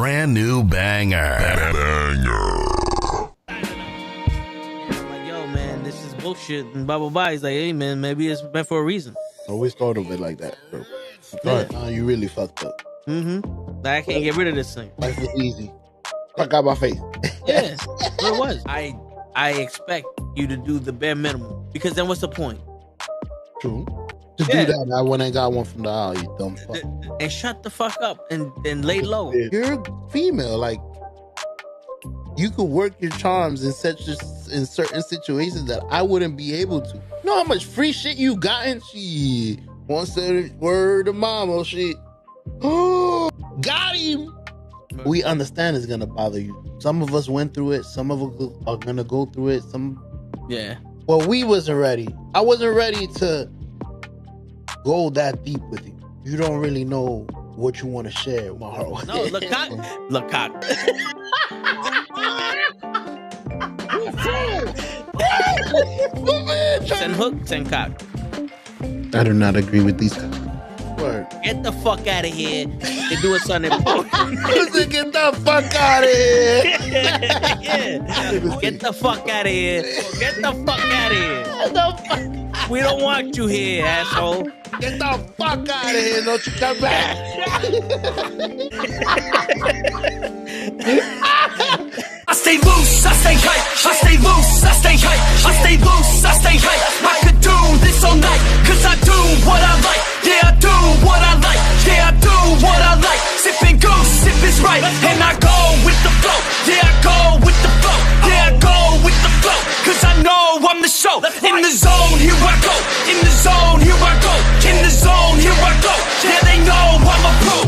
brand new banger. I'm like, yo, man, this is bullshit. And blah, blah, blah. He's like, hey, man, maybe it's meant for a reason. Always thought of it like that, bro. You really fucked up. Mm-hmm. I can't get rid of this thing. Life was easy. Fuck out my face. Yeah, what it was. I expect you to do the bare minimum. Because then what's the point? True. To do that, I went and got one from the aisle, you dumb fuck. And shut the fuck up and lay low. You're female, like you could work your charms in certain situations that I wouldn't be able to. You know how much free shit you gotten? Shit. One said word to mama, shit. Oh, got him. We understand it's gonna bother you. Some of us went through it. Some of us are gonna go through it. Yeah. Well, we wasn't ready. I wasn't ready to go that deep with you. You don't really know what you want to share with my heart. No, look cock. Send hook, send cock. I do not agree with these guys. Word. Get the fuck out of here and do something important. Get the fuck out of here. Yeah. Get the fuck out of here. Get the fuck out of here. We don't want you here, asshole. Get the fuck out of here. Don't you come back. I stay loose, I stay hype. I stay loose, I stay hype. I stay loose, I stay hype. I could do this all night, cause I do what I like. Yeah, I do what I like. Yeah, I do what I like. Sipping goose, sip is right. And I go with the flow. Yeah, I go with the flow. Yeah, I go with the flow. Cause I know I'm the show. In the zone, here I go. In the zone, here I go. In the zone, here I go. Yeah, they know I'm a pro.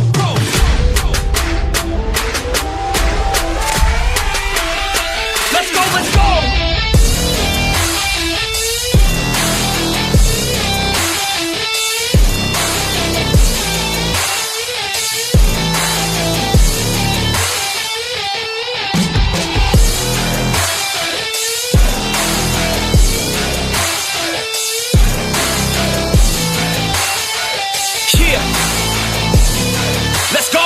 Let's go, let's go! Yeah. Let's go!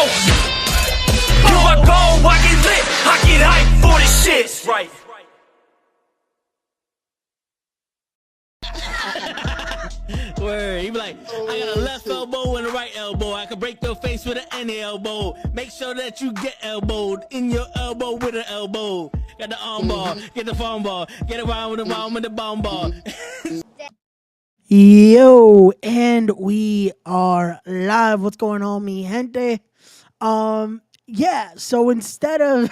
Here I go, I get lit, I get hype for this shit. Right. Word. He be like, I got a left elbow and a right elbow. I can break your face with any elbow. Make sure that you get elbowed in your elbow with an elbow. Got the arm ball, get the phone ball, get around with the bomb with the bomb ball. Yo, and we are live. What's going on, mi gente? Yeah, so instead of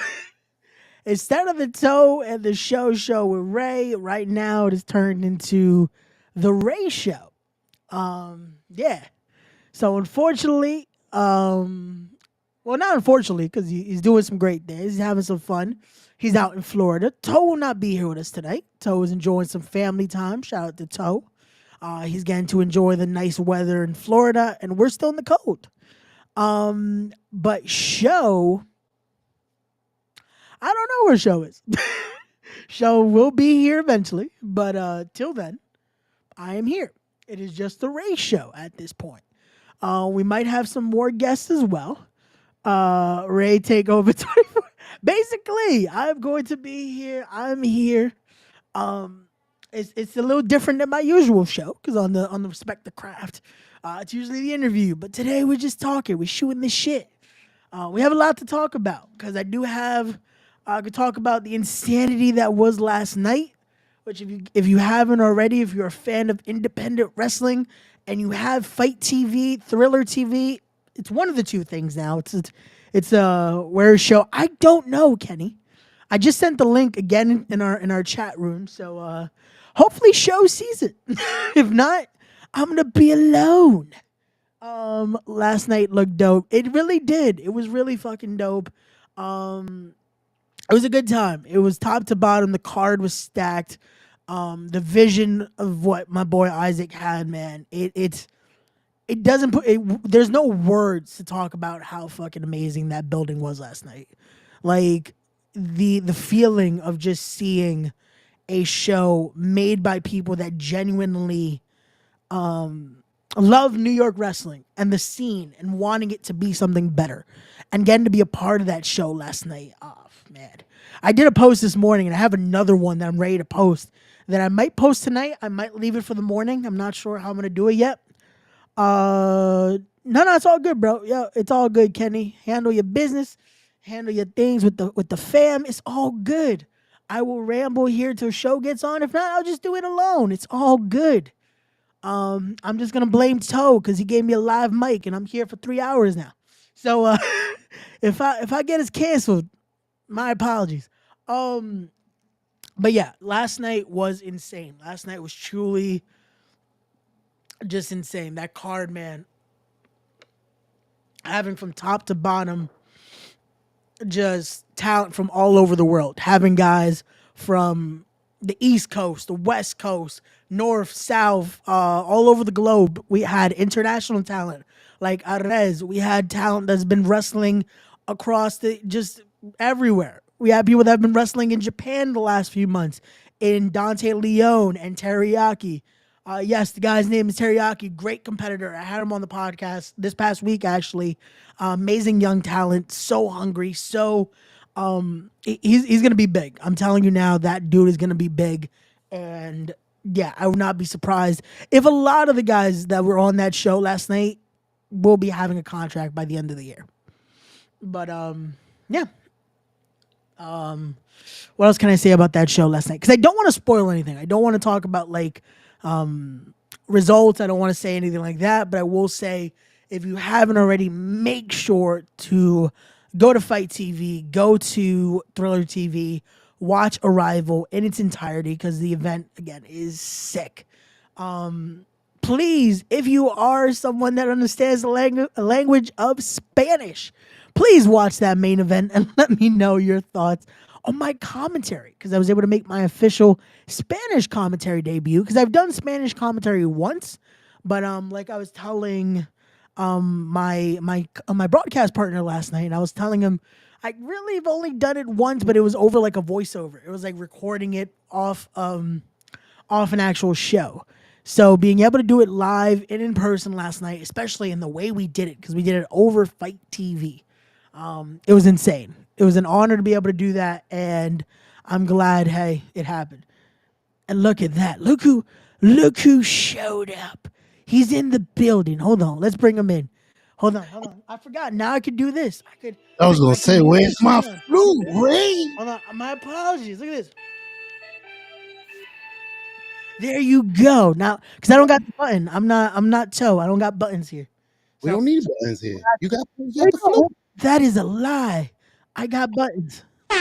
the Toe and the show with Ray, right now it has turned into the Ray Show. Yeah. So unfortunately, well, not unfortunately, because he's doing some great things. He's having some fun. He's out in Florida. Toe will not be here with us tonight. Toe is enjoying some family time. Shout out to Toe. He's getting to enjoy the nice weather in Florida, and we're still in the cold. But Show, I don't know where Show is. Show will be here eventually, but till then, I am here. It is just the Ray Show at this point. We might have some more guests as well. Ray take over 24. Basically, I'm going to be here. I'm here. It's a little different than my usual show because on the Respect the Craft, it's usually the interview. But today we're just talking. We're shooting the shit. We have a lot to talk about because I do have. I could talk about the insanity that was last night. Which if you haven't already, if you're a fan of independent wrestling and you have Fight TV, Thriller TV, it's one of the two things now. It's a where show. I don't know, Kenny. I just sent the link again in our chat room, so hopefully Show sees it. If not, I'm gonna be alone. Last night looked dope. It really did. It was really fucking dope. It was a good time. It was top to bottom. The card was stacked. The vision of what my boy Isaac had, man. It doesn't put. There's no words to talk about how fucking amazing that building was last night. Like the feeling of just seeing a show made by people that genuinely love New York wrestling and the scene and wanting it to be something better and getting to be a part of that show last night. Oh, man. I did a post this morning and I have another one that I'm ready to post that I might post tonight. I might leave it for the morning. I'm not sure how I'm going to do it yet. No, it's all good, bro. Yeah, it's all good, Kenny. Handle your business, handle your things with the fam. It's all good. I will ramble here till show gets on. If not, I'll just do it alone. It's all good. I'm just gonna blame Toe because he gave me a live mic and I'm here for 3 hours now. So if I get us canceled, my apologies. But yeah, last night was insane. Last night was truly just insane. That card, man, having from top to bottom just talent from all over the world. Having guys from the East Coast, the West Coast, North, South, all over the globe. We had international talent like Arez. We had talent that's been wrestling across just everywhere. We had people that have been wrestling in Japan the last few months, in Dante Leone and Teriyaki. Yes, the guy's name is Teriyaki. Great competitor. I had him on the podcast this past week, actually. Amazing young talent. So hungry. So he's gonna be big. I'm telling you now, that dude is gonna be big. And yeah, I would not be surprised if a lot of the guys that were on that show last night will be having a contract by the end of the year. But yeah. What else can I say about that show last night? Because I don't want to spoil anything. I don't want to talk about like results. I don't want to say anything like that. But I will say, if you haven't already, make sure to go to Fight TV, go to Thriller TV, watch Arrival in its entirety because the event again is sick. Please, if you are someone that understands the language of Spanish, please watch that main event and let me know your thoughts on my commentary, because I was able to make my official Spanish commentary debut, because I've done Spanish commentary once, but like I was telling my broadcast partner last night, and I was telling him I really have only done it once, but it was over like a voiceover. It was like recording it off an actual show. So being able to do it live and in person last night, especially in the way we did it, because we did it over Fight TV, it was insane. It was an honor to be able to do that, and I'm glad, hey, it happened. And look at that. Look who showed up. He's in the building. Hold on. Let's bring him in. Hold on. I forgot. Now I could do this. I was gonna say, where's my Hold on. flute, Ray? Hold on. My apologies. Look at this. There you go. Now, because I don't got the button. I'm not Toe. I don't got buttons here. We don't need buttons here. You got the flute. That is a lie. I got buttons. The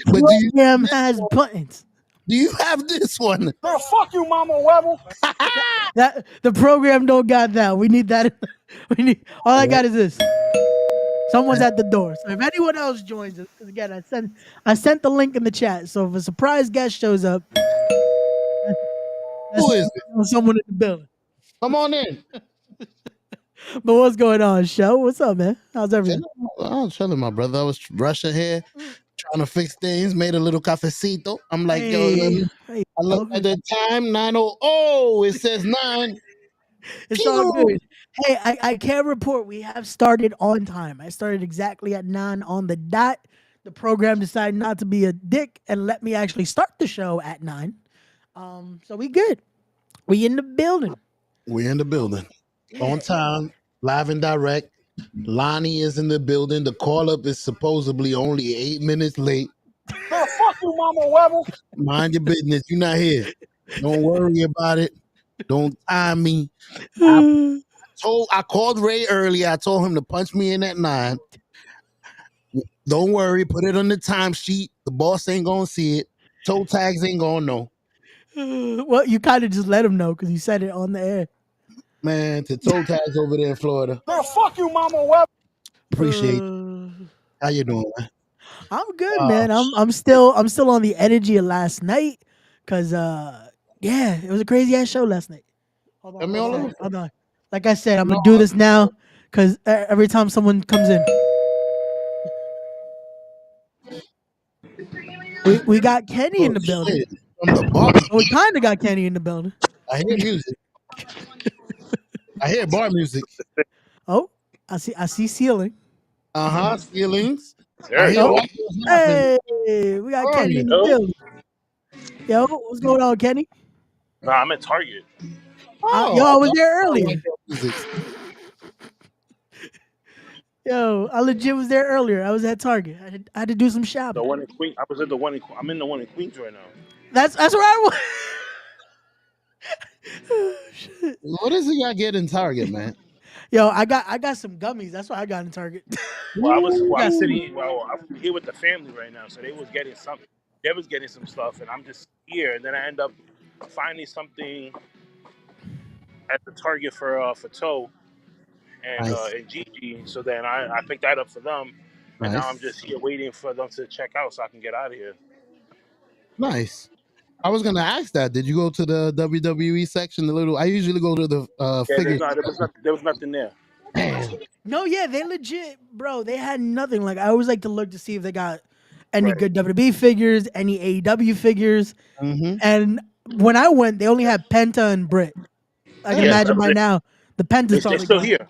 But program has buttons. do you have this one? Girl, fuck you, Mama Webble. That the program don't got that. We need that. All I got is this. Someone's at the door. So if anyone else joins us, because again, I sent the link in the chat. So if a surprise guest shows up, Who is it? someone in the building. Come on in. But what's going on, show? What's up, man? How's everything? I was chilling, my brother. I was rushing here, trying to fix things. Made a little cafecito. I'm like, yo, Hey, I look at the time, 9:00. Oh, it says 9. it's all good. Hey, I can report we have started on time. I started exactly at 9 on the dot. The program decided not to be a dick and let me actually start the show at 9. So we good. We in the building. We're in the building. On time, live and direct. Lonnie is in the building. The call up is supposedly only 8 minutes late. Girl, fuck you, Mama Webble. Mind your business. You're not here. Don't worry about it. Don't time me. I called Ray earlier. I told him to punch me in at 9. Don't worry. Put it on the timesheet. The boss ain't gonna see it. Toe tags ain't gonna know. Well, you kind of just let him know because you said it on the air. Man, to toe tags over there in Florida. Girl, fuck you, Mama Webble. Appreciate it. How you doing, man? I'm good, man. I'm still on the energy of last night because yeah, it was a crazy ass show last night. Hold on. Like I said, I'm gonna do this now because every time someone comes in, we got Kenny in the building. From the barbecue. We kind of got Kenny in the building. I hear music. I hear bar music. Oh, I see ceiling. Ceilings. There you hear go. Oh, what's happening. hey, we got Kenny in the Yo. building. Yo, what's going on, Kenny? Nah, I'm at Target. Yo, I was there I earlier. like your music. Yo, I legit was there earlier. I was at Target. I had to do some The shopping. one in Queens. I was at the one in. I'm in the one in Queens right now. That's where I was. Oh, shit. What is it y'all get in Target, man? Yo, I got some gummies. That's why I got in Target. Well, I'm Got some- sitting. Well, I'm here with the family right now, so they was getting something. They was getting some stuff, and I'm just here. And then I end up finding something at the Target for Toe Nice. and Gigi. So then I picked that up for them, and now I'm Nice. just here waiting for them to check out so I can get out of here. Nice. I was gonna ask that. Did you go to the WWE section? I usually go to the Yeah, figure. there was nothing there. Damn. No, yeah, they legit, bro. They had nothing. Like I always like to look to see if they got any Right. good WWE figures, any AEW figures. Mm-hmm. And when I went, they only had Penta and Britt. I can Yeah, imagine by now the Penta's They're probably still gone. here.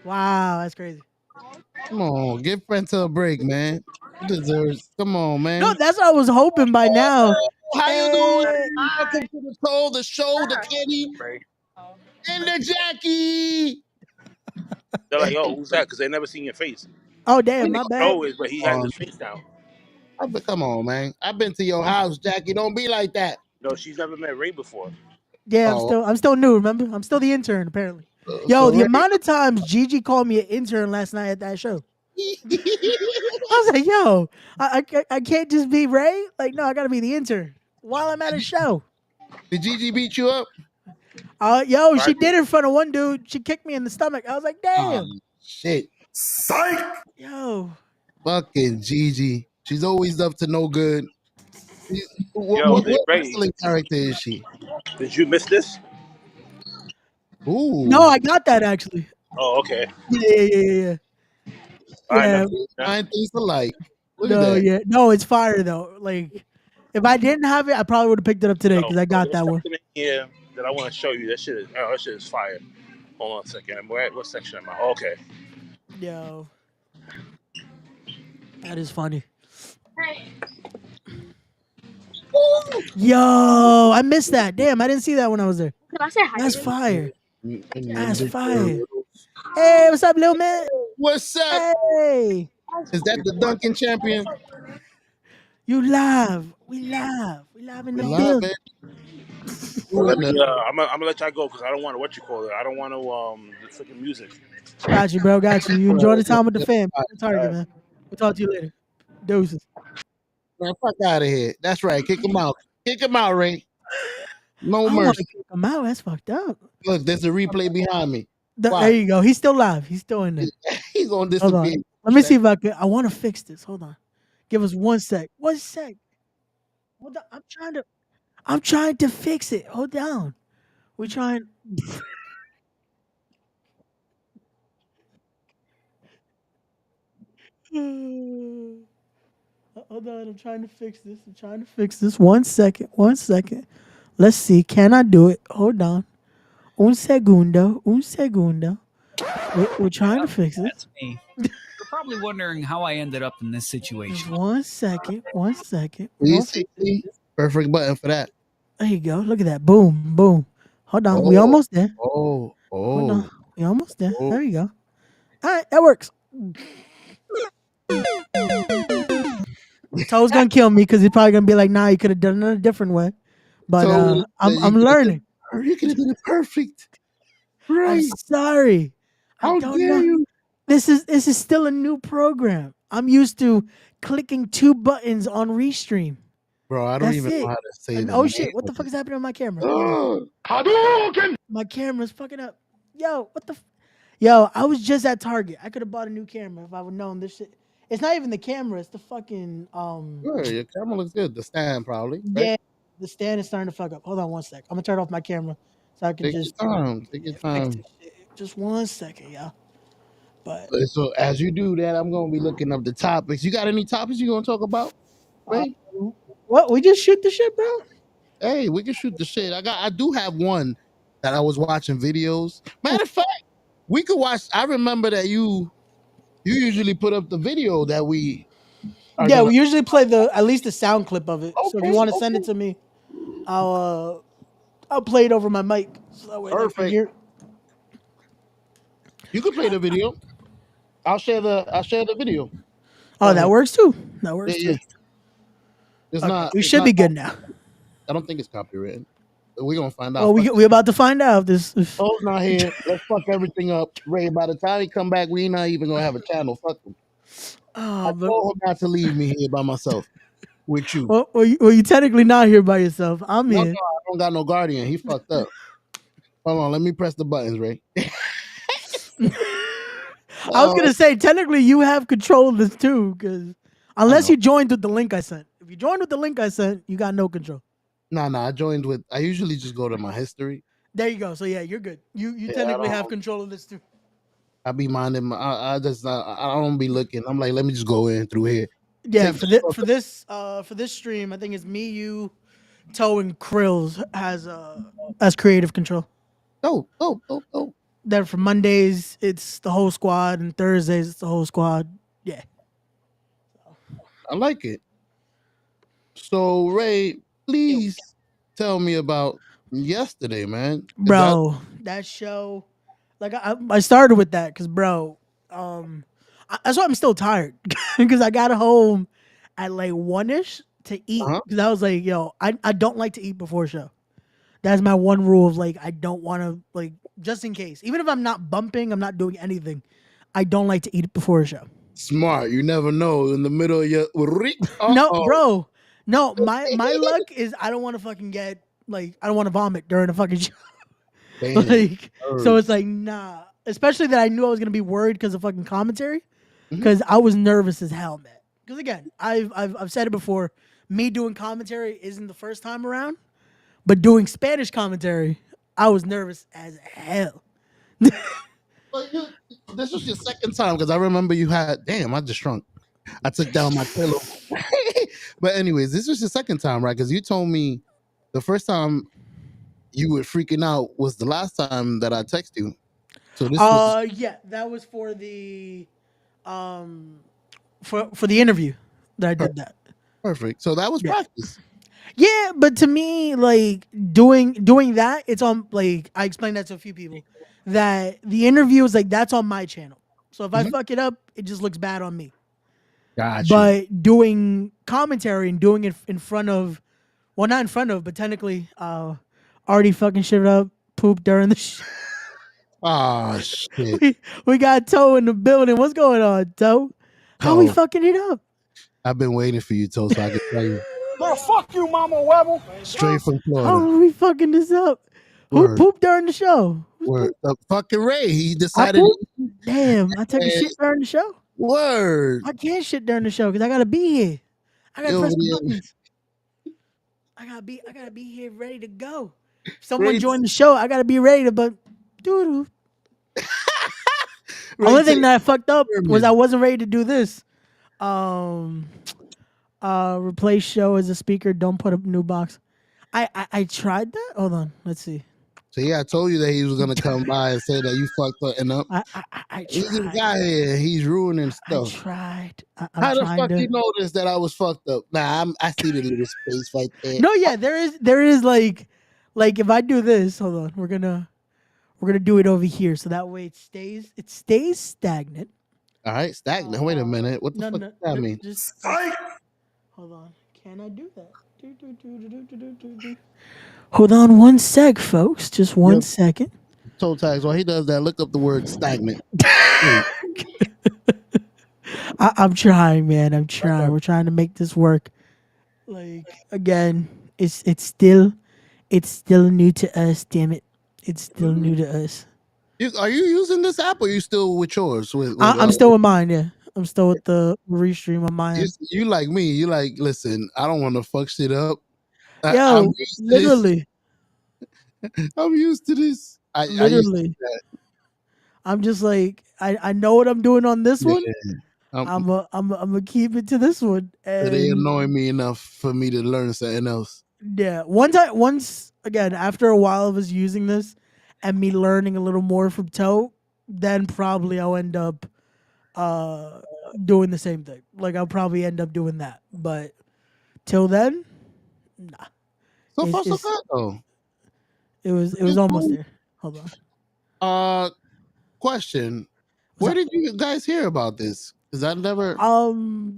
Wow, that's crazy. Come on, give Penta a break, man. He deserves. Come on, man. No, that's what I was hoping by now. How you doing? Hey. Welcome to the show, the Kenny, Right. and the Jackie. They're like, "Yo, who's that?" Because they never seen your face. Oh damn, my bad. No, but he has his face down. Come on, man. I've been to your house, Jackie. Don't be like that. No, she's never met Ray before. Yeah, Oh. I'm still new. Remember, I'm still the intern. Apparently, yo, the amount of times Gigi called me an intern last night at that show. I was like, yo, I can't just be Ray. Like, no, I gotta be the intern while I'm at a show. Did Gigi beat you up? Yo, she did it in front of one dude. She kicked me in the stomach. I was like, damn. Shit. Psych! Yo. Fucking Gigi. She's always up to no good. Yo, What Ray, wrestling character is she? did you miss this? Ooh. No, I got that actually. Oh, okay. Yeah. All right, Yeah. Nine things alike. Look No, at that. yeah. No, it's fire though. Like, if I didn't have it, I probably would have picked it up today because I got that one. Yeah, that I want to show you. That shit is fire. Hold on a second. What section am I? Oh, okay. Yo. That is funny. Yo, I missed that. Damn, I didn't see that when I was there. Can I say hi? That's fire. That's Big fire. Hey, what's up, little man? What's up? Hey, Is that the Duncan champion? you live. We live. We live in the Live, building. man. I'm gonna let y'all go because I don't want to I don't want to the freaking music. Got you, bro. Got you. You enjoy the time with the fam. Target, man. We'll talk to you later. Deuces. Man, fuck out of here. That's right. Kick him out. Kick him out, Ray. No I want mercy. to kick him out. That's fucked up. Look, there's a replay behind me. There you go. He's still live. He's still in there. He's gonna Hold on. disappear. Let me see if I can. I want to fix this. Hold on. Give us 1 sec. 1 sec. Hold on. I'm trying to fix it. Hold down. We're trying. Hold on. I'm trying to fix this. 1 second. 1 second. Let's see. Can I do it? Hold on. Un segundo. We're trying to fix it. That's me. You're probably wondering how I ended up in this Just situation. 1 second. 1 second. See? Perfect button for that. There you go. Look at that. Boom. Boom. Hold on. We almost there. Oh. Hold on. We almost there. There you go. All right. That works. Toe's gonna kill me because he's probably gonna be like, nah, you could have done it a different way. But I'm learning. You could have done it perfect. I'm Right. sorry. How I don't dare know. you? This is still a new program. I'm used to clicking 2 buttons on Restream. Bro, I don't That's even it. know how to say And, that. oh shit! What the fuck is happening on my camera? Hold on. Hadouken! My camera's fucking up. Yo, what the? Yo, I was just at Target. I could have bought a new camera if I would known this shit. It's not even the camera. It's the fucking Sure, your camera looks good. The stand probably. Right? Yeah, the stand is starting to fuck up. Hold on 1 sec. I'm gonna turn off my camera so I can Take just your time. Take your fix time. this shit. Just 1 second, y'all. But So as you do that, I'm gonna be looking up the topics. You got any topics you gonna talk about? Right? what? We just shoot the shit, bro. Hey, we can shoot the shit. I do have one that I was watching videos. Matter of fact, we could watch. I remember that you usually put up the video that we are Yeah, gonna. we usually play at least the sound clip of it. So if you Okay, want to send it okay, to me, I'll play it over my mic so that way they can perfect. hear. You can play the video. I'll share the video. Oh, that works too. That Yeah, works too. yeah. It's Okay, not. we It's should not. be good now. I don't think it's copyrighted. We're gonna find Well, out. Fuck we about to find out if this. To's not here. Let's fuck everything up. Ray, by the time he come back, we not even gonna have a channel. Fuck him. I But told him not to leave me here by myself with you. well, you technically not here by yourself. I'm No, no, here. I don't got no guardian. He fucked up. Hold on, let me press the buttons, Ray. I was Oh, gonna say technically you have control of this too, because unless know. you joined with the link I sent. If you joined with the link I sent, you got no control. No, I joined with. I usually just go to my history. There you go. So yeah, you're good. You Yeah, technically have control of this too. I be minding. I just. I don't be looking. I'm like, let me just go in through here. Yeah, Take for this stream, I think it's me, you, Toe, and Krills as creative control. Oh. Then for Mondays it's the whole squad, and Thursdays it's the whole squad. Yeah. I like it. So Ray, please tell me about yesterday, man. Is that Bro, that show, like I started with that because bro, that's why I'm still tired because I got home at like 1ish to eat uh-huh. because I was like, yo, I don't like to eat before show. That's my one rule of like I don't want to like just in case, even if I'm not bumping, I'm not doing anything. I don't like to eat before a show. Smart. You never know. In the middle of your No, bro. No, my luck is I don't want to fucking get like I don't want to vomit during a fucking show. Damn. Like so it's like nah. Especially that I knew I was gonna be worried because of fucking commentary. Because I was nervous as hell, man. Because again, I've said it before. Me doing commentary isn't the first time around, but doing Spanish commentary, I was nervous as hell. Well, this was your second time because I remember you had. Damn, I just shrunk. I took down my pillow. But anyways, this was your second time, right? Because you told me the first time you were freaking out was the last time that I texted you. So this was Yeah, that was for the um for the interview that I did that. perfect. So that was Yeah. practice. Yeah, but to me, like doing that, it's on like I explained that to a few people that the interview is like that's on my channel. So if I fuck it up, it just looks bad on me. Got you. But doing commentary and doing it in front of, well, not in front of, but technically, already fucking shit up, poop during the. Ah, shit. We got Toe in the building. What's going on, Toe? How we Toe. fucking it up? I've been waiting for you, Toe, so I can tell you Bro, fuck you, Mama Webble. straight from How Florida. are we fucking this up? Who Word. pooped during the show? Word. Fucking Ray, he I decided. pooped? Damn, I took a shit during the show. Word. I can't shit during the show because I gotta be here. I gotta Yo, press the yeah. buttons. I gotta be here ready to go. If someone Ray- joined the show, I gotta be ready to but doo Ray Only thing take- that I fucked up was I Pyramid. wasn't ready to do this. Replace show as a speaker. Don't put a new box. I tried that. Hold on. Let's see. So yeah, I told you that he was gonna come by and say that you fucked up and up. I He's this tried. guy here. He's ruining I stuff. tried. I'm How the trying fuck to. you noticed that I was fucked up? Nah, I see the little space right there. No, yeah, there is like if I do this, hold on, we're gonna do it over here so that way it stays stagnant. All right, stagnant. Wait a minute. What the No, fuck no, does that no, mean? just hold on. Can I do that? Do. Hold on one sec, folks. Just one Yep. second. Toe tags. While he does that, look up the word stagnant. I'm trying, man. I'm trying. We're trying to make this work. Like again, it's still new to us. Damn it, it's still new to us. Are you using this app or are you still with yours? I'm still with mine. Yeah, I'm still with the restream on my end. You like me. You like, listen, I don't want to fuck shit up. I'm Yo, used to literally, this. I'm used to this. I used to literally. do that. I'm just like I know what I'm doing on this one. Yeah. I'm gonna keep it to this one. So they And annoy me enough for me to learn something else. Yeah. Once again, after a while of us using this and me learning a little more from Toe, then probably I'll end up doing the same thing. Like I'll probably end up doing that. But till then, nah. So far, so It's good though. it was almost there. Hold on. Uh, question: What's where up? did you guys hear about this? Because I never.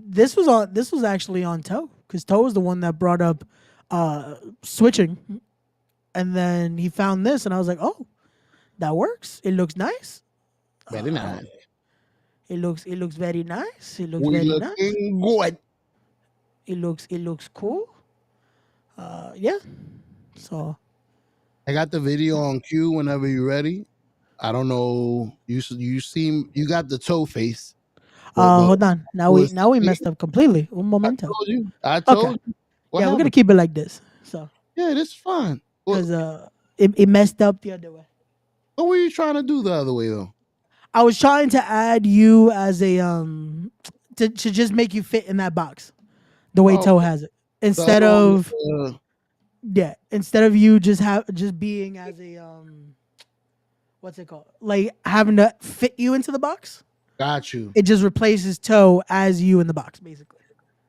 This was actually on Toe because Toe was the one that brought up switching, and then he found this, and I was like, oh, that works. It looks nice. Very nice. It looks very nice. It looks We very nice. looking good. It looks cool. Yeah. So I got the video on cue whenever you're ready. I don't know. You seem you got the toe face. hold on. Now we was now we me. messed up completely. Un I momento. told you. I Okay. told you. What Yeah, we're gonna happened? keep it like this. So Yeah, this is fine. because it messed up the other way. What were you trying to do the other way though? I was trying to add you as a to just make you fit in that box the way Oh, Toe has it. the Instead other one. of instead of you just being as a what's it called? Like having to fit you into the box. Got you. It just replaces Toe as you in the box, basically.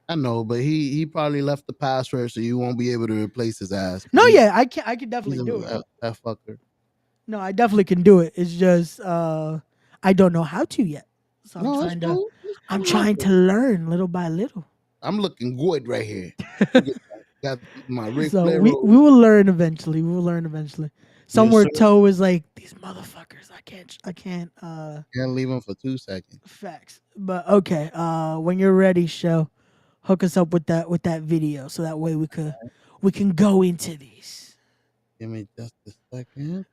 I know, but he probably left the password, so you won't be able to replace his ass. No, yeah, I can definitely He's do it. that fucker. No, I definitely can do it. It's just I don't know how to yet. So No, it's cool. I'm trying to learn little by little. I'm looking good right here. Got my Ric So Flair we robe. will learn eventually. We will learn eventually. Somewhere sir. Toe is like these motherfuckers. I can't Can't leave him for 2 seconds. facts. But okay, when you're ready, show hook us up with that video so that way we can go into these. Give me just a second.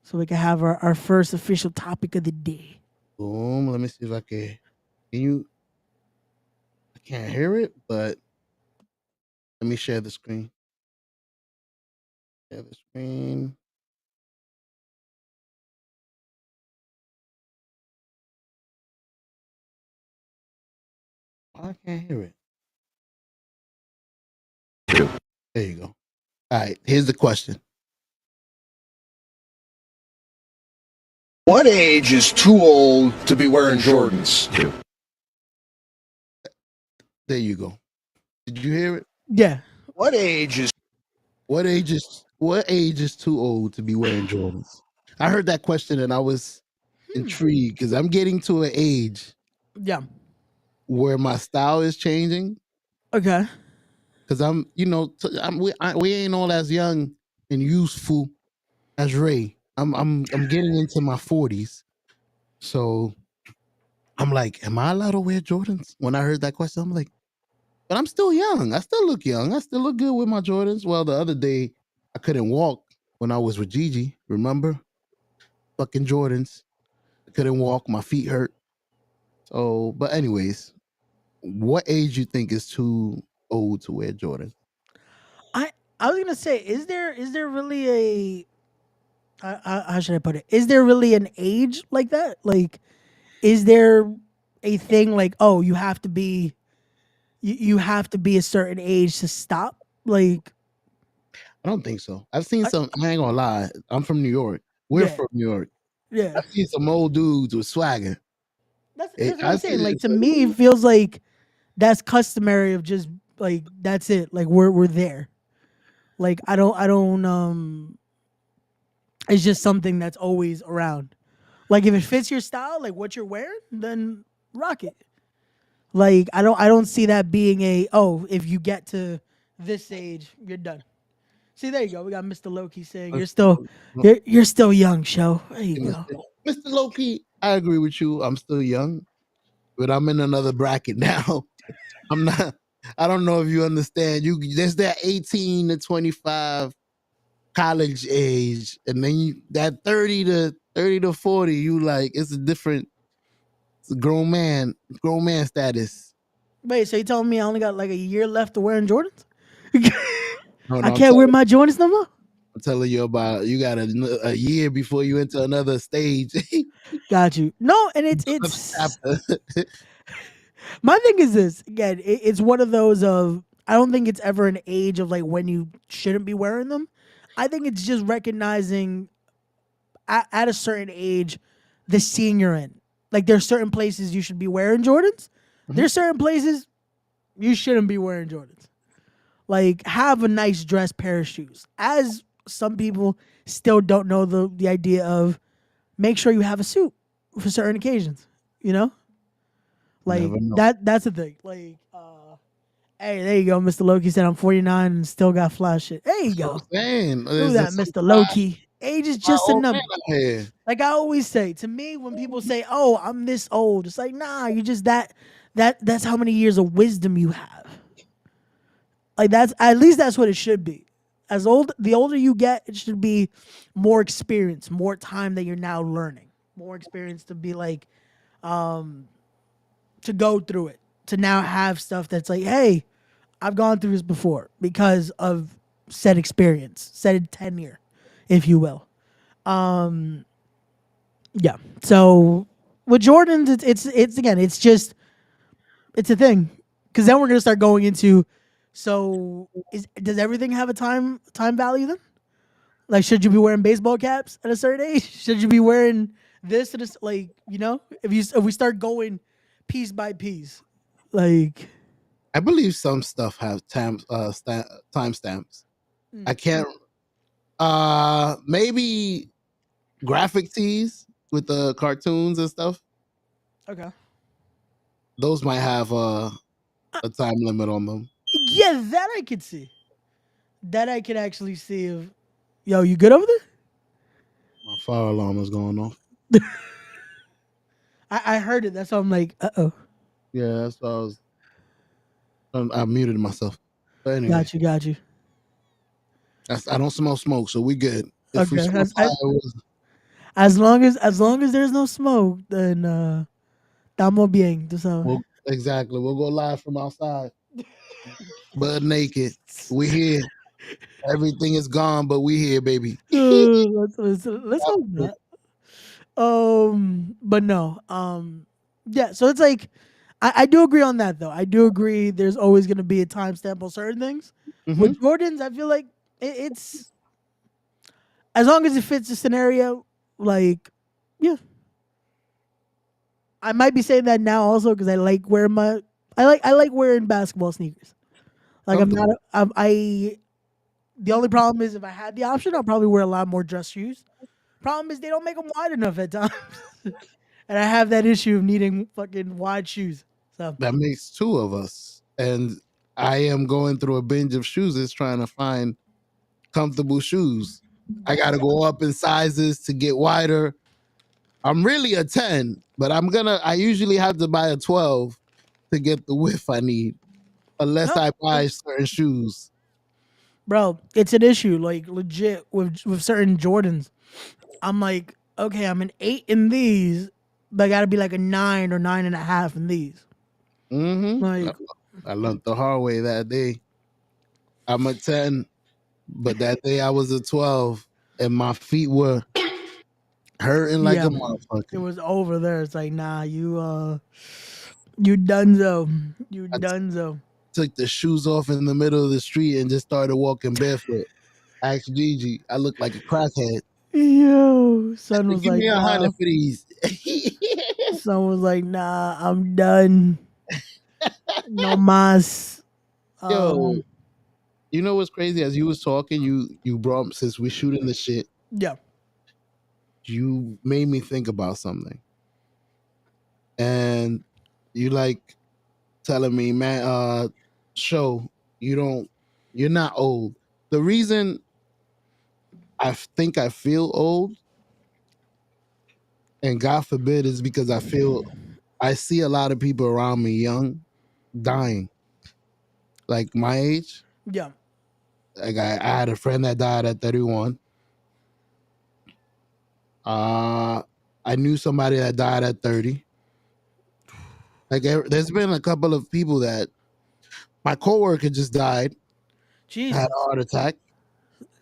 So we can have our first official topic of the day. Boom. Let me see if I can. Can you? I can't hear it, but let me share the screen. Share the screen. I can't hear it. There you go. All right. Here's the question. What age is too old to be wearing Jordans? There you go. Did you hear it? Yeah. What age is What age is too old to be wearing Jordans? I heard that question and I was intrigued because I'm getting to an age Yeah. where my style is changing. Okay. Because we ain't all as young and useful as Ray. I'm getting into my 40s, so I'm like, am I allowed to wear Jordans? When I heard that question, I'm like, but I'm still young. I still look young. I still look good with my Jordans. Well, the other day I couldn't walk when I was with Gigi. Remember, fucking Jordans. I couldn't walk. My feet hurt. So, but anyways, what age you think is too old to wear Jordans? I was gonna say, is there really a how should I put it? Is there really an age like that? Like, is there a thing like, oh, you have to be a certain age to stop? Like, I don't think so. I've seen some. I ain't gonna lie. I'm from New York. We're Yeah. from New York. yeah, I've seen some old dudes with swagger. that's what I I'm see saying. Like it. to me, it feels like that's customary of just like that's it. Like we're there. Like I don't. It's just something that's always around. Like if it fits your style, like what you're wearing, then rock it. Like I don't see that being if you get to this age, you're done. See, there you go. We got Mr. Loki saying you're still young, show. There you go. Mr. Loki, I agree with you. I'm still young, but I'm in another bracket now. I'm not. I don't know if you understand. There's that 18 to 25 college age, and then that 30 to 40. You like it's a different. It's a grown man status. Wait, so you telling me I only got like a year left to wearing Jordans? No, I can't wear my Jordans no more. I'm telling you about. You got a year before you enter another stage. Got you. No, and it's my thing is this again. It's one of those of I don't think it's ever an age of like when you shouldn't be wearing them. I think it's just recognizing at a certain age the scene you're in. Like there's certain places you should be wearing Jordans. Mhm. There's certain places you shouldn't be wearing Jordans. Like have a nice dress pair of shoes. As some people still don't know the idea of make sure you have a suit for certain occasions. You know? Like Never know. that's the thing. Like hey, there you go, Mr. Loki said I'm 49 and still got fly shit. There you That's what I'm go. saying. Look Is at there that, some Mr. fly, Loki. Age is fly just a old man number. out here? Like I always say, to me, when people say, "Oh, I'm this old," it's like, nah, you just that's how many years of wisdom you have. Like that's at least that's what it should be. The older you get, it should be more experience, more time that you're now learning, more experience to be like, to go through it, to now have stuff that's like, hey, I've gone through this before because of said experience, said tenure, if you will. Yeah. So with Jordans, it's again, it's just it's a thing because then we're gonna start going into. So does everything have a time value then? Like, should you be wearing baseball caps at a certain age? Should you be wearing this at a, like if we start going piece by piece, like I believe some stuff have timestamps. I can't. Maybe graphic tees with the cartoons and stuff. okay, Those might have a time limit on them. yeah, that I could see. That I could actually see. Of yo, you good over there? My fire alarm is going off. I heard it. That's why I'm like, uh-oh. Yeah, that's what I was. I muted myself. But anyway, Got you. I don't smell smoke, so we good. If we Okay. smell fire, As long as there's no smoke, then estamos bien. So, exactly. We'll go live from outside, butt naked. We here. Everything is gone, but we here, baby. let's hope not. But no. Yeah. So it's like, I do agree on that though. I do agree. There's always going to be a timestamp on certain things. Mm-hmm. With Jordans, I feel like it's as long as it fits the scenario. Like, yeah, I might be saying that now also because I like wearing I like wearing basketball sneakers. Like I'm not Comfortable. I the only problem is if I had the option, I'll probably wear a lot more dress shoes. Problem is they don't make them wide enough at times, and I have that issue of needing fucking wide shoes. So That makes two of us, and I am going through a binge of shoes. Is trying to find comfortable shoes. I got to go up in sizes to get wider. I'm really a 10, but I usually have to buy a 12 to get the width I need, unless no, I buy certain shoes. bro, it's an issue. Like legit with certain Jordans, I'm like, okay, I'm an 8 in these, but I got to be like a 9 or 9.5 in these. Mm-hmm. Like, I learned the hard way that day. I'm a 10, but that day I was a 12, and my feet were hurting like yeah, a it motherfucker. was over there. It's like, nah, you donezo, you I donezo. took the shoes off in the middle of the street and just started walking barefoot. Ask Gigi, I look like a crackhead. Yo, son Said, was give like, me 100 nah. for these. Son was like, nah, I'm done. No mas. Yo, Um, you know what's crazy? As you was talking, you brought since we shooting the shit, yeah. you made me think about something. And you like telling me, man, show you don't you're not old. The reason I think I feel old, and God forbid, is because I see a lot of people around me young dying, like my age. Yeah. Like I had a friend that died at 31. Uh, I knew somebody that died at 30. Like there's been a couple of people that my coworker just died, had a Jesus. heart attack.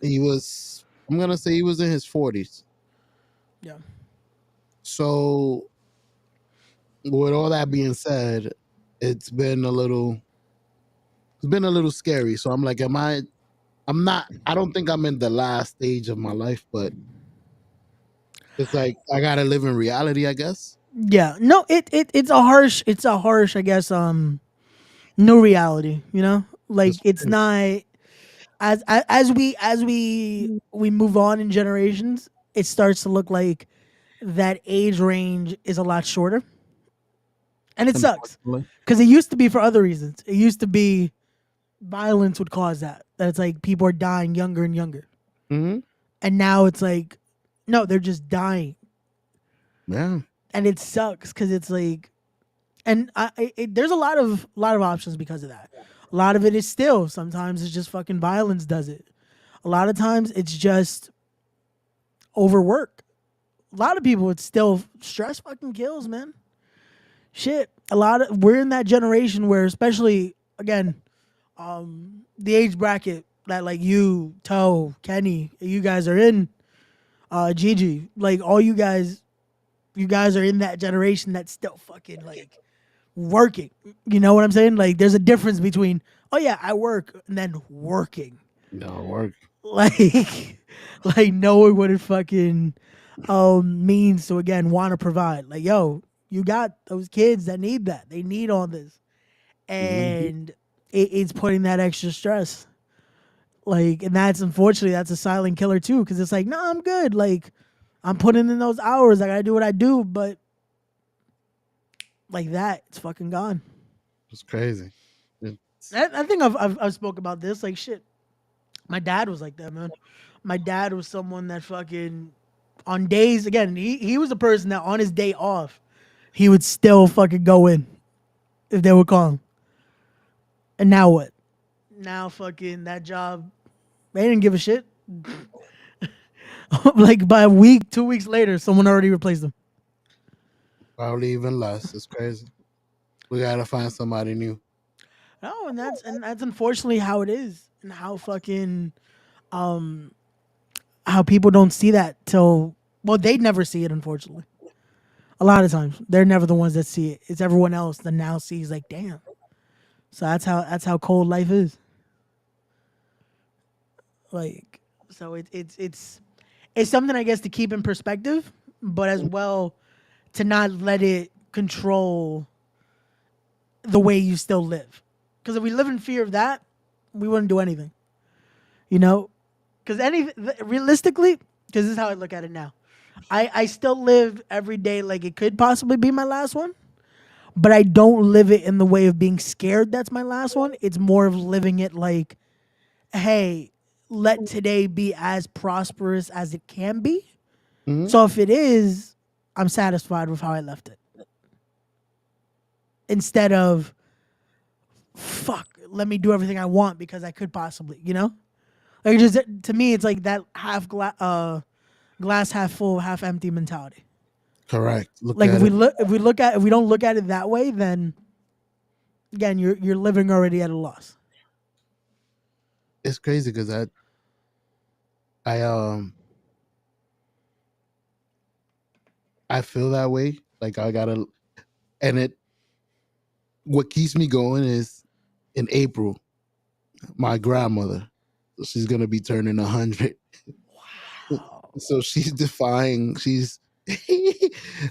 I'm gonna say he was in his 40s. Yeah. So with all that being said, it's been been a little scary. So I'm like, I'm not. I don't think I'm in the last stage of my life, but it's like I gotta live in reality, I guess. Yeah. No, it's a harsh, I guess, new reality, you know? Like It's it's not as we move on in generations, it starts to look like that age range is a lot shorter. And it sucks. unfortunately. Because it used to be for other reasons. It used to be violence would cause that. That it's like people are dying younger and younger. Hmm. And now it's like, no, they're just dying. Yeah. And it sucks because it's like, and there's a lot of options because of that. A lot of it is still sometimes it's just fucking violence does it. A lot of times it's just overwork. A lot of people it's still stress fucking kills, man. Shit. We're in that generation where especially again, the age bracket that like you, Toe, Kenny, you guys are in, Gigi, like all you guys are in that generation that's still fucking like working. You know what I'm saying? Like there's a difference between oh yeah, I work and then working. No work. Like like knowing what it fucking means to again want to provide. Like yo, you got those kids that need that. They need all this. Mhm. And it's putting that extra stress. Like and that's unfortunately that's a silent killer too cuz it's like, "No, I'm good." Like I'm putting in those hours. I got to do what I do, but like that, it's fucking gone. It's crazy. It's, I think I've spoke about this. Like shit, my dad was like that, man. My dad was someone that fucking on days again. He was a person that on his day off, he would still fucking go in if they would call him. And now what? Now fucking that job, they didn't give a shit. Like by a week, 2 weeks later, someone already replaced him. probably even less. It's crazy. We gotta find somebody new. No, and that's unfortunately how it is, and how fucking how people don't see that till well they never see it unfortunately. A lot of times they're never the ones that see it. It's everyone else that now sees like damn. So that's how cold life is. Like so it's something I guess to keep in perspective, but as well to not let it control the way you still live. Because if we live in fear of that, we wouldn't do anything. You know, because realistically, because this is how I look at it now. I still live every day like it could possibly be my last one, but I don't live it in the way of being scared that's my last one. It's more of living it like, hey, let today be as prosperous as it can be. Mhm. So if it is, I'm satisfied with how I left it. Instead of, fuck, let me do everything I want because I could possibly, you know? Like just to me, it's like that glass half full, half empty mentality. Correct. Look Like at it. if we don't look at it that way, then again you're living already at a loss. It's crazy because I I feel that way. Like I gotta, and it what keeps me going is in April, my grandmother. So she's gonna be turning 100. So she's defying. She's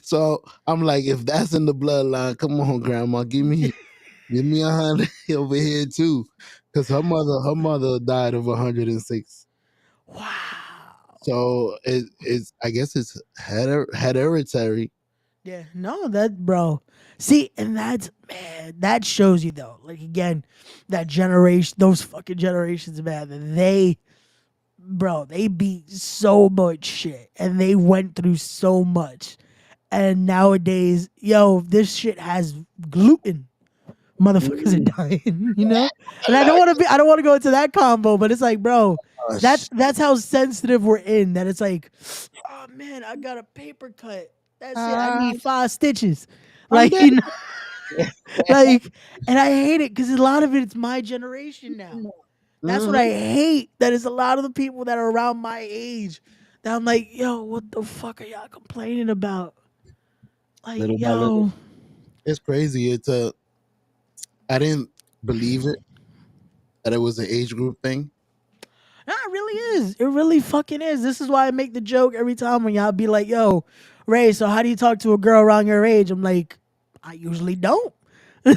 so I'm like, if that's in the bloodline, come on, grandma, give me 100 over here too, because her mother died of 106. Wow. So it's I guess it's hereditary. Yeah. No, that bro. See, and that's man, that shows you though. Like again, that generation, those fucking generations, man. They beat so much shit, and they went through so much. And nowadays, yo, this shit has gluten. Motherfuckers are dying, you know. And I don't want to go into that combo, but it's like, bro, Oh, that's how sensitive we're in. That it's like, oh man, I got a paper cut. That's it. I need 5 stitches. I'm Like dead. you know, like, and I hate it because a lot of it's my generation now. That's what Mhm. I hate. That is a lot of the people that are around my age. That I'm like, yo, what the fuck are y'all complaining about? Like, Little by little, yo, it's crazy. I didn't believe it that it was an age group thing? Nah, it really is. It really fucking is. This is why I make the joke every time when y'all be like, "Yo, Ray, so how do you talk to a girl around your age?" I'm like, I usually don't. Oh,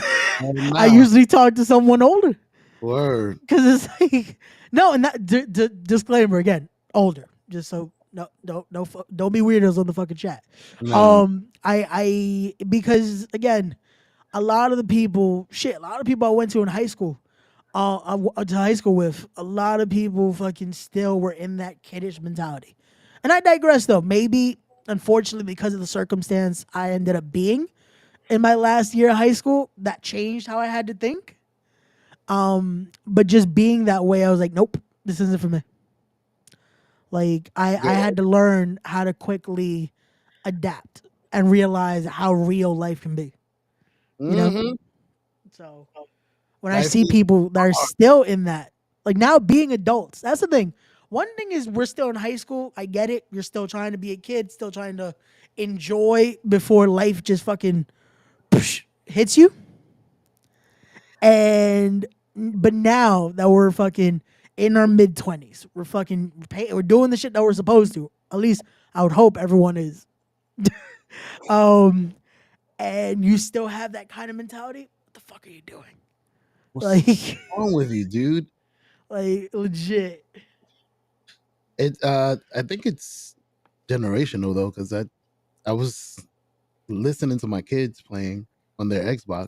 I nah. usually talk to someone older. Word. Because it's like no, and that disclaimer again, older. Just so no, don't be weirdos on the fucking chat. No. I because again, a lot of the people, a lot of people I went to in high school, to high school with, a lot of people fucking still were in that kiddish mentality. And I digress though. Maybe unfortunately because of the circumstance I ended up being in my last year of high school, that changed how I had to think. But just being that way, I was like, nope, this isn't for me. Like I had to learn how to quickly adapt and realize how real life can be. You know? Mm-hmm. So when I Life see is people that are still in that, like now being adults, that's the thing. One thing is we're still in high school. I get it. You're still trying to be a kid, still trying to enjoy before life just fucking hits you. And but now that we're fucking in our mid-20s, we're doing the shit that we're supposed to. At least I would hope everyone is. Um, and you still have that kind of mentality. What the fuck are you doing? what's Like, wrong with you, dude? like legit. I think it's generational though, because I was listening to my kids playing on their Xbox,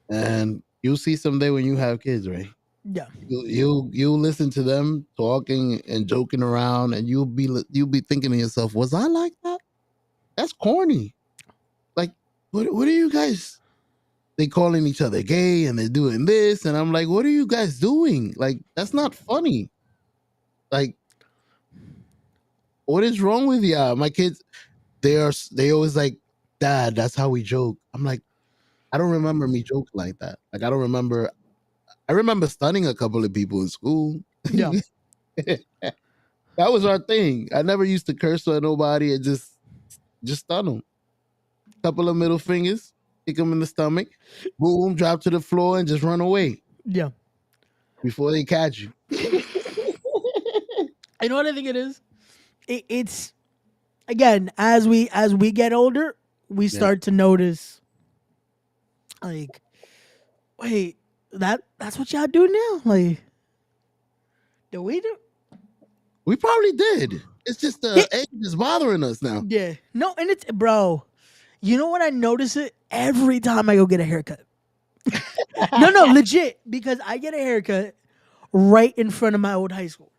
and you'll see someday when you have kids, right? Yeah, You'll listen to them talking and joking around, and you'll be thinking to yourself, "Was I like that? That's corny. Like, what are you guys? They calling each other gay and they're doing this, and I'm like, what are you guys doing? Like, that's not funny. Like, what is wrong with y'all? My kids, they always like, Dad, that's how we joke. I'm like, I don't remember me joking like that. Like, I don't remember. I remember stunning a couple of people in school. yeah, That was our thing. I never used to curse on nobody and just stun them. Couple of middle fingers, kick them in the stomach, boom, drop to the floor, and just run away yeah. before they catch you. You know what I think it is? It's again as we get older, we Yeah. start to notice like, wait, that's what y'all do now? Like, do we do? We probably did. It's just the age is bothering us now. Yeah. No, and it's bro. You know what I notice it every time I go get a haircut. No, legit, because I get a haircut right in front of my old high school.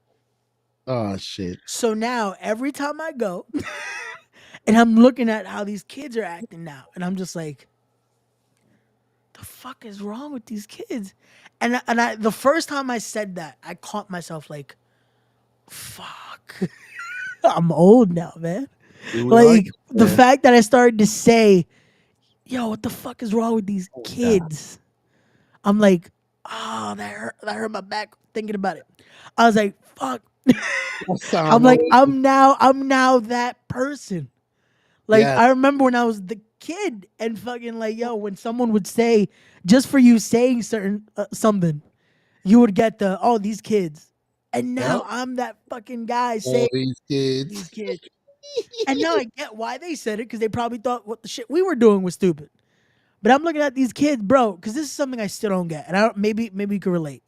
Oh shit. So now every time I go, and I'm looking at how these kids are acting now, and I'm just like, the fuck is wrong with these kids? And the first time I said that, I caught myself like, fuck, I'm old now, man. We Like the yeah. fact that I started to say, yo, what the fuck is wrong with these kids? I'm like, oh, that hurt my back thinking about it. I was like, fuck. I'm like, I'm now that person. Like, Yeah. I remember when I was the kid and fucking like, yo, when someone would say, just for you saying certain something, you would get these kids. And now Yep. I'm that fucking guy All saying these kids. these kids. And now I get why they said it, because they probably thought what the shit we were doing was stupid. But I'm looking at these kids, bro, because this is something I still don't get. And I don't, maybe you can relate.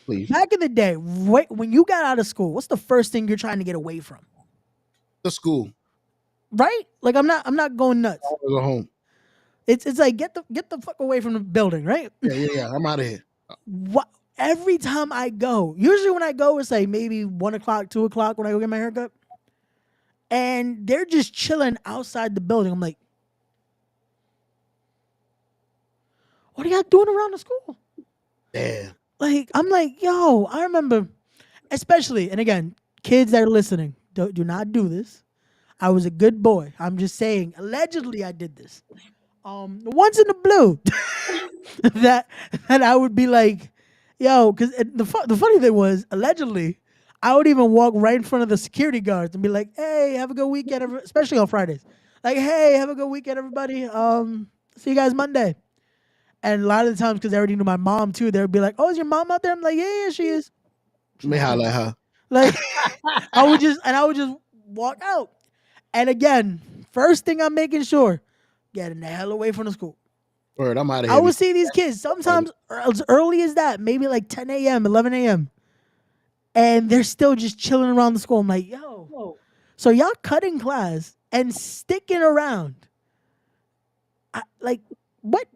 Please. Back in the day, when you got out of school, what's the first thing you're trying to get away from? The school. Right? Like I'm not going nuts. I want to go home. It's like get the fuck away from the building, right? Yeah. I'm out of here. What? Every time I go, usually when I go, it's like maybe 1 o'clock, 2 o'clock when I go get my haircut, and they're just chilling outside the building. I'm like, what are y'all doing around the school? Damn. Like, I'm like, yo, I remember, especially, and again, kids that are listening, do not do this. I was a good boy. I'm just saying, allegedly, I did this. Once in the blue, that I would be like, yo, because the funny thing was, allegedly, I would even walk right in front of the security guards and be like, hey, have a good weekend, especially on Fridays. Like, hey, have a good weekend, everybody. See you guys Monday. And a lot of the times, because they already knew my mom too, they would be like, "Oh, is your mom out there?" I'm like, "Yeah, she is." Let me holler at her. Like, I would just walk out. And again, first thing I'm making sure, getting the hell away from the school. Word, I'm out of I here. would see these kids sometimes as early as that, maybe like 10 a.m., 11 a.m., and they're still just chilling around the school. I'm like, yo, so y'all cutting class and sticking around. Like, what?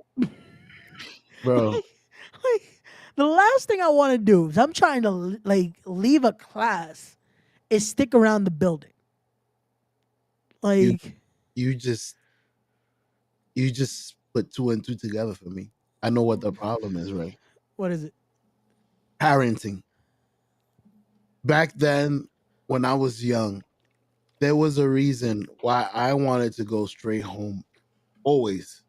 Bro, Like, the last thing I want to do is I'm trying to like leave a class is stick around the building. you Like, you just put two and two together for me. I know what the problem is, right? what is it? Parenting. Back then, when I was young, there was a reason why I wanted to go straight home. Always.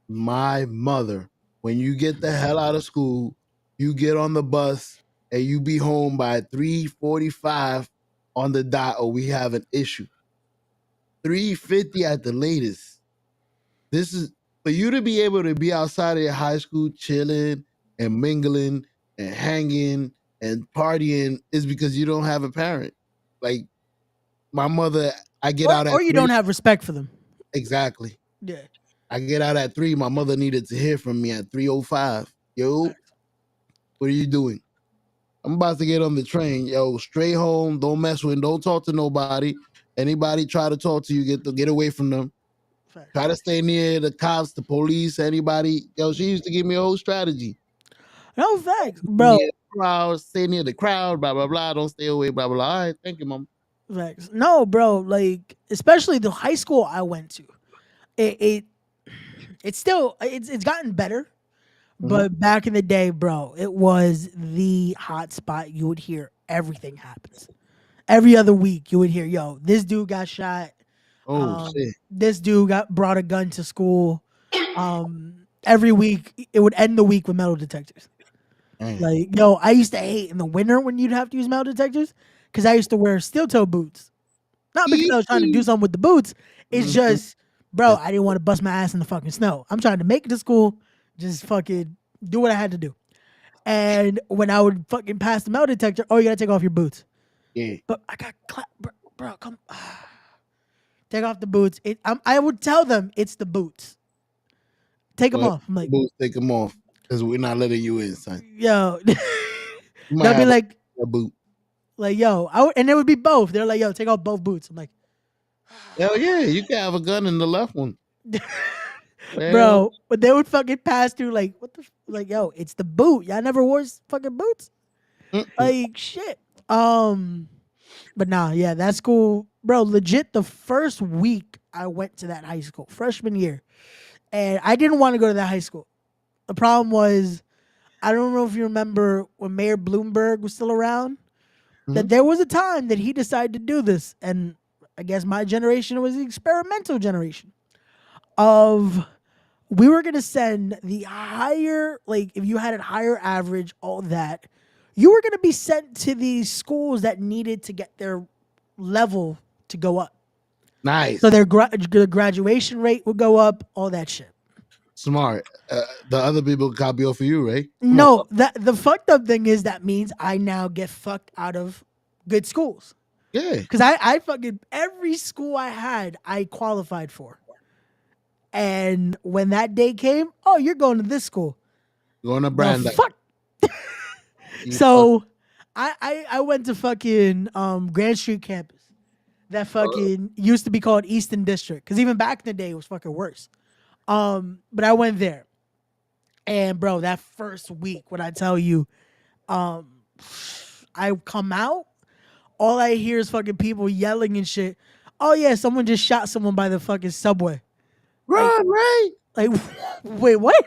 My mother, when you get the hell out of school, you get on the bus and you be home by 3:45 on the dot, or we have an issue. 3:50 at the latest. This is for you to be able to be outside of your high school chilling and mingling and hanging and partying is because you don't have a parent. Like my mother, I get out at Or you 3. don't have respect for them. Exactly. Yeah. I get out at 3. My mother needed to hear from me at 3:05. Yo, what are you doing? I'm about to get on the train. Yo, straight home. Don't mess with. Don't talk to nobody. Anybody try to talk to you, get away from them. Facts. Try to stay near the cops, the police, anybody. Yo, she used to give me a whole strategy. No facts, bro. Near the crowd, stay near the crowd, blah, blah, blah. Don't stay away, blah, blah, blah. All right, thank you, mom. Facts. No, bro. Like, especially the high school I went to, it it's still it's gotten better. But back in the day, bro, it was the hot spot. You would hear everything happens. Every other week, you would hear, "Yo, this dude got shot. Oh, shit. This dude got brought a gun to school." Every week, it would end the week with metal detectors. Damn. Like, yo, I used to hate in the winter when you'd have to use metal detectors because I used to wear steel toe boots. Not because I was trying to do something with the boots. It's just, bro, I didn't want to bust my ass in the fucking snow. I'm trying to make it to school, just fucking do what I had to do. And when I would fucking pass the metal detector, oh, you gotta take off your boots. Yeah. But I got bro, come, take off the boots. I would tell them it's the boots. Take them But off. I'm like, boots, take them off because we're not letting you in, son. yo, You might they'll be have like, a boot. yo, and it would be both. They're like, yo, take off both boots. I'm like, Hell yeah, you can have a gun in the left one. bro, but they would fucking pass through like, what the, like, yo, it's the boot. Y'all never wore fucking boots? Like, shit. But nah, yeah, that school, bro, legit the first week I went to that high school, freshman year, and I didn't want to go to that high school. The problem was, I don't know if you remember when Mayor Bloomberg was still around, that there was a time that he decided to do this. And I guess my generation was the experimental generation of we were going to send the higher, like if you had a higher average, all that, you were going to be sent to these schools that needed to get their level to go up. Nice. So their graduation rate would go up, all that shit. Smart. The other people copy off of you, right? No, the fucked up thing is that means I now get fucked out of good schools. Yeah. Because I fucking, every school I had, I qualified for. And when that day came, oh, you're going to this school. Going to The Brandon. fuck? So I went to fucking Grand Street campus. That fucking used to be called Easton District. Because even back in the day, it was fucking worse. But I went there. And bro, that first week, when I tell you, I come out, all I hear is fucking people yelling and shit. Oh yeah, someone just shot someone by the fucking subway. Run, right? Like, wait, what?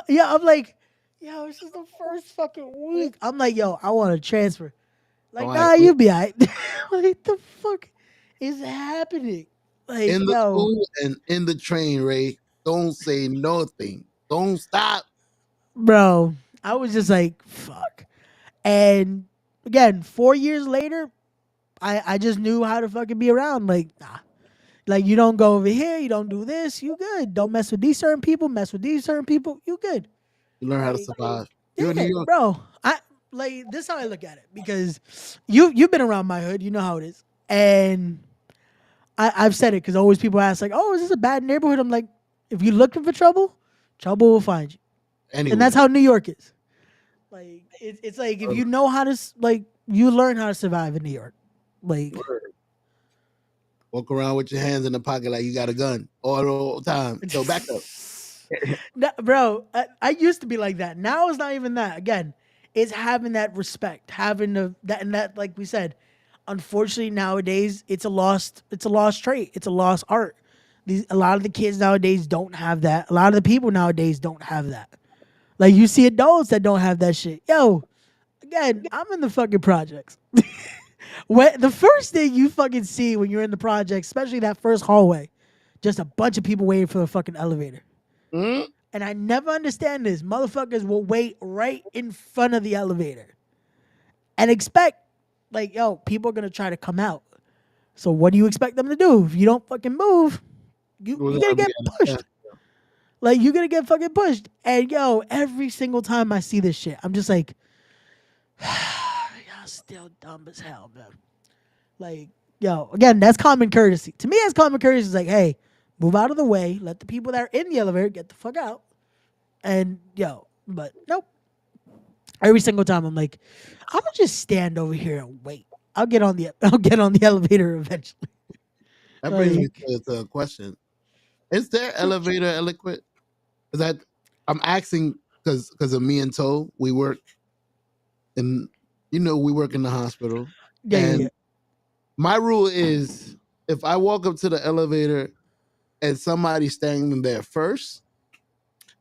Yeah, I'm like, yo, this is the first fucking week. I'm like, yo, I want to transfer. Like, nah, you be alright. What the fuck is happening? Like, In the yo, school and in the train, Ray. Don't say nothing. Don't stop. bro, I was just like, fuck. And again, 4 years later, I just knew how to fucking be around. Like, nah, Like you don't go over here, you don't do this, you good. Don't mess with these certain people, mess with these certain people, you good. You learn how to Like, survive. You're in New yeah, York. bro. I like this is how I look at it because you've been around my hood, you know how it is. And I've said it because always people ask like, "Oh, is this a bad neighborhood?" I'm like, if you're looking for trouble, trouble will find you, and that's Anywhere. how New York is. Like it's like if you know how to like you learn how to survive in New York. Like Walk around with your hands in the pocket like you got a gun all the time. So back up. Nah, bro, I used to be like that. Now it's not even that. Again, it's having that respect, having the that and that. Like we said, unfortunately nowadays it's a lost trait. It's a lost art. A lot of the kids nowadays don't have that. A lot of the people nowadays don't have that. Like you see adults that don't have that shit. Yo, again, I'm in the fucking projects. When the first thing you fucking see when you're in the project, especially that first hallway, just a bunch of people waiting for the fucking elevator. Mm? And I never understand this. Motherfuckers will wait right in front of the elevator and expect, like, yo, people are gonna try to come out. So what do you expect them to do? If you don't fucking move, you're gonna get pushed. Like you're gonna get fucking pushed. And yo, every single time I see this shit, I'm just like, y'all still dumb as hell, man. Like, yo, again, that's common courtesy. To me, that's common courtesy. Is like, hey, move out of the way. Let the people that are in the elevator get the fuck out. And yo, but nope. Every single time I'm like, I'm gonna just stand over here and wait. I'll get on the elevator eventually. That brings me Like, to a question. Is there elevator eloquent? Is that I'm asking because of me and Toe, we work in we work in the hospital. yeah. And my rule is if I walk up to the elevator and somebody's standing there first,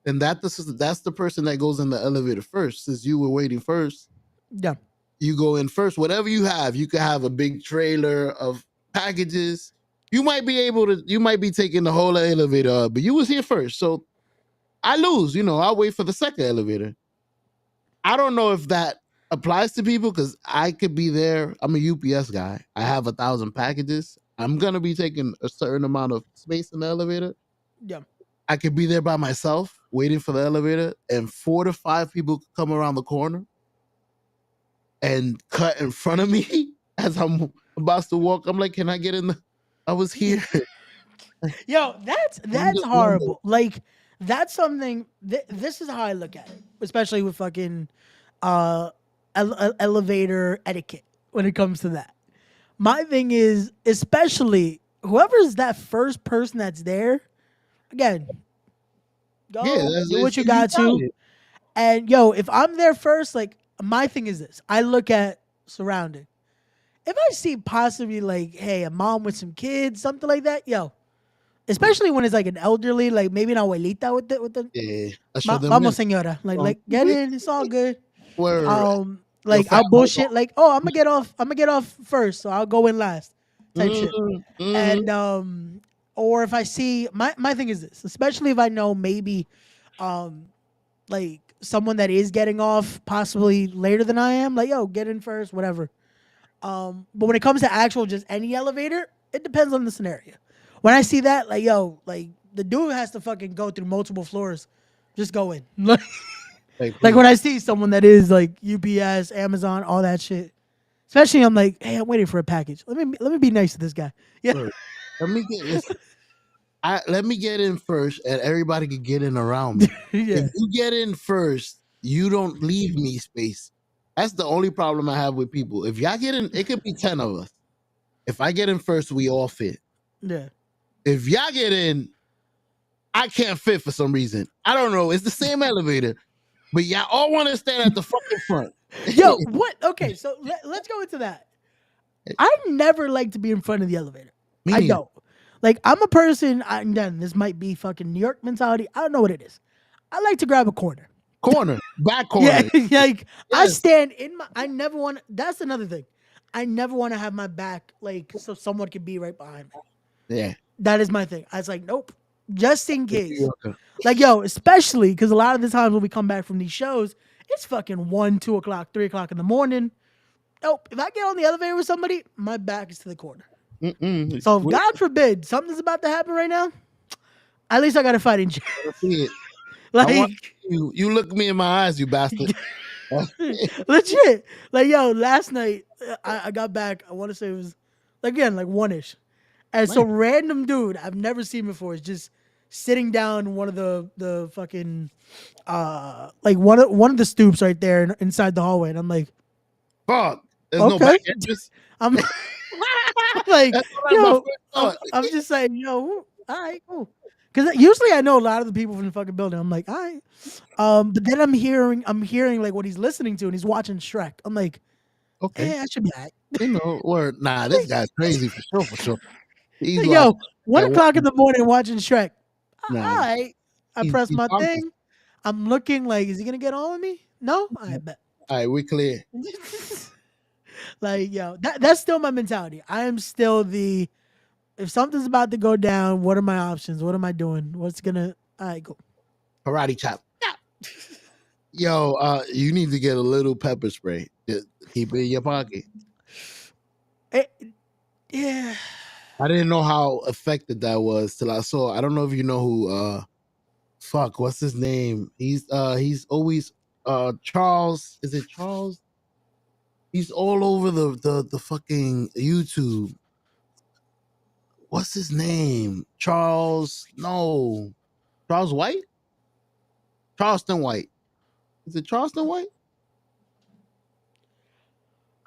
then that's the person that goes in the elevator first. Since you were waiting first, Yeah. you go in first. Whatever you have, you could have a big trailer of packages. You might be taking the whole elevator up, but you was here first. So I lose, I'll wait for the second elevator. I don't know if that applies to people because I could be there. I'm a UPS guy. I have 1,000 packages. I'm gonna be taking a certain amount of space in the elevator. Yeah. I could be there by myself waiting for the elevator, and 4 to 5 people could come around the corner and cut in front of me as I'm about to walk. I'm like, can I get in the I was here. Yo, that's horrible. Like that's something. This is how I look at it, especially with fucking uh, elevator etiquette when it comes to that. My thing is, especially whoever's that first person that's there. Again, go Yeah, do what you you got got to. it. And yo, if I'm there first, like my thing is this: I look at surrounding. If I see possibly like, hey, a mom with some kids, something like that, yo, especially when it's like an elderly, like maybe an abuelita with the Yeah, I show them vamos in. señora, Um, like get in, it's all good. Where your Like I'll family. bullshit, like oh, I'm gonna get off first, so I'll go in last, type shit. Mm-hmm. And or if I see my thing is this, especially if I know maybe like someone that is getting off possibly later than I am, like yo, get in first, whatever. But when it comes to actual just any elevator, it depends on the scenario. When I see that, like yo, like the dude has to fucking go through multiple floors, just go in. Hey, Like please. when I see someone that is like UPS, Amazon, all that shit. Especially I'm like, hey, I'm waiting for a package. Let me be nice to this guy. Yeah. Look, let me get listen, let me get in first, and everybody can get in around me. Yeah. If you get in first, you don't leave me space. That's the only problem I have with people. If y'all get in, it could be 10 of us. If I get in first, we all fit. Yeah. If y'all get in, I can't fit for some reason. I don't know. It's the same elevator, but y'all all want to stand at the fucking front. Yo, what? Okay, so let's go into that. I never like to be in front of the elevator. Me I neither. don't. Like I'm a person. Again, this might be fucking New York mentality. I don't know what it is. I like to grab a corner. Corner, back Yeah, corner. like I Yes. stand in my. I never want. That's another thing. I never want to have my back like so someone can be right behind me. Yeah. That is my thing. I was like, nope, just in New case. Yorker. Like yo, especially because a lot of the times when we come back from these shows, it's fucking 1, 2 o'clock, 3 o'clock in the morning. Nope. If I get on the elevator with somebody, my back is to the corner. So if God forbid something's about to happen right now, at least I got a fighting chance. See it. I Like want you. You look me in my eyes, you bastard. legit. Like yo, last night I got back. I want to say it was again like 1-ish, and some random dude I've never seen before is just sitting down one of the fucking like one of the stoops right there inside the hallway, and I'm like, Fuck. There's no okay. back entrance. I'm like, That's what my yo, first thought. I'm just saying, yo, all right, cool. Because usually I know a lot of the people from the fucking building. I'm like, all right. But then I'm hearing like what he's listening to, and he's watching Shrek. I'm like, Okay. I should be all right. You know, or nah, this guy's crazy for sure. He's Yo, watching 1 o'clock in the morning watching Shrek. All Nah, right. I he's press my bonkers. thing. I'm looking like, is he gonna get on with me? No, I bet. All right, we're clear. Like, yo, that's still my mentality. I am still the if something's about to go down, what are my options? What am I doing? What's gonna all right, go. Karate chop. Yo, you need to get a little pepper spray. Just keep it in your pocket. Yeah. I didn't know how effective that was till I saw. I don't know if you know who fuck, what's his name? He's always Charles. Is it Charles? He's all over the fucking YouTube. What's his name? Charles White? Charleston White. Is it Charleston White?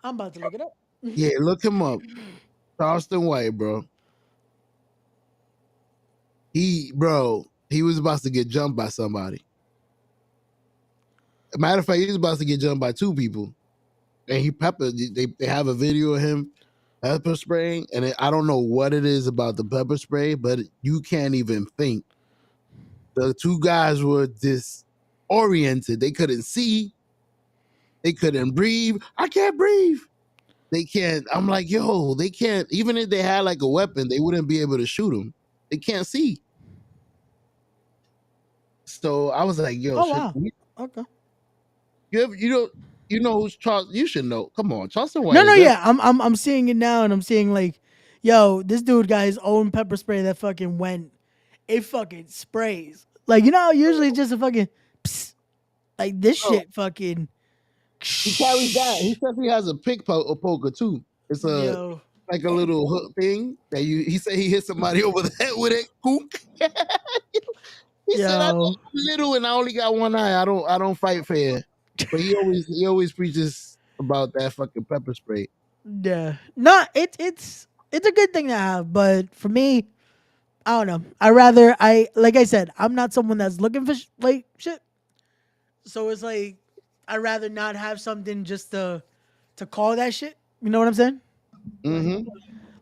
I'm about to look it up. Yeah, look him up. Charleston White, bro. He was about to get jumped by somebody. Matter of fact, he was about to get jumped by 2 people. And he peppered. They have a video of him pepper spraying, and I don't know what it is about the pepper spray, but you can't even think. The 2 guys were disoriented. They couldn't see. They couldn't breathe. I can't breathe. They can't. I'm like, yo, they can't. Even if they had like a weapon, they wouldn't be able to shoot him. They can't see. So I was like, yo, wow. Okay. You know who's Charles? You should know. Come on, Charleston White. No, yeah. I'm seeing it now, and I'm seeing like, yo, this dude got his own pepper spray that fucking went. It fucking sprays. Like, you know, usually it's just a fucking psst. Like this shit fucking. He carries that. He says he has a poker too. It's like a little hook thing that he said he hit somebody over the head with it. Kook. He said I'm little and I only got one eye. I don't fight fair. But he always preaches about that fucking pepper spray. Yeah. No, it's a good thing to have, but for me, I don't know. Like I said, I'm not someone that's looking for like shit. So it's like I'd rather not have something just to call that shit. You know what I'm saying? Mm-hmm.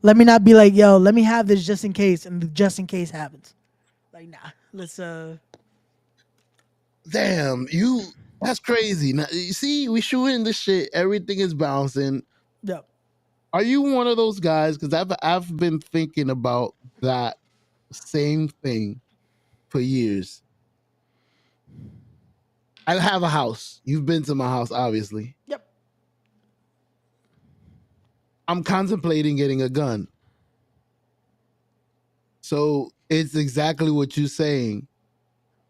Let me not be like, yo, let me have this just in case, and the just in case happens. Like, nah, let's Damn, that's crazy. Now you see, we shooting this shit. Everything is bouncing. Yeah. Are you one of those guys? Because I've been thinking about that same thing for years. I have a house. You've been to my house, obviously. Yep. I'm contemplating getting a gun. So it's exactly what you're saying.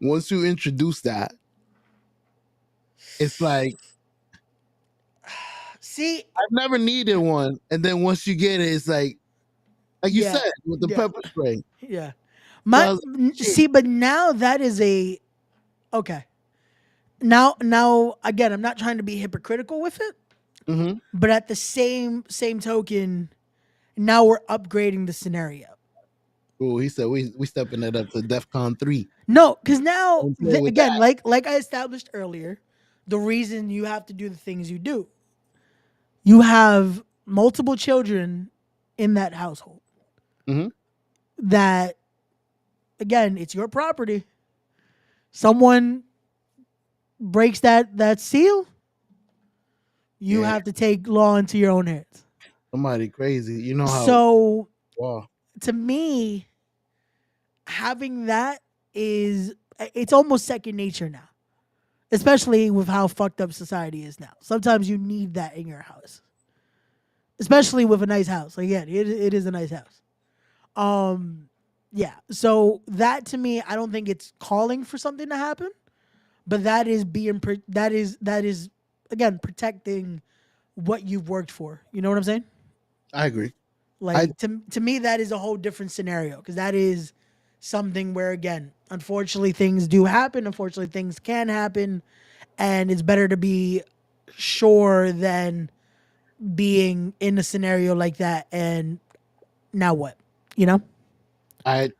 Once you introduce that, it's like, see, I've never needed one. And then once you get it, it's like you said, with the pepper spray. Yeah. See, but now that is okay. Now again, I'm not trying to be hypocritical with it, mm-hmm. but at the same token, now we're upgrading the scenario. Oh, he said we stepping it up to DEFCON 3. No, because now again, like I established earlier, the reason you have to do the things you do, you have multiple children in that household. Mm-hmm. That again, it's your property. Someone breaks that seal, you have to take law into your own hands. Somebody crazy, you know how. So, wow. To me, having that it's almost second nature now, especially with how fucked up society is now. Sometimes you need that in your house. especially with a nice house. Like, yeah, it is a nice house. Yeah. So that to me, I don't think it's calling for something to happen, but that is that is again protecting what you've worked for. You know what I'm saying? I agree. I Like to me, that is a whole different scenario because that is something where again, unfortunately, things do happen. Unfortunately, things can happen, and it's better to be sure than being in a scenario like that and now what? You know? I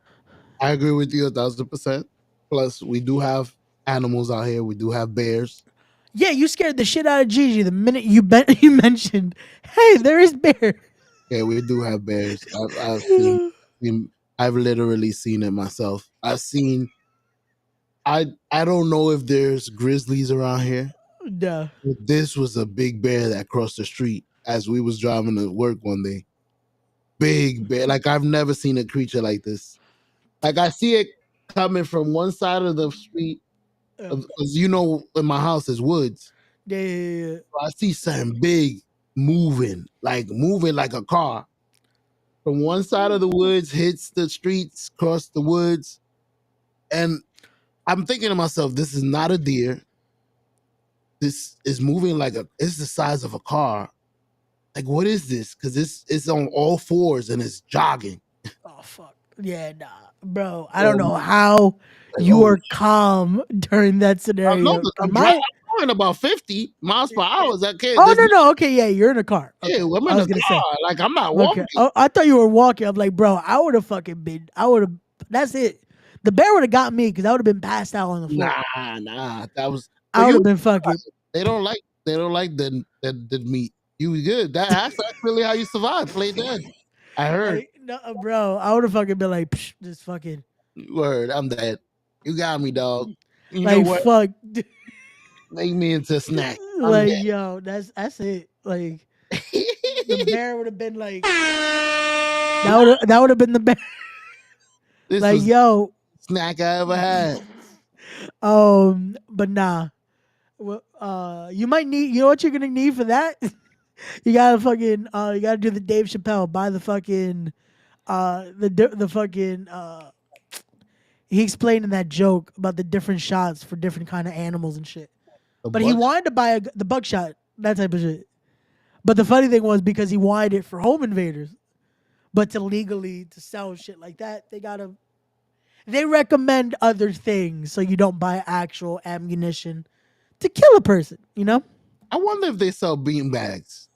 I agree with you 1,000%. Plus, we do have animals out here. We do have bears. Yeah, you scared the shit out of Gigi the minute you mentioned, hey, there is bear. Yeah, we do have bears. I've literally seen it myself. I don't know if there's grizzlies around here. Duh. But this was a big bear that crossed the street as we was driving to work one day. Big bear. Like I've never seen a creature like this. Like I see it coming from one side of the street, because in my house is woods. Yeah. I see something big moving like a car from one side of the woods, hits the streets, cross the woods, and I'm thinking to myself, this is not a deer. This is moving it's the size of a car. Like, what is this? Because it's on all fours and it's jogging. Oh fuck. Yeah, nah. Bro, I don't Oh, know how like, you oh, are calm during that I know scenario. that 'Cause I'm going about 50 miles per hour. That kid, Oh no. Okay, yeah, you're in a car. yeah, Okay. I'm I in was a gonna say. car. Like I'm not Okay. walking. Oh, I thought you were walking. I'm like, bro, I would have fucking been. I would have. That's it. The bear would have got me because I would have been passed out on the floor. Nah. That was. I But would you, have been fucking. they don't like the meat. You was good. That's really how you survive. Play dead. I heard. Like, no, bro, I would have fucking been like, psh, just fucking, Word. I'm dead. You got me, dog. You know like, what? fuck, Make me into a snack. I'm like, yo, that's it. Like, the dead. bear would have been like, that would have been the bear. This Like, was yo, snack I ever had. but nah. Well, you might need. You know what you're gonna need for that? You gotta fucking, you gotta do the Dave Chappelle. Buy the fucking, the fucking, he explained in that joke about the different shots for different kind of animals and shit. The But he butt. wanted to buy the buckshot, that type of shit. But the funny thing was because he wanted it for home invaders, but to legally to sell shit like that, they recommend other things so you don't buy actual ammunition to kill a person. You know? I wonder if they sell bean bags.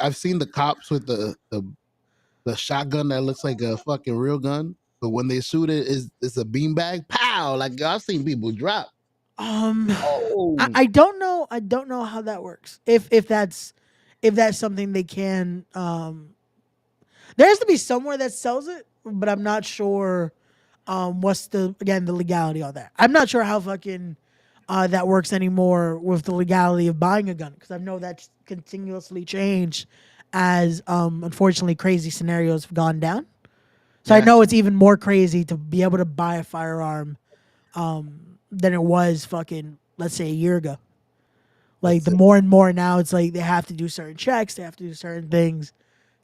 I've seen the cops with the shotgun that looks like a fucking real gun, but when they shoot it, it's a bean bag. Pow! Like I've seen people drop. Um, I, Oh, I don't know. I don't know how that works. If that's something they can. There has to be somewhere that sells it, but I'm not sure. What's the legality on that? I'm not sure how fucking that works anymore with the legality of buying a gun because I know that's continuously changed as unfortunately crazy scenarios have gone down. So I yeah. know it's even more crazy to be able to buy a firearm than it was fucking let's say a year ago. Like That's the it. more and more now, it's like they have to do certain checks, they have to do certain things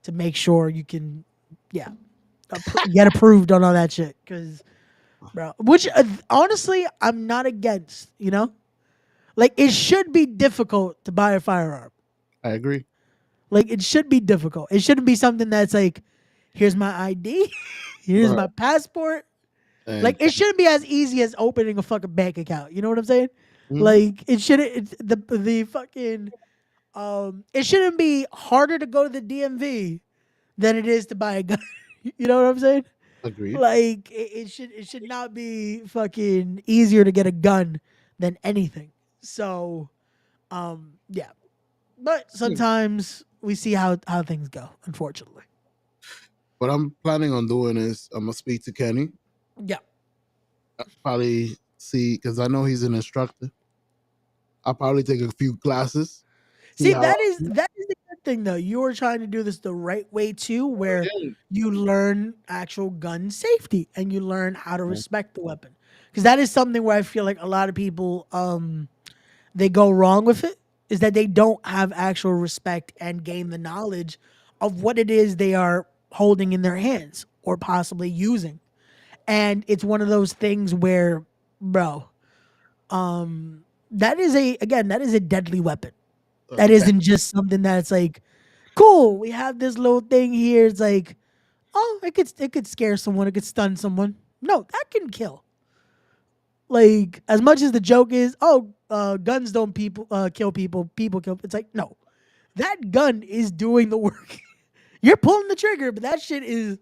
to make sure you can, yeah, get approved on all that shit. Because, bro, which honestly, I'm not against. You know, like it should be difficult to buy a firearm. I agree. Like it should be difficult. It shouldn't be something that's like, here's my ID, here's Right. my passport. And Like it shouldn't be as easy as opening a fucking bank account. You know what I'm saying? mhm, Like it shouldn't. The fucking it shouldn't be harder to go to the DMV than it is to buy a gun. You know what I'm saying? agreed. Like it should not be fucking easier to get a gun than anything. So yeah. But Yeah. sometimes we see how things go, unfortunately. What I'm planning on doing is I'm gonna speak to Kenny. Yeah. Probably see because I know he's an instructor. I'll probably take a few classes. See See, how. that is the good thing though. You are trying to do this the right way too, where you learn actual gun safety and you learn how to respect the weapon. Because that is something where I feel like a lot of people they go wrong with it is that they don't have actual respect and gain the knowledge of what it is they are holding in their hands or possibly using. And it's one of those things where, bro, that is a deadly weapon. That isn't just something that's like, cool, we have this little thing here. It's like, oh, it could scare someone, it could stun someone. No, that can kill. Like, as much as the joke is, oh, guns don't kill people, people kill. It's like, no, that gun is doing the work. You're pulling the trigger, but that shit is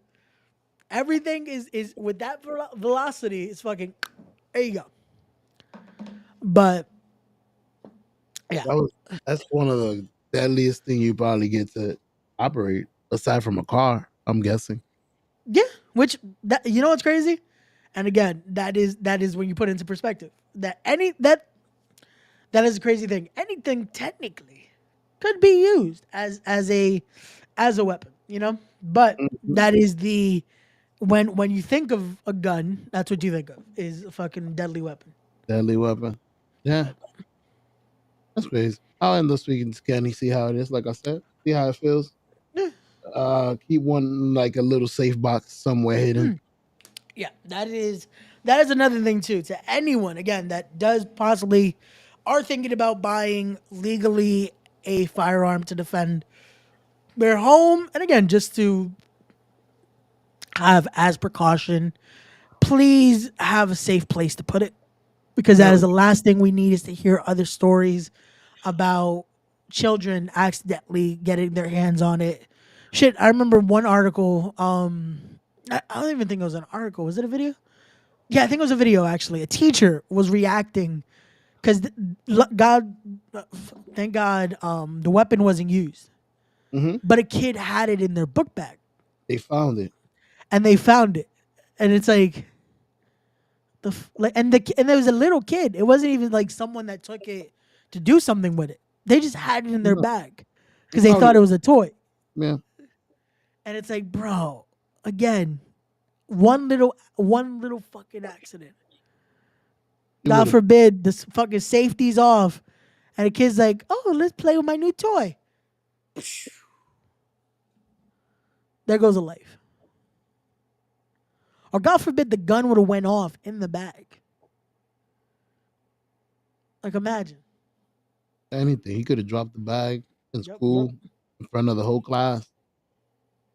everything is with that velocity. It's fucking. There you go. But yeah, That's one of the deadliest thing you probably get to operate aside from a car. I'm guessing. yeah. Which that you know what's crazy, and again, that is when you put it into perspective. That is a crazy thing. Anything technically could be used as a weapon, you know. But Mhm. that is the when you think of a gun, that's what you think of is a fucking deadly weapon. Deadly weapon. Yeah, that's crazy. I'll end this week in scanning, see how it is. Like I said, see how it feels. Yeah. Keep one like a little safe box somewhere hidden. Yeah, that is another thing too. To anyone again that does possibly are thinking about buying legally a firearm to defend their home, and again just to have as precaution, please have a safe place to put it because that Yeah. is the last thing we need is to hear other stories about children accidentally getting their hands on it. Shit, I remember one article. I don't even think it was an article. Was it a video? Yeah, I think it was a video actually. A teacher was reacting because God, thank God, the weapon wasn't used, Hmm. but a kid had it in their book bag They found it. and they found it, and it's like and there was a little kid. It wasn't even like someone that took it to do something with it. They just had it in their No, bag they because they found thought it. it was a toy, Yeah, and it's like, bro, again, one little fucking accident. it God would have. forbid this fucking safety's off. And the kid's like, oh, let's play with my new toy. There goes a life. Or God forbid the gun would have went off in the bag. Like imagine. Anything. He could have dropped the bag in Yep. school in front of the whole class.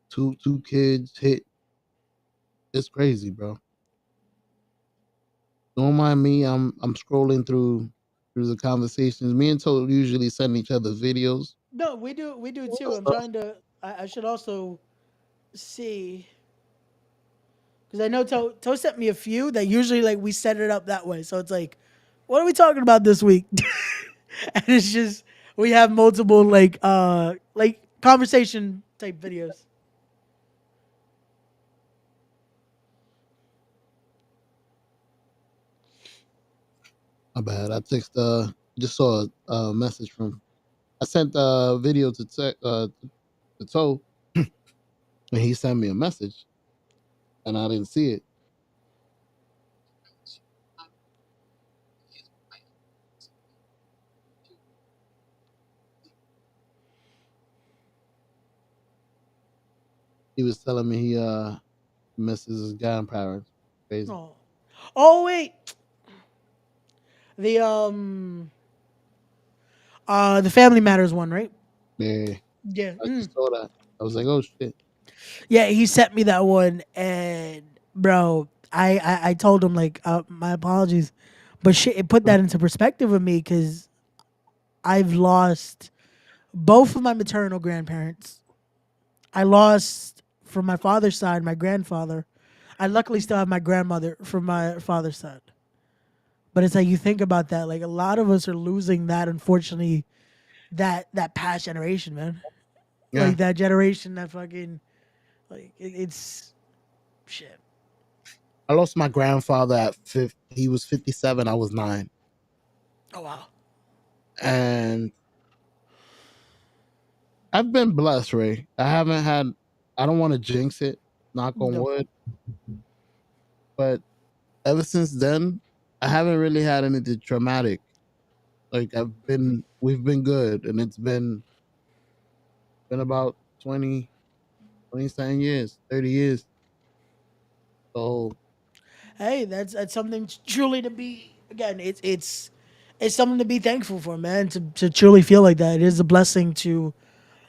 Two kids hit. It's crazy, bro. Don't mind me. I'm scrolling through the conversations. Me and Toad usually send each other videos. No, we do too. I'm Stuff. trying to I should also see because I know Toe sent me a few that usually like we set it up that way. So it's like, what are we talking about this week? And it's just we have multiple like conversation type videos. My bad. I just saw a message from. I sent a video to Toe, and he sent me a message, and I didn't see it. He was telling me he misses his grandparents. Crazy. Oh. Oh wait. The the Family Matters one, right? Yeah, Yeah. I just saw that. I was like, oh shit. Yeah, he sent me that one, and bro, I told him like, my apologies, but shit, it put that into perspective with me because I've lost both of my maternal grandparents. I lost from my father's side my grandfather. I luckily still have my grandmother from my father's side. But it's like you think about that, like a lot of us are losing that, unfortunately, that past generation, man. Yeah, Like that generation that fucking it's shit. I lost my grandfather at 50. He was 57. I was 9, Oh wow. and I've been blessed, Ray. I haven't had. I don't want to jinx it. Knock on No. wood. But ever since then, I haven't really had anything traumatic. Like we've been good, and it's been about 20. 27 years, 30 years. So Hey, that's something truly to be. Again, it's something to be thankful for, man. To truly feel like that, it is a blessing to,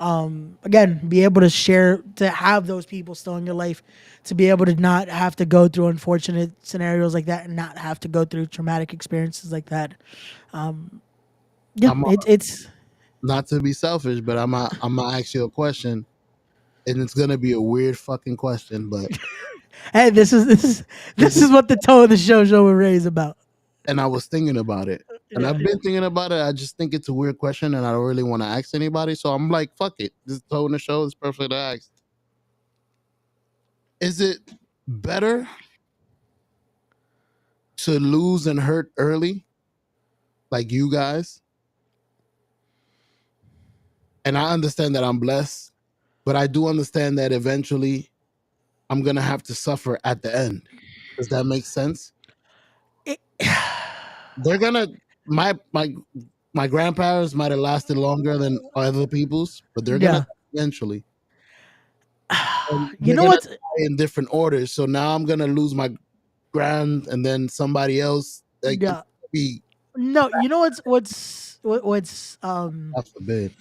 again, be able to share, to have those people still in your life, to be able to not have to go through unfortunate scenarios like that, and not have to go through traumatic experiences like that. Yeah, I'm it's not to be selfish, but I'm gonna ask you a question, and it's gonna be a weird fucking question, but hey, this this is what the tone of the show with Ray is about. and I was thinking about it. And Yeah, I've been thinking about it. I just think it's a weird question and I don't really want to ask anybody. So I'm like, fuck it. This tone the show is perfect to ask. Is it better to lose and hurt early, like you guys? And I understand that I'm blessed, but I do understand that eventually I'm gonna have to suffer at the end. Does that make sense? it, They're gonna my grandparents might have lasted longer than other people's, but they're gonna yeah. die eventually. And You they're know gonna what's die in different orders. So now I'm gonna lose my grand and then somebody else. Like it's yeah. gonna be No, you know what's God forbid.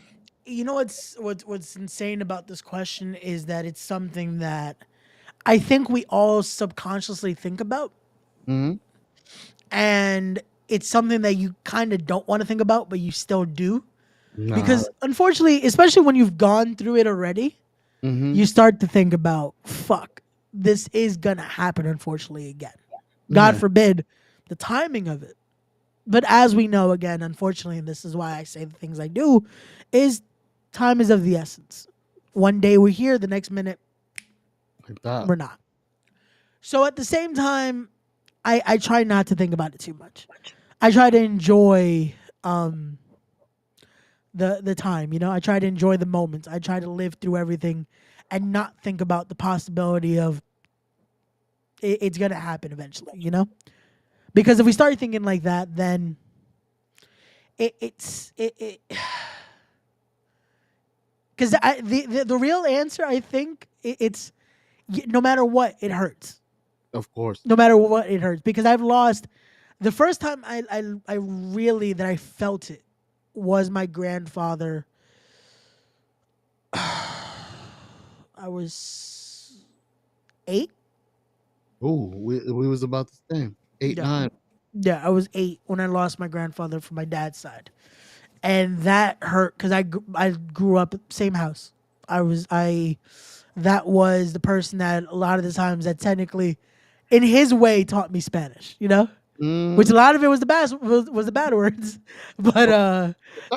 you know what's insane about this question is that it's something that I think we all subconsciously think about, Mm-hmm. and it's something that you kind of don't want to think about, but you still do, Nah. because unfortunately, especially when you've gone through it already, Mm-hmm. you start to think about, fuck, this is gonna happen unfortunately again. God Yeah. forbid the timing of it. But as we know, again, unfortunately, and this is why I say the things I do, is time is of the essence. One day we're here, the next minute Like that. we're not. So at the same time, I try not to think about it too much. I try to enjoy um, the time. You know, I try to enjoy the moments. I try to live through everything, and not think about the possibility of it's gonna happen eventually. You know, because if we start thinking like that, then it because the real answer, I think, it's no matter what, it hurts. Of course. No matter what, it hurts, because I've lost. The first time I really that I felt it was my grandfather. I was 8. Oh, we was about the same. Eight, Yeah, 9. yeah, I was 8 when I lost my grandfather from my dad's side, and that hurt because I grew up same house. I that was the person that a lot of the times that technically, in his way, taught me Spanish. You know, which Mm. a lot of it was was the bad words, but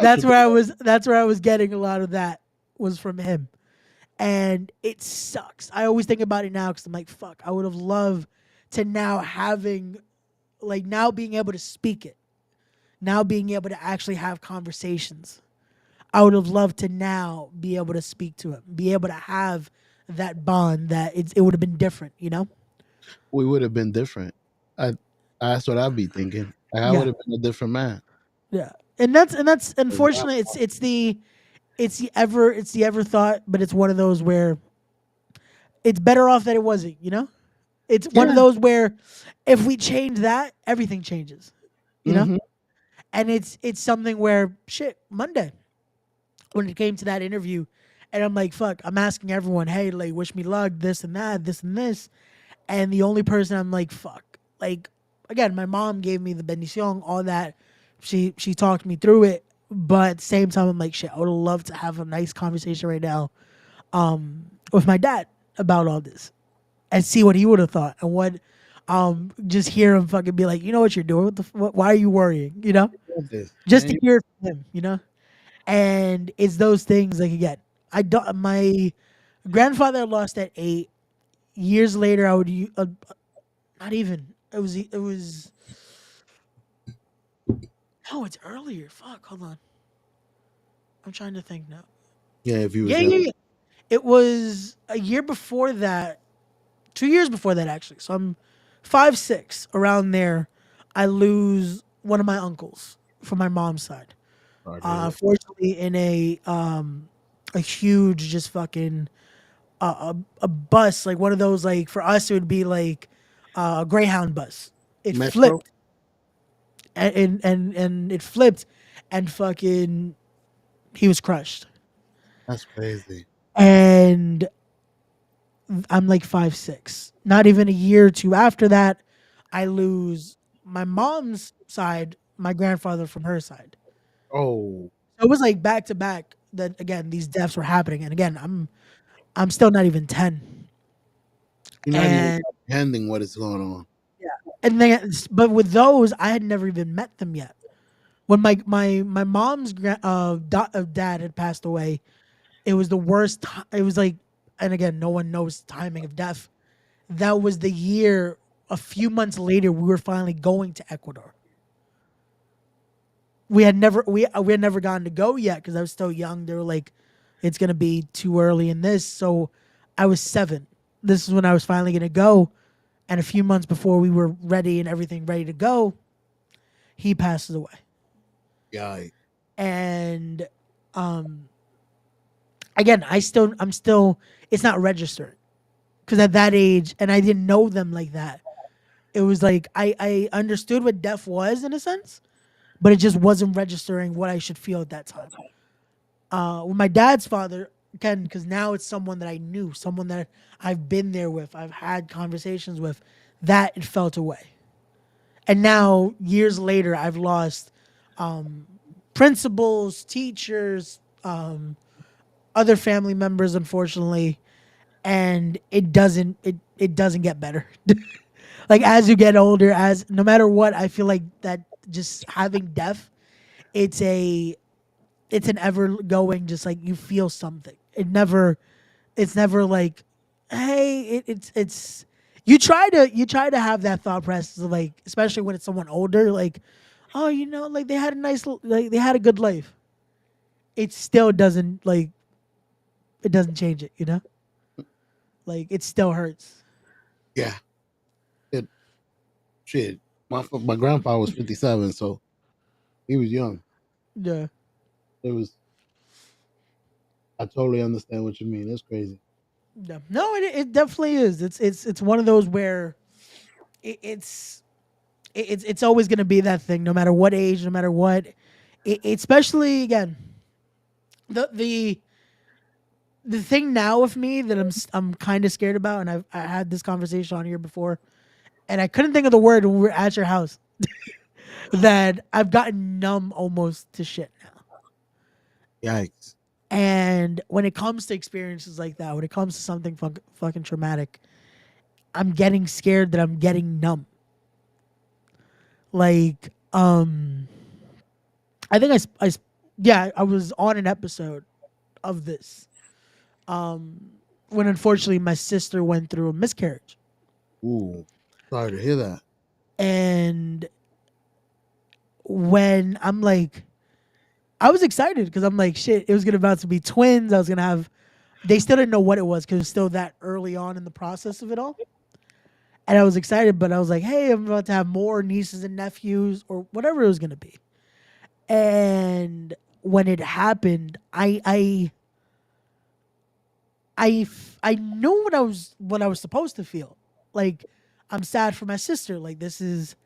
That's your that's where I was getting a lot of that was from him, and it sucks. I always think about it now because I'm like, fuck, I would have loved to now having, like, now being able to speak it, now being able to actually have conversations. I would have loved to now be able to speak to him, be able to have that bond that it would have been different, you know? we would have been different. I that's what I'd be thinking. Like, I would Yeah. have been a different man. Yeah. And that's unfortunately it's the ever thought, but it's one of those where it's better off that it wasn't, you know? It's one of Yeah. those where if we change that, everything changes, you know? Mm-hmm. And it's something where shit, Monday, when it came to that interview, and I'm like, fuck, I'm asking everyone, hey, like, wish me luck, this and that, this and this. And the only person I'm like, fuck, like, again, my mom gave me the bendición, all that. She talked me through it, but at the same time, I'm like, shit, I would love to have a nice conversation right now, with my dad about all this, and see what he would have thought, and what, just hear him fucking be like, you know what you're doing? Why are you worrying? You know, This. just to And hear it from him, you know. And it's those things, like, again, I don't. My grandfather lost at 8 years later. I would not even. It was. No, it's earlier. Fuck. Hold on. I'm trying to think now. yeah, if he was Yeah, young. yeah, yeah. It was a year before that. 2 years before that, actually. So I'm 5, 6 around there. I lose one of my uncles from my mom's side. Sorry to hear that. Fortunately, in a huge, just fucking a bus, like one of those, like for us it would be like a Greyhound bus. It Metro. flipped and it flipped and fucking he was crushed. That's crazy. And I'm like 5'6". Not even a year or two after that, I lose my mom's side, my grandfather from her side. Oh, So it was like back to back that again these deaths were happening. And again, I'm still not even 10. you're not even And comprehending what is going on. and then but with those, I had never even met them yet. When my mom's dad had passed away, it was the worst. It was like, and again, no one knows timing of death. That was the year. A few months later, we were finally going to Ecuador. We had never gotten to go yet because I was still young. They were like, it's gonna be too early in this. So I was 7. This is when I was finally gonna go. And a few months before we were ready and everything ready to go, he passes away. Yeah. And um again, I'm still it's not registered because at that age, and I didn't know them like that. It was like I understood what death was in a sense, but it just wasn't registering what I should feel at that time. With my dad's father, again, because now it's someone that I knew, someone that I've been there with, I've had conversations with, that it felt away. And now, years later, I've lost principals, teachers, other family members, unfortunately, and it doesn't get better. Like as you get older, as no matter what, I feel like that just having death, it's a it's an ever going, just like you feel something. It's never like, hey, it's you try to have that thought process of like, especially when it's someone older, like, oh, like they had a like they had a good life. It still doesn't like it doesn't change it, like it still hurts. Yeah. It, shit. My grandpa was 57, so he was young. Yeah. It was. I totally understand what you mean. That's crazy. Yeah. No, it definitely is. It's one of those where it, it's it's always going to be that thing, no matter what age, no matter what. Especially again, the the the thing now with me that I'm kind of scared about, and I had this conversation on here before, and I couldn't think of the word when we were at your house. That I've gotten numb almost to shit now. Yikes. And when it comes to experiences like that, when it comes to something fucking traumatic, I'm getting scared that I'm getting numb. Like, I think yeah, I was on an episode of this. When unfortunately my sister went through a miscarriage, Ooh. Sorry to hear that. and when I'm like, I was excited because I'm like, shit, it was gonna about to be twins. I was gonna have. They still didn't know what it was because it was still that early on in the process of it all. And I was excited, but I was like, hey, I'm about to have more nieces and nephews or whatever it was gonna be. And when it happened, I knew what I was supposed to feel. Like I'm sad for my sister. Like this is,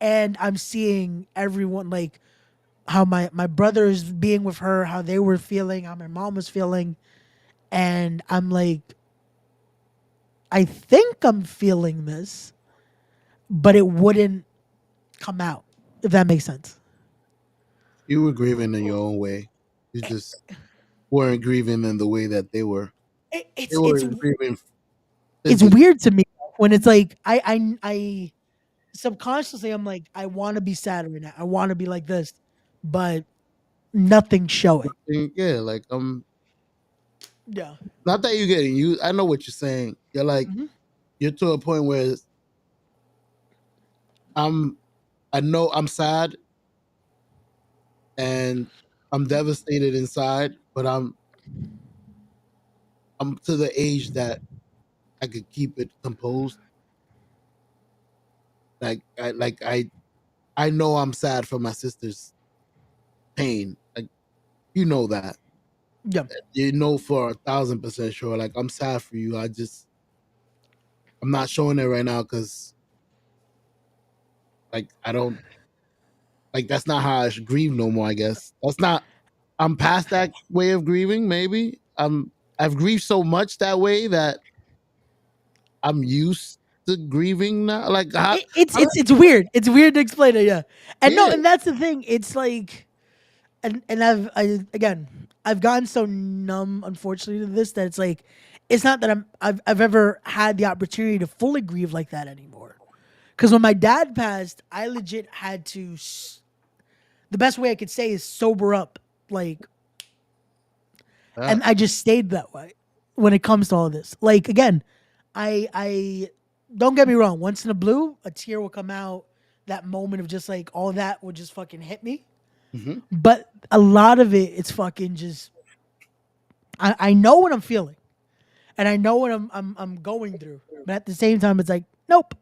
and I'm seeing everyone like how my brothers being with her, how they were feeling, how my mom was feeling, and I'm like, I think I'm feeling this, but it wouldn't come out if that makes sense. You were grieving in your own way. You just weren't grieving in the way that they were. It, They it's were it's grieving it's physically. weird to me when it's like I subconsciously I'm like I want to be sad right now. I want to be like this, but nothing showing. Yeah, like Yeah. not that you're getting you. I know what you're saying. You're like Hmm. you're to a point where I'm. I know I'm sad and I'm devastated inside, but I'm to the age that I could keep it composed. I know I'm sad for my sister's pain. Like you know that. Yeah. You know for 1,000% sure. Like I'm sad for you. I'm not showing it right now because like I don't like that's not how I should grieve no more. I guess that's not. I'm past that way of grieving. Maybe I've grieved so much that way that I'm used to grieving now. Like how It's weird. It's weird to explain it. Yeah, and no, yeah. and that's the thing. It's like, and I've gotten so numb, unfortunately, to this that it's like, it's not that I've ever had the opportunity to fully grieve like that anymore. Because when my dad passed, I legit had to. The best way I could say is sober up, like, and I just stayed that way when it comes to all this. Like again, I don't get me wrong. Once in a blue, a tear will come out. That moment of just like all that would just fucking hit me. Mhm. But a lot of it, it's fucking just. I know what I'm feeling, and I know what I'm going through. But at the same time, it's like nope,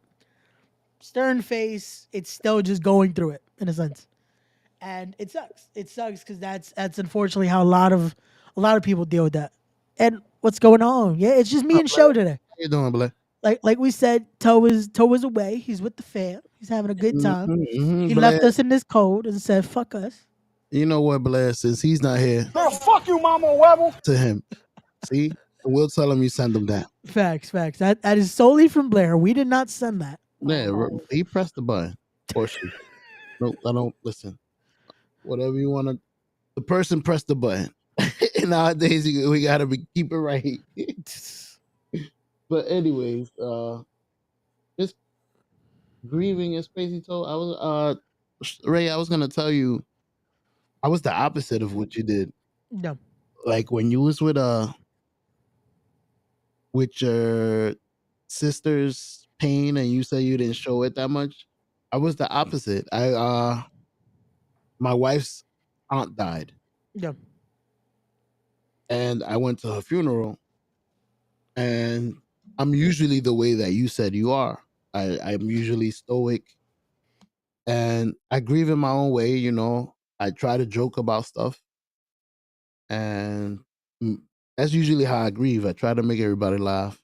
stern face. It's still just going through it in a sense, and it sucks. It sucks because that's unfortunately how a lot of people deal with that. And what's going on? Yeah, it's just me How and Show today. you doing, Blair? Like we said, Toe is away. He's with the fam. He's having a good time. He Blair, left us in this cold and said, "Fuck us." you know what, Blair? Since he's not here, Girl, fuck you, Mama Webble. to him. See, we'll tell him you send him down. Facts, facts. That is solely from Blair. We did not send that. Yeah, he pressed the button. Or she. No, I don't listen. Whatever you want to. The person pressed the button. Nowadays, we gotta keep it right. But anyways, just grieving and Spacey told I was Ray. I was gonna tell you, I was the opposite of what you did. No. Like when you was with your sister's pain and you said you didn't show it that much. I was the opposite. My wife's aunt died No. and I went to her funeral and I'm usually the way that you said you are. I'm usually stoic and I grieve in my own way, you know. I try to joke about stuff and that's usually how I grieve. I try to make everybody laugh.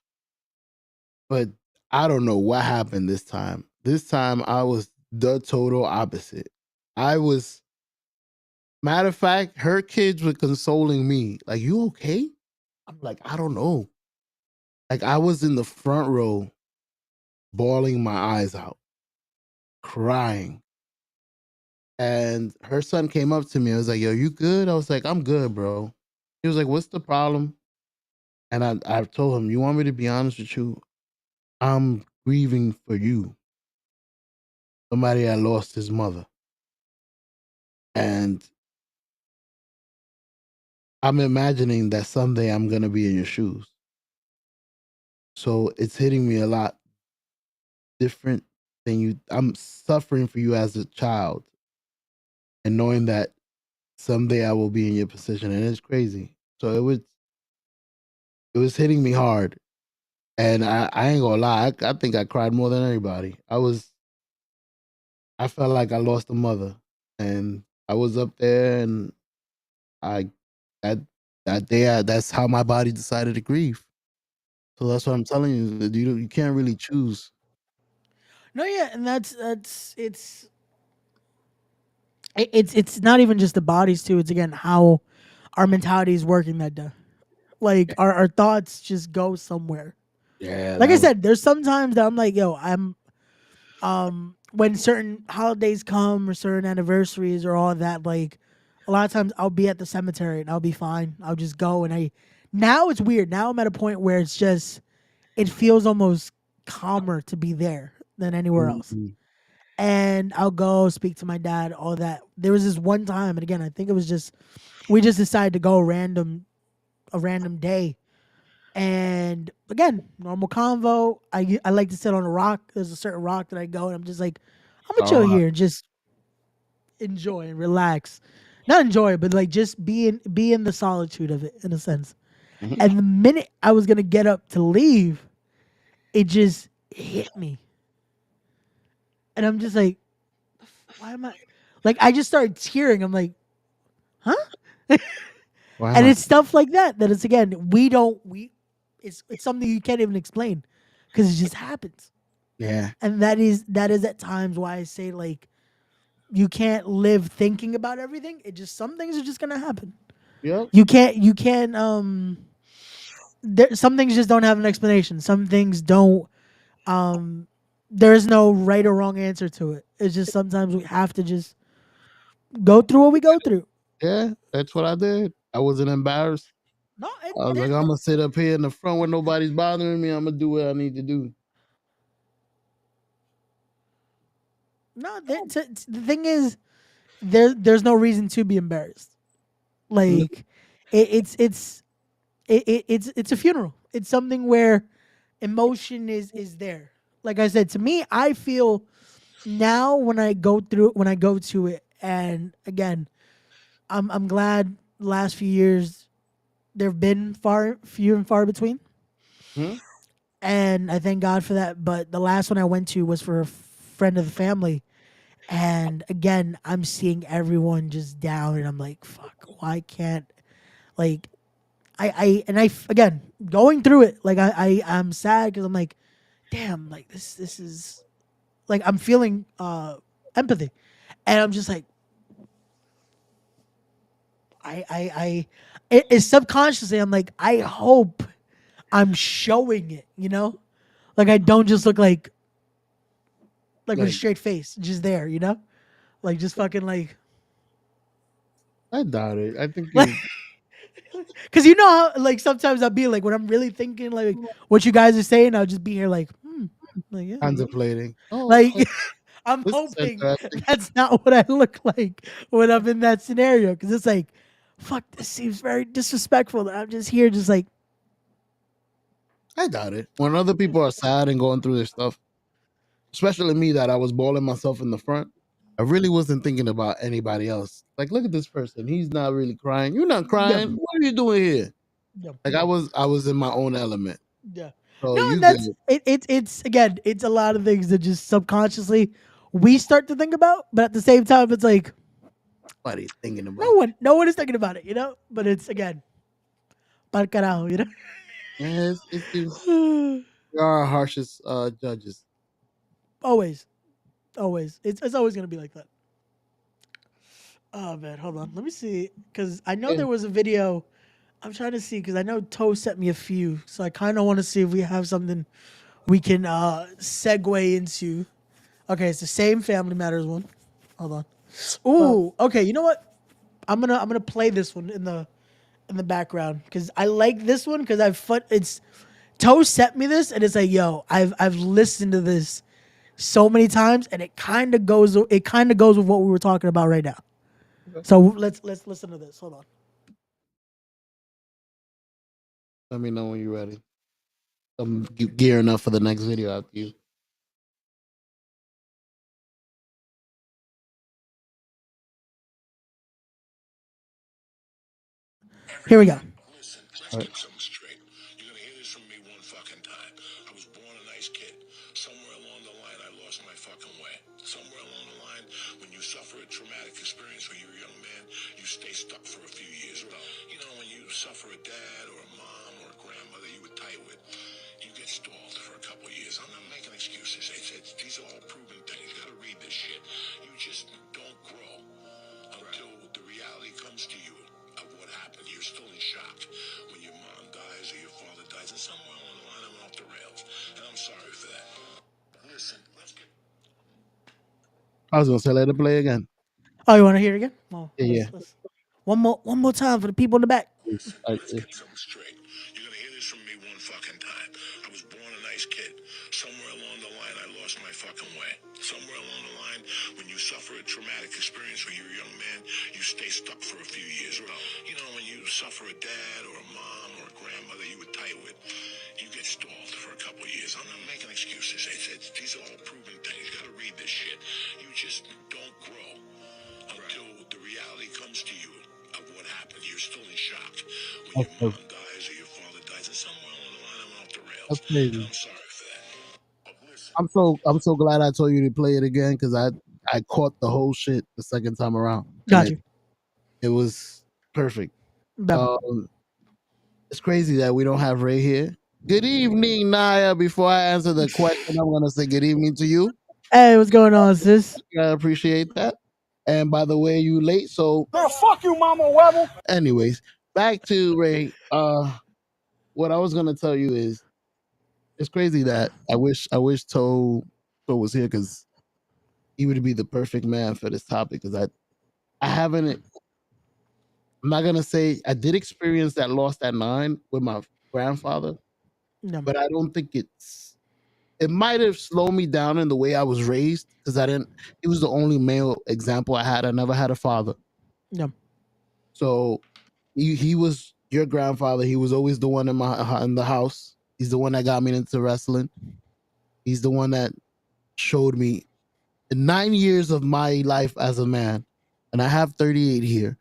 But I don't know what happened this time. This time I was the total opposite. I was matter of fact, her kids were consoling me. Like, you okay? I'm like, I don't know. Like I was in the front row, bawling my eyes out, crying. And her son came up to me. I was like, yo, you good? I was like, I'm good, bro. He was like, what's the problem? And I told him, you want me to be honest with you? I'm grieving for you. Somebody that lost his mother. And I'm imagining that someday I'm gonna be in your shoes. So it's hitting me a lot different than you. I'm suffering for you as a child and knowing that someday I will be in your position. And it's crazy. So it was hitting me hard. And I ain't gonna lie, I think I cried more than anybody. I felt like I lost a mother. And I was up there and I that that day that's how my body decided to grieve. So that's what I'm telling you. That you can't really choose. No, yeah, and it's not even just the bodies too. It's again how our mentality is working that day. Like our thoughts just go somewhere. Yeah, Like I that was said, there's sometimes that I'm like, yo, I'm when certain holidays come or certain anniversaries or all that, like a lot of times I'll be at the cemetery and I'll be fine. I'll just go and I now it's weird. Now I'm at a point where it's just it feels almost calmer to be there than anywhere else. Mhm. And I'll go speak to my dad, all that. There was this one time, and again, I think it was just we just decided to go a random day. And again, normal convo. I like to sit on a rock. There's a certain rock that I go and I'm just like, I'm gonna chill All right. here and just enjoy and relax. Not enjoy, but like just be in the solitude of it in a sense. Mhm. And the minute I was gonna get up to leave, it just hit me. And I'm just like, why am I like I just started tearing. I'm like, huh? Why am And I? it's stuff like that that it's again it's something you can't even explain because it just happens. Yeah. And that is at times why I say like you can't live thinking about everything. It just some things are just gonna happen. Yep. You can't some things just don't have an explanation. Some things don't um there's no right or wrong answer to it. It's just sometimes we have to just go through what we go through. Yeah. That's what I did. I wasn't embarrassed. No, I was like, I'm gonna sit up here in the front where nobody's bothering me. I'm gonna do what I need to do. no. The thing is, there's no reason to be embarrassed. No. Like, it's a funeral. It's something where emotion is there. Like I said, to me, I feel now when I go to it, and again, I'm glad the last few years there've been few and far between, Hmm? and I thank God for that. But the last one I went to was for a friend of the family, and again, I'm seeing everyone just down, and I'm like, fuck, why can't like again going through it like I'm sad because I'm like, damn, like this is like I'm feeling empathy, and I'm just like it's subconsciously I'm like I hope I'm showing it, like I don't just look like with a Like, straight face, just there, like just fucking like I doubt it. I think like you because you know how like sometimes I'll be like when I'm really thinking like what you guys are saying, I'll just be here like yeah, contemplating. Oh, like okay. I'm This is hoping interesting. that's not what I look like when I'm in that scenario because it's like, fuck, this seems very disrespectful. That I'm just here, just like, I doubt it. When other people are sad and going through their stuff, especially me that I was balling myself in the front, I really wasn't thinking about anybody else. Like, look at this person. He's not really crying. You're not yeah, crying. What are you doing here? yeah, Like I was in my own element. yeah. So No, you and good. that's it. It's again, it's a lot of things that just subconsciously we start to think about, but at the same time, it's like Nobody thinking no about one, no one is thinking about it, But it's again, pal carajo, you. Yeah, it's you. We are our harshest judges. Always, always. It's always gonna be like that. Oh man, hold on. Let me see, because I know Yeah. there was a video. I'm trying to see because I know Toe sent me a few, so I kind of want to see if we have something we can segue into. Okay, it's the same Family Matters one. Hold on. Ooh, okay. You know what? I'm gonna play this one in the background because I like this one because it's Toe sent me this and it's like, yo, I've listened to this so many times and it kind of goes with what we were talking about right now. So let's listen to this. Hold on. Let me know when you're ready. I'm gearing up for the next video after you. Here we go. Listen, let's All right. get something straight. You're gonna hear this from me one fucking time. I was born a nice kid. Somewhere along the line, I lost my fucking way. Somewhere along the line, when you suffer a traumatic experience when you're a young man, you stay stuck for a few years. You know, when you suffer a dad or a mom or a grandmother you were tight with, you get stalled for a couple of years. I'm not making excuses. These are all proven things. You gotta read this shit. You just don't grow until the reality comes to you of what happened. You're still in shock when your mom dies or your father dies, and somewhere along the line I went off the rails, and I'm sorry for that. Listen, let's get. I was gonna say let it play again. Oh, you want to hear it again? Well, Yeah, let's one more time for the people in the back. yeah. Listen, let's get something straight. You're gonna hear this from me one fucking time. I was born a nice kid. Somewhere along the line, I lost my fucking way. Somewhere along the line, when you suffer a traumatic experience when you're a young man, you stay stuck for a few years. You know, when you suffer a dad or a mom or a grandmother you were tight with, you get stalled for a couple of years. I'm not making excuses. These are all proven things. You gotta read this shit. You just don't grow until the reality comes to you of what happened. You're still in shock when That's your perfect. mom dies or your father dies, and somewhere along the line I went off the rails, That's and crazy. I'm sorry for that. But listen, I'm so glad I told you to play it again because I caught the whole shit the second time around and Got it you. it was perfect. Bam. It's crazy that we don't have Ray here. Good evening, Naya. Before I answer the question, I'm gonna say good evening to you. Hey, what's going on, sis? I appreciate that. And by the way, you late, so Girl, fuck you, Mama Webble. anyways, back to Ray. What I was gonna tell you is it's crazy that I wish Toe was here because he would be the perfect man for this topic because I haven't I'm not gonna say I did experience that loss at 9 with my grandfather, No, but I don't think it might have slowed me down in the way I was raised because I didn't. He was the only male example I had. I never had a father, no. so he was your grandfather. He was always the one in the house. He's the one that got me into wrestling. He's the one that showed me 9 years of my life as a man, and I have 38 here.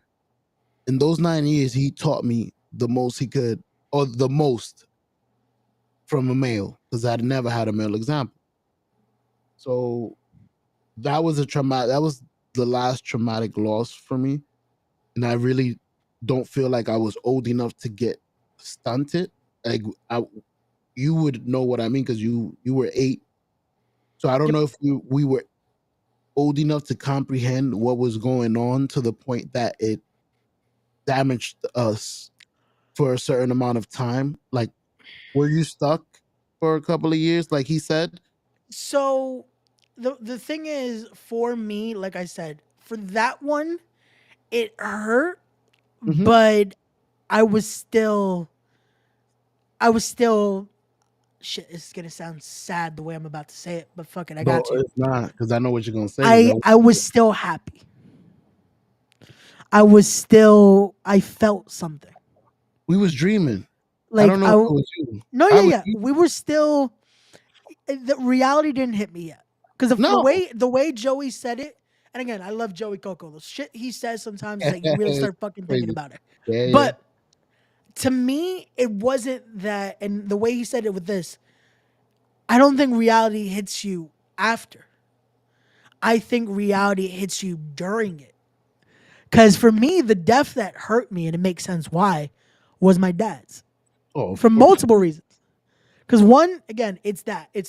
In those 9 years, he taught me the most he could, or the most from a male, because I'd never had a male example. So that was a traumatic. That was the last traumatic loss for me, and I really don't feel like I was old enough to get stunted. Like you would know what I mean because you were 8. So I don't Yep. know if we were old enough to comprehend what was going on to the point that it damaged us for a certain amount of time. Like, were you stuck for a couple of years, like he said? So the thing is, for me, like I said, for that one, it hurt, Mm-hmm. but I was still, I was still. Shit, this is gonna sound sad the way I'm about to say it, but fuck it, I got No, to. it's not because I know what you're gonna say. I was still happy. I felt something. We was dreaming. I Like don't know if it was you. no, I yeah, was yeah. We were still. The reality didn't hit me yet because of no. the way Joey said it. And again, I love Joey Coco. The shit he says sometimes is like you really It's start fucking thinking crazy. about it. Yeah, yeah. But to me, it wasn't that. And the way he said it with this, I don't think reality hits you after. I think reality hits you during it. Because for me, the death that hurt me, and it makes sense why, was my dad's Oh, of for course. multiple reasons. Because one, again, it's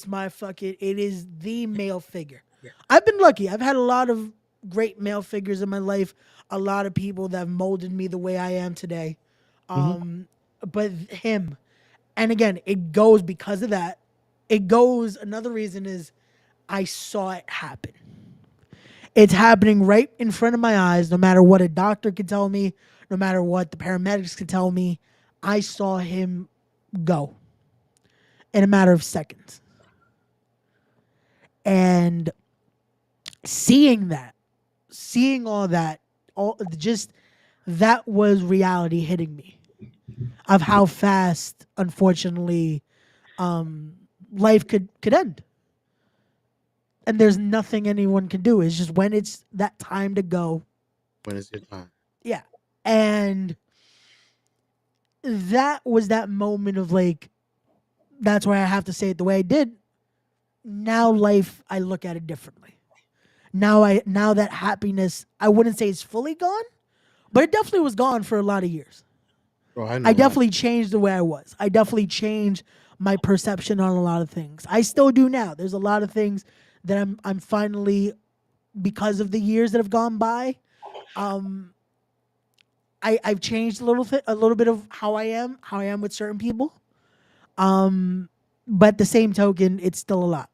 my fucking, it is the male figure. I've been lucky. I've had a lot of great male figures in my life. A lot of people that have molded me the way I am today. Mhm. But him, and again, it goes because of that. It goes. Another reason is I saw it happen. It's happening right in front of my eyes. No matter what a doctor could tell me, no matter what the paramedics could tell me, I saw him go in a matter of seconds. And seeing that, seeing all that, all just that was reality hitting me of how fast, unfortunately, life could end. And there's nothing anyone can do. It's just when it's that time to go. When is your time? Yeah. And that was that moment of like, that's why I have to say it the way I did. Now life, I look at it differently. Now that happiness, I wouldn't say it's fully gone, but it definitely was gone for a lot of years. Bro, I I know. definitely changed the way I was. I definitely changed my perception on a lot of things. I still do now. There's a lot of things that I'm finally, because of the years that have gone by, I've changed a little bit of how I am with certain people. But the same token, it's still a lot.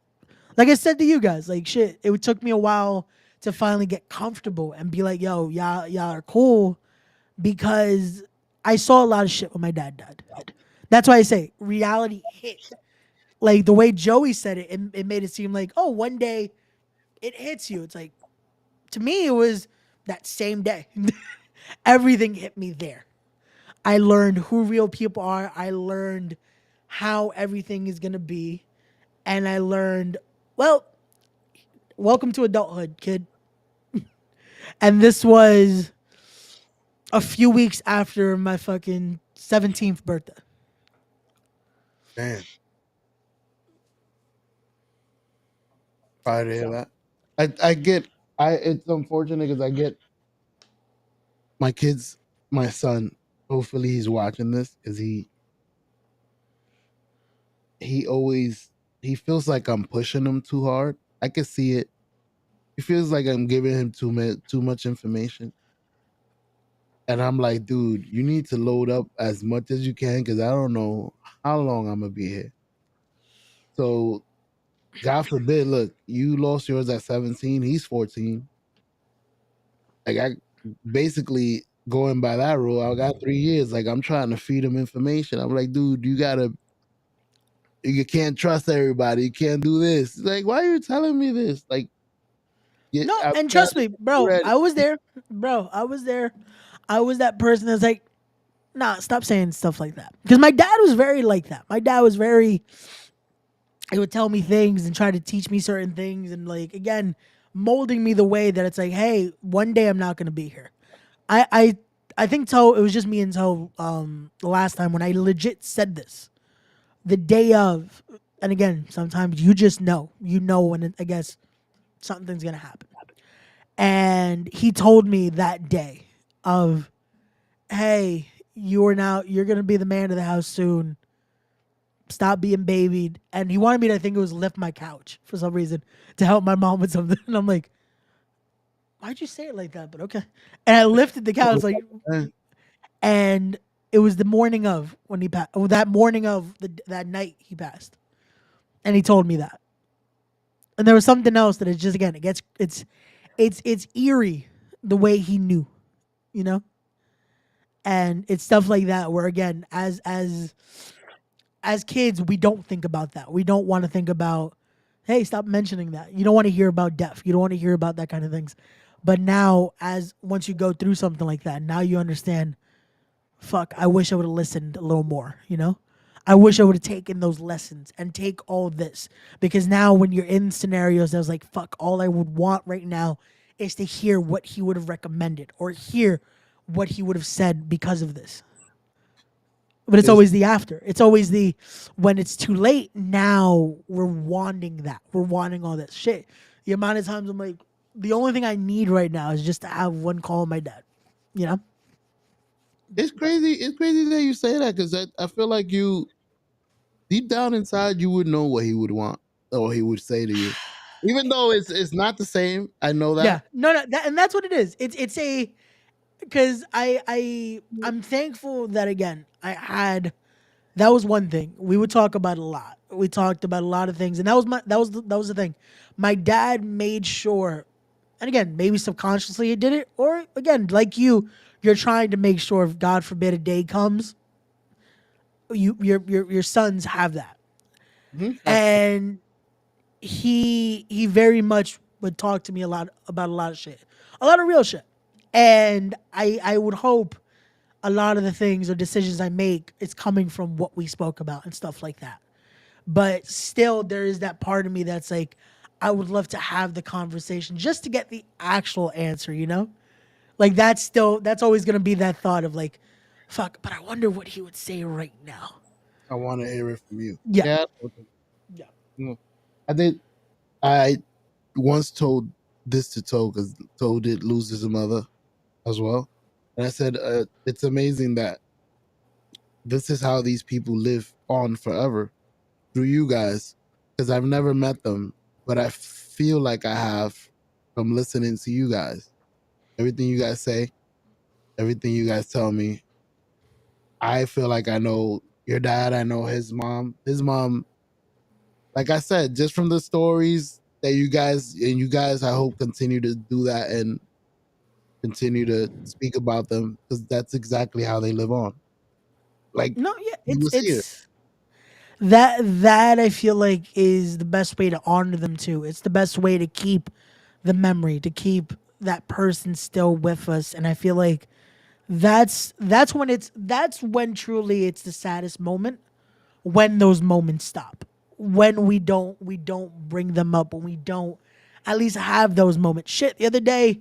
Like I said to you guys, like shit, it took me a while to finally get comfortable and be like, yo, y'all are cool because I saw a lot of shit when my dad died. That's why I say reality hit. Like the way Joey said it, it made it seem like, oh, one day it hits you. It's like, to me, it was that same day. Everything hit me there. I learned who real people are. I learned how everything is going to be. And I learned, well, welcome to adulthood, kid. And this was a few weeks after my fucking 17th birthday. Man, sorry to hear that. I get. It's unfortunate because I get my kids, my son. hopefully he's watching this because he always he feels like I'm pushing him too hard. I can see it. He feels like I'm giving him too much information. And I'm like, dude, you need to load up as much as you can because I don't know how long I'm gonna be here. So God forbid, look, you lost yours at 17, he's 14. Like I basically going by that rule, I got 3 years. Like I'm trying to feed him information. I'm like, dude, you can't trust everybody. You can't do this. Like, why are you telling me this? Like, yeah, No, I'm and trying trust me, to get bro, ready. I was there. Bro, I was there. I was that person that's like, nah, stop saying stuff like that. Because my dad was very like that. My dad was very, he would tell me things and try to teach me certain things and like again, molding me the way that it's like, hey, one day I'm not gonna be here. I I I think Toe, it was just me and Toe the last time when I legit said this. The day of, and again, sometimes you just know. You know when I guess something's gonna happen. And he told me that day of, hey, you're gonna be the man of the house soon. Stop being babied. And he wanted me to, I think it was, lift my couch for some reason to help my mom with something. And I'm like, why'd you say it like that? But okay. And I lifted the couch like, and it was the morning of when he passed. Oh, that morning of that night he passed, and he told me that. And there was something else that it's just again, it's eerie the way he knew, you know. And it's stuff like that where again, as kids, we don't think about that. We don't want to think about, hey, stop mentioning that. You don't want to hear about death. You don't want to hear about that kind of things. But now, as once you go through something like that, now you understand. Fuck, I wish I would have listened a little more. You know, I wish I would have taken those lessons and take all this because now when you're in scenarios, I was like, fuck, all I would want right now is to hear what he would have recommended or hear what he would have said because of this. But it's It's always the after. It's always the when it's too late. Now we're wanting that. We're wanting all that shit. The amount of times I'm like, the only thing I need right now is just to have one call with my dad. You know? it's crazy. It's crazy that you say that because I feel like you deep down inside you would know what he would want or he would say to you, even though it's not the same. I know Yeah. that. No, no. And that's what it is. It's a because I'm thankful that again I had that was one thing we would talk about a lot. We talked about a lot of things, and that was the thing. My dad made sure, and again maybe subconsciously he did it, or again like you're trying to make sure if God forbid a day comes, your sons have that, Mhm. and he very much would talk to me a lot about a lot of shit, a lot of real shit, and I would hope a lot of the things or decisions I make is coming from what we spoke about and stuff like that. But still, there is that part of me that's like, I would love to have the conversation just to get the actual answer, you know? Like that's always gonna be that thought of like, fuck, but I wonder what he would say right now. I want to hear it from you. Yeah. Yeah. Yeah. Mm. I did. I once told this to Toe because Toe did lose his mother as well, and I said it's amazing that this is how these people live on forever through you guys because I've never met them, but I feel like I have from listening to you guys. Everything you guys say, everything you guys tell me, I feel like I know your dad. I know his mom. His mom, like I said, just from the stories that you guys, I hope continue to do that and continue to speak about them because that's exactly how they live on. Like No, yeah, he was here. it's that I feel like is the best way to honor them too. It's the best way to keep the memory, to keep that person still with us. And I feel like that's when truly it's the saddest moment, when those moments stop. When we don't bring them up, when we don't at least have those moments. Shit, the other day,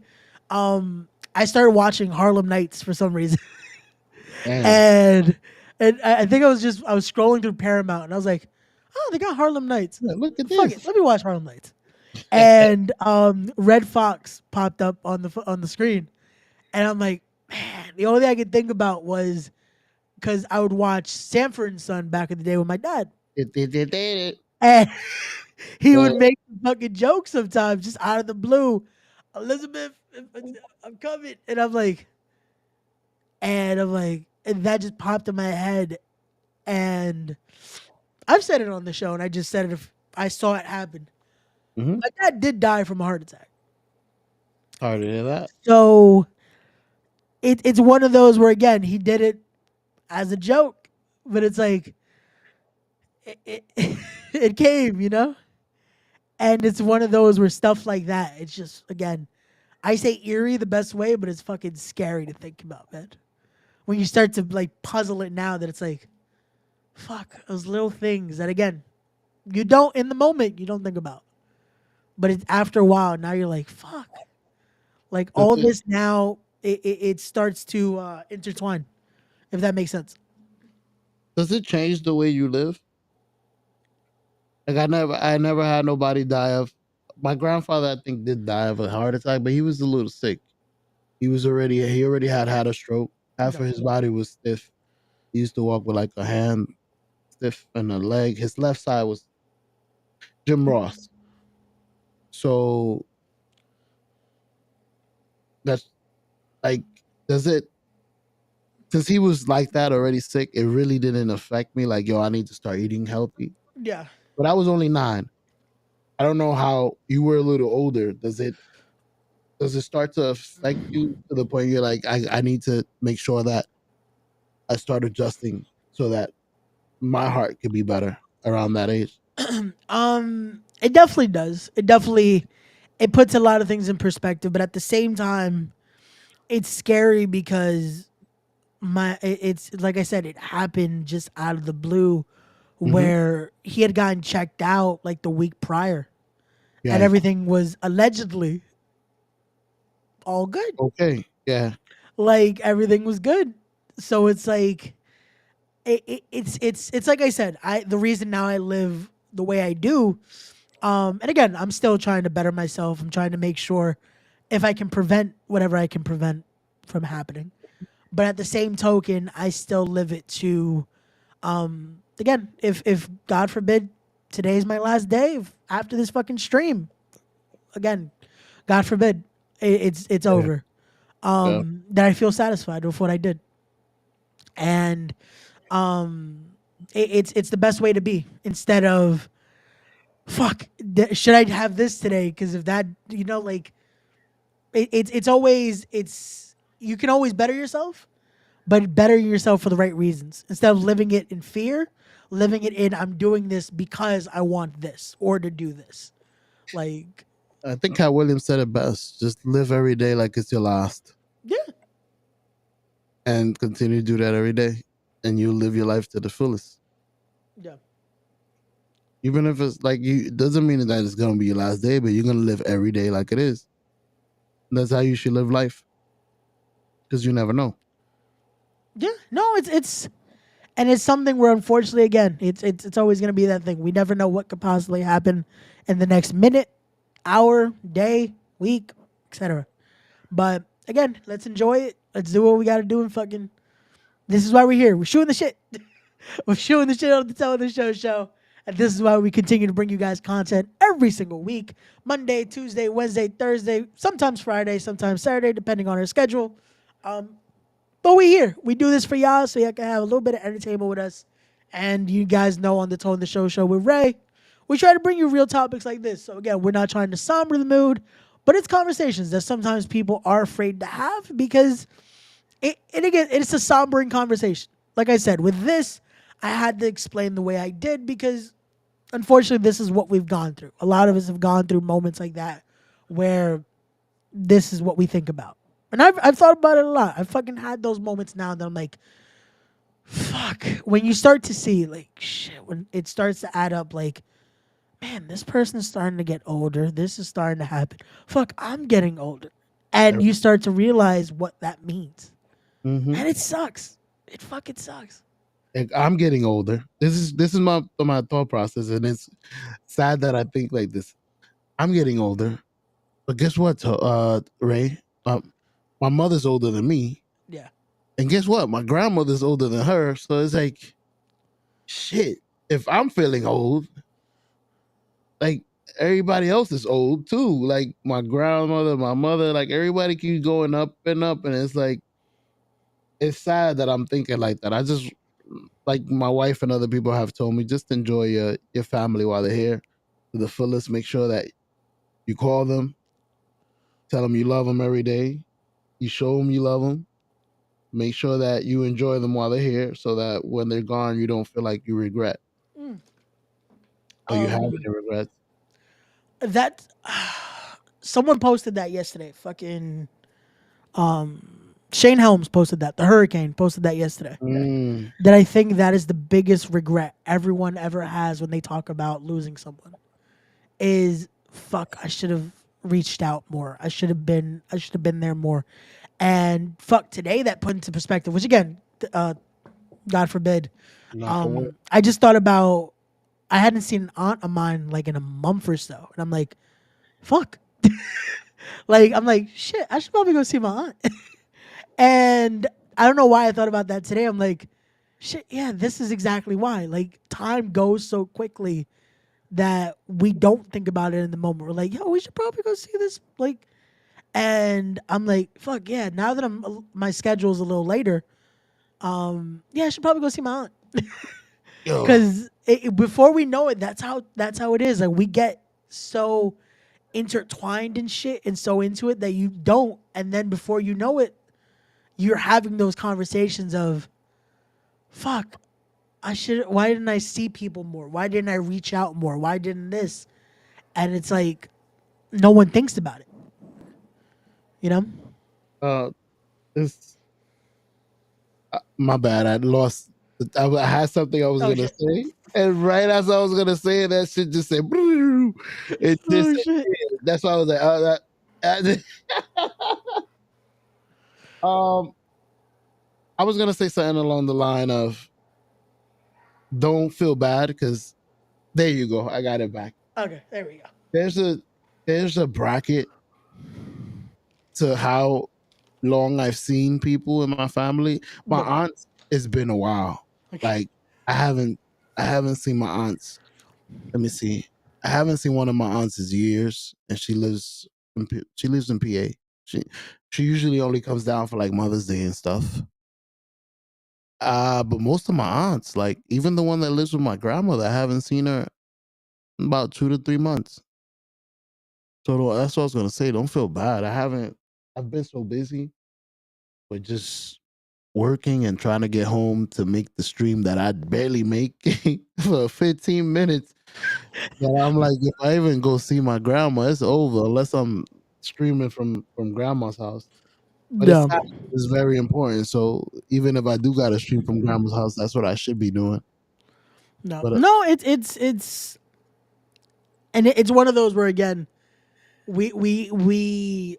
I started watching Harlem Nights for some reason. Damn. and I think I was scrolling through Paramount and I was like, oh, they got Harlem Nights. Yeah, look at Fuck it, this. let me watch Harlem Nights. And Red Fox popped up on the screen, and I'm like, man, the only thing I could think about was because I would watch Sanford and Son back in the day with my dad, It. and he would Yeah. make fucking jokes sometimes just out of the blue. Elizabeth, I'm coming, and and that just popped in my head, and I've said it on the show, and I just said it if I saw it happen. Mhm. My dad did die from a heart attack, Sorry to hear that. so it's one of those where again he did it as a joke, but it's like it came, you know, and it's one of those where stuff like that. It's just again, I say eerie the best way, but it's fucking scary to think about, man. When you start to like puzzle it now, that it's like, fuck those little things that again you don't in the moment you don't think about, but it's after a while now you're like, fuck, like Does all it this now it starts to intertwine, if that makes sense. does it change the way you live? Like I never had nobody die of. My grandfather, I think, did die of a heart attack, but he was a little sick. He already had a stroke. Half No. of his body was stiff. He used to walk with like a hand stiff and a leg. His left side was Jim Ross. So that's like, does it, since he was like that already sick, it really didn't affect me. Like, yo, I need to start eating healthy. Yeah. But I was only 9. I don't know how you were a little older. Does it start to affect you to the point you're like, I need to make sure that I start adjusting so that my heart could be better around that age? It definitely does. It puts a lot of things in perspective, but at the same time, it's scary because it's like I said, it happened just out of the blue, Mm-hmm. where he had gotten checked out like the week prior, and Yeah. everything was allegedly all good. Okay. Yeah. Like everything was good. So it's like it's like I said, I the reason now I live the way I do. And again, I'm still trying to better myself. I'm trying to make sure if I can prevent whatever I can prevent from happening. But at the same token, I still live it to again, if God forbid today's my last day after this fucking stream, again, God forbid, it's Yeah. over. Yeah. That I feel satisfied with what I did. And um it's the best way to be instead of fuck, should I have this today? Because if that, you know, like it's always you can always better yourself, but better yourself for the right reasons instead of living it in fear, living it in I'm doing this because I want this or to do this. Like I think Cat Williams said it best. Just live every day like it's your last yeah, and continue to do that every day. And you live your life to the fullest. yeah, Even if it's like you, it doesn't mean that it's gonna be your last day, but you're gonna live every day like it is. And that's how you should live life. Because you never know. yeah. No, it's and it's something where unfortunately again it's always going to be that thing. We never know what could possibly happen in the next minute, hour, day, week, etc. But again, let's enjoy it. Let's do what we got to do and fucking. This is why we're here. We're shooting the shit. We're shooting the shit on the Tell the Show. And this is why we continue to bring you guys content every single week. Monday, Tuesday, Wednesday, Thursday, sometimes Friday, sometimes Saturday, depending on our schedule. But we here. We do this for y'all so y'all can have a little bit of entertainment with us. And you guys know on the Tone the Show with Ray, we try to bring you real topics like this. So again, we're not trying to somber the mood, but it's conversations that sometimes people are afraid to have because it's a sombering conversation. Like I said, with this, I had to explain the way I did because unfortunately this is what we've gone through. A lot of us have gone through moments like that where this is what we think about. And I've thought about it a lot. I've fucking had those moments now that I'm like, fuck. When you start to see like shit, when it starts to add up, like, man, this person's starting to get older. This is starting to happen. Fuck, I'm getting older. And you start to realize what that means. Mm-hmm. And it sucks. It fucking sucks. Like, I'm getting older. This is my thought process, and it's sad that I think like this. I'm getting older, but guess what, Ray? My mother's older than me, Yeah. And guess what? My grandmother's older than her, so it's like, shit. If I'm feeling old, like everybody else is old too. Like my grandmother, my mother, like everybody keeps going up and up, and it's like it's sad that I'm thinking like that. I just like my wife and other people have told me, just enjoy your family while they're here to the fullest. Make sure that you call them, tell them you love them every day. You show them you love them. Make sure that you enjoy them while they're here, so that when they're gone, you don't feel like you regret or you have any regrets. That someone posted that yesterday. Fucking Shane Helms posted that. The Hurricane posted that yesterday. Mm. That I think that is the biggest regret everyone ever has when they talk about losing someone. Is fuck, I should have reached out more. I should have been there more. And fuck, today that put into perspective, which again, God forbid. I just thought about I hadn't seen an aunt of mine like in a month or so. And I'm like, fuck. Like I'm like, shit, I should probably go see my aunt. And I don't know why I thought about that today. I'm like, shit, yeah, this is exactly why. Like time goes so quickly that we don't think about it in the moment. We're like, yo, we should probably go see this. Like, and I'm like, fuck yeah. Now that my schedule's a little later, yeah, I should probably go see my aunt. Because before we know it, that's how it is. Like we get so intertwined in shit and so into it that you don't, and then before you know it, you're having those conversations of, fuck, why didn't I see people more? Why didn't I reach out more? Why didn't this? And it's like, no one thinks about it. You know? It's my bad. I lost. I had something I was gonna say, and right as I was gonna say it, that shit just said. It just. Shit. That's why I was like, I was gonna say something along the line of, don't feel bad, because there you go. I got it back. Okay, there we go. There's a bracket to how long I've seen people in my family. My aunts, it's been a while. Okay. Like I haven't seen my aunts. Let me see. I haven't seen one of my aunts in years, and she lives in PA. She usually only comes down for like Mother's Day and stuff. But most of my aunts, like even the one that lives with my grandmother, I haven't seen her in about 2 to 3 months. So that's what I was gonna say. Don't feel bad. I've been so busy with just working and trying to get home to make the stream that I barely make for 15 minutes. That I'm like, if I even go see my grandma, it's over unless I'm streaming from grandma's house. But it's very important. So even if I do got to stream from grandma's house, that's what I should be doing. No, But, no, it's and it's one of those where again, we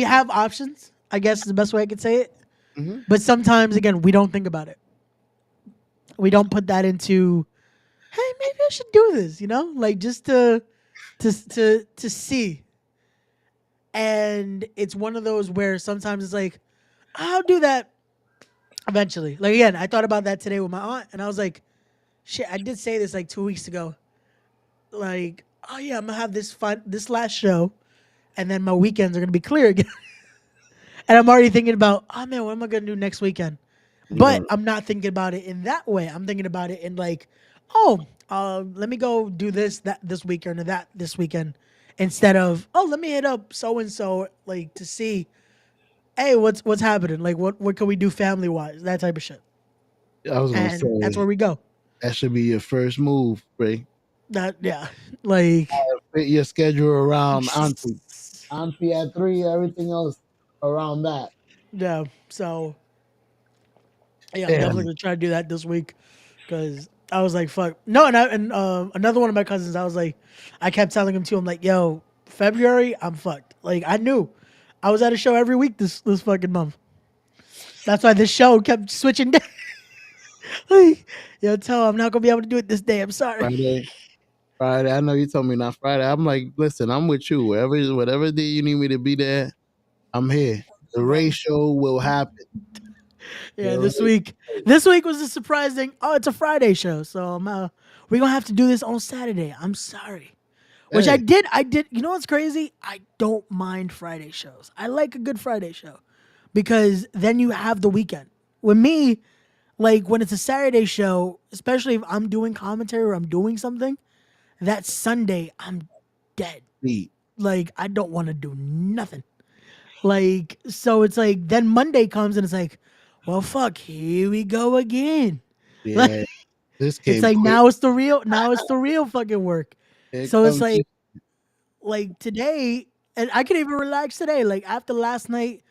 have options. I guess is the best way I could say it. Mhm. But sometimes again, we don't think about it. We don't put that into, hey, maybe I should do this. You know, like just to see. And it's one of those where sometimes it's like, I'll do that eventually. Like again, I thought about that today with my aunt, and I was like, shit, I did say this like 2 weeks ago. Like, oh yeah, I'm gonna have this last show, and then my weekends are gonna be clear again. And I'm already thinking about, oh man, what am I gonna do next weekend? But I'm not thinking about it in that way. I'm thinking about it in like, oh, let me go do this weekend or that this weekend, instead of, oh, let me hit up so and so like to see, hey, what's happening? Like what can we do family wise? That type of shit. I was gonna say And that's where we go. that should be your first move, Ray. That yeah, like Fit your schedule around auntie. Auntie at 3, everything else around that. yeah. So yeah, I'm Damn. definitely gonna try to do that this week because I was like, fuck. No, and another one of my cousins, I was like, I kept telling him too. I'm like, yo, February, I'm fucked. Like I knew, I was at a show every week this fucking month. That's why this show kept switching days. Like, yo, tell I'm not gonna be able to do it this day. I'm sorry. Friday. I know you told me not Friday. I'm like, listen, I'm with you. Whatever day you need me to be there, I'm here. The ratio will happen. Yeah, The this week was a surprising. Oh, it's a Friday show, so we're gonna have to do this on Saturday. I'm sorry. Which I Hey, did. I did. You know what's crazy? I don't mind Friday shows. I like a good Friday show because then you have the weekend. With me, like when it's a Saturday show, especially if I'm doing commentary or I'm doing something, that Sunday I'm dead. Pete. Like I don't want to do nothing. Like so, it's like then Monday comes and it's like, well, fuck, here we go again. Like Yeah, this it's came like quick. now it's the real fucking work. Here So it's comes this. like today, and I could even relax today. Like after last night,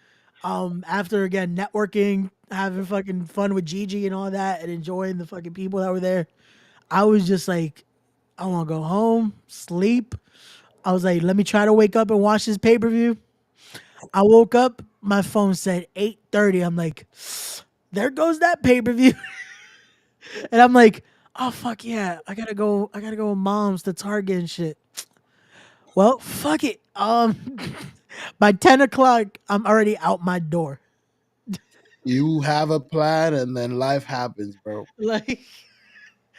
after again networking, having fucking fun with Gigi and all that, and enjoying the fucking people that were there, I was just like, I want to go home, sleep. I was like, let me try to wake up and watch this pay per view. I woke up, my phone said 8:30. I'm like, there goes that pay per view, and I'm like, oh fuck yeah, I gotta go. I gotta go with mom's to Target and shit. Well, fuck it. By 10 o'clock, I'm already out my door. You have a plan, and then life happens, bro. Like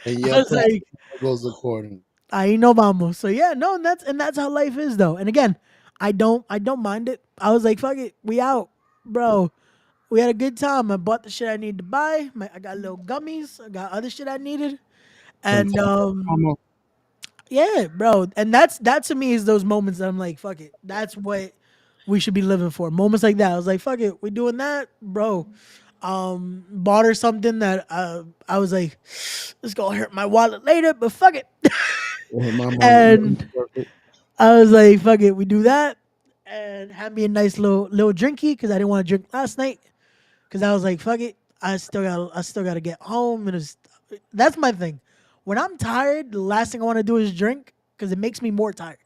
And I your was plan like, goes according. I ain't no vamos. So yeah, no, and that's how life is though. And again, I don't mind it. I was like, fuck it, we out, bro. We had a good time. I bought the shit I need to buy. I got little gummies. I got other shit I needed, Some and promo. yeah, bro. And that to me is those moments that I'm like, fuck it. That's what we should be living for. Moments like that. I was like, fuck it, we doing that, bro. Bought her something that I was like, it's gonna hurt my wallet later, but fuck it. My mom. And I was like, fuck it, we do that. And had me a nice little drinky because I didn't want to drink last night. Cause I was like, fuck it. I still gotta get home. And that's my thing. When I'm tired, the last thing I want to do is drink because it makes me more tired.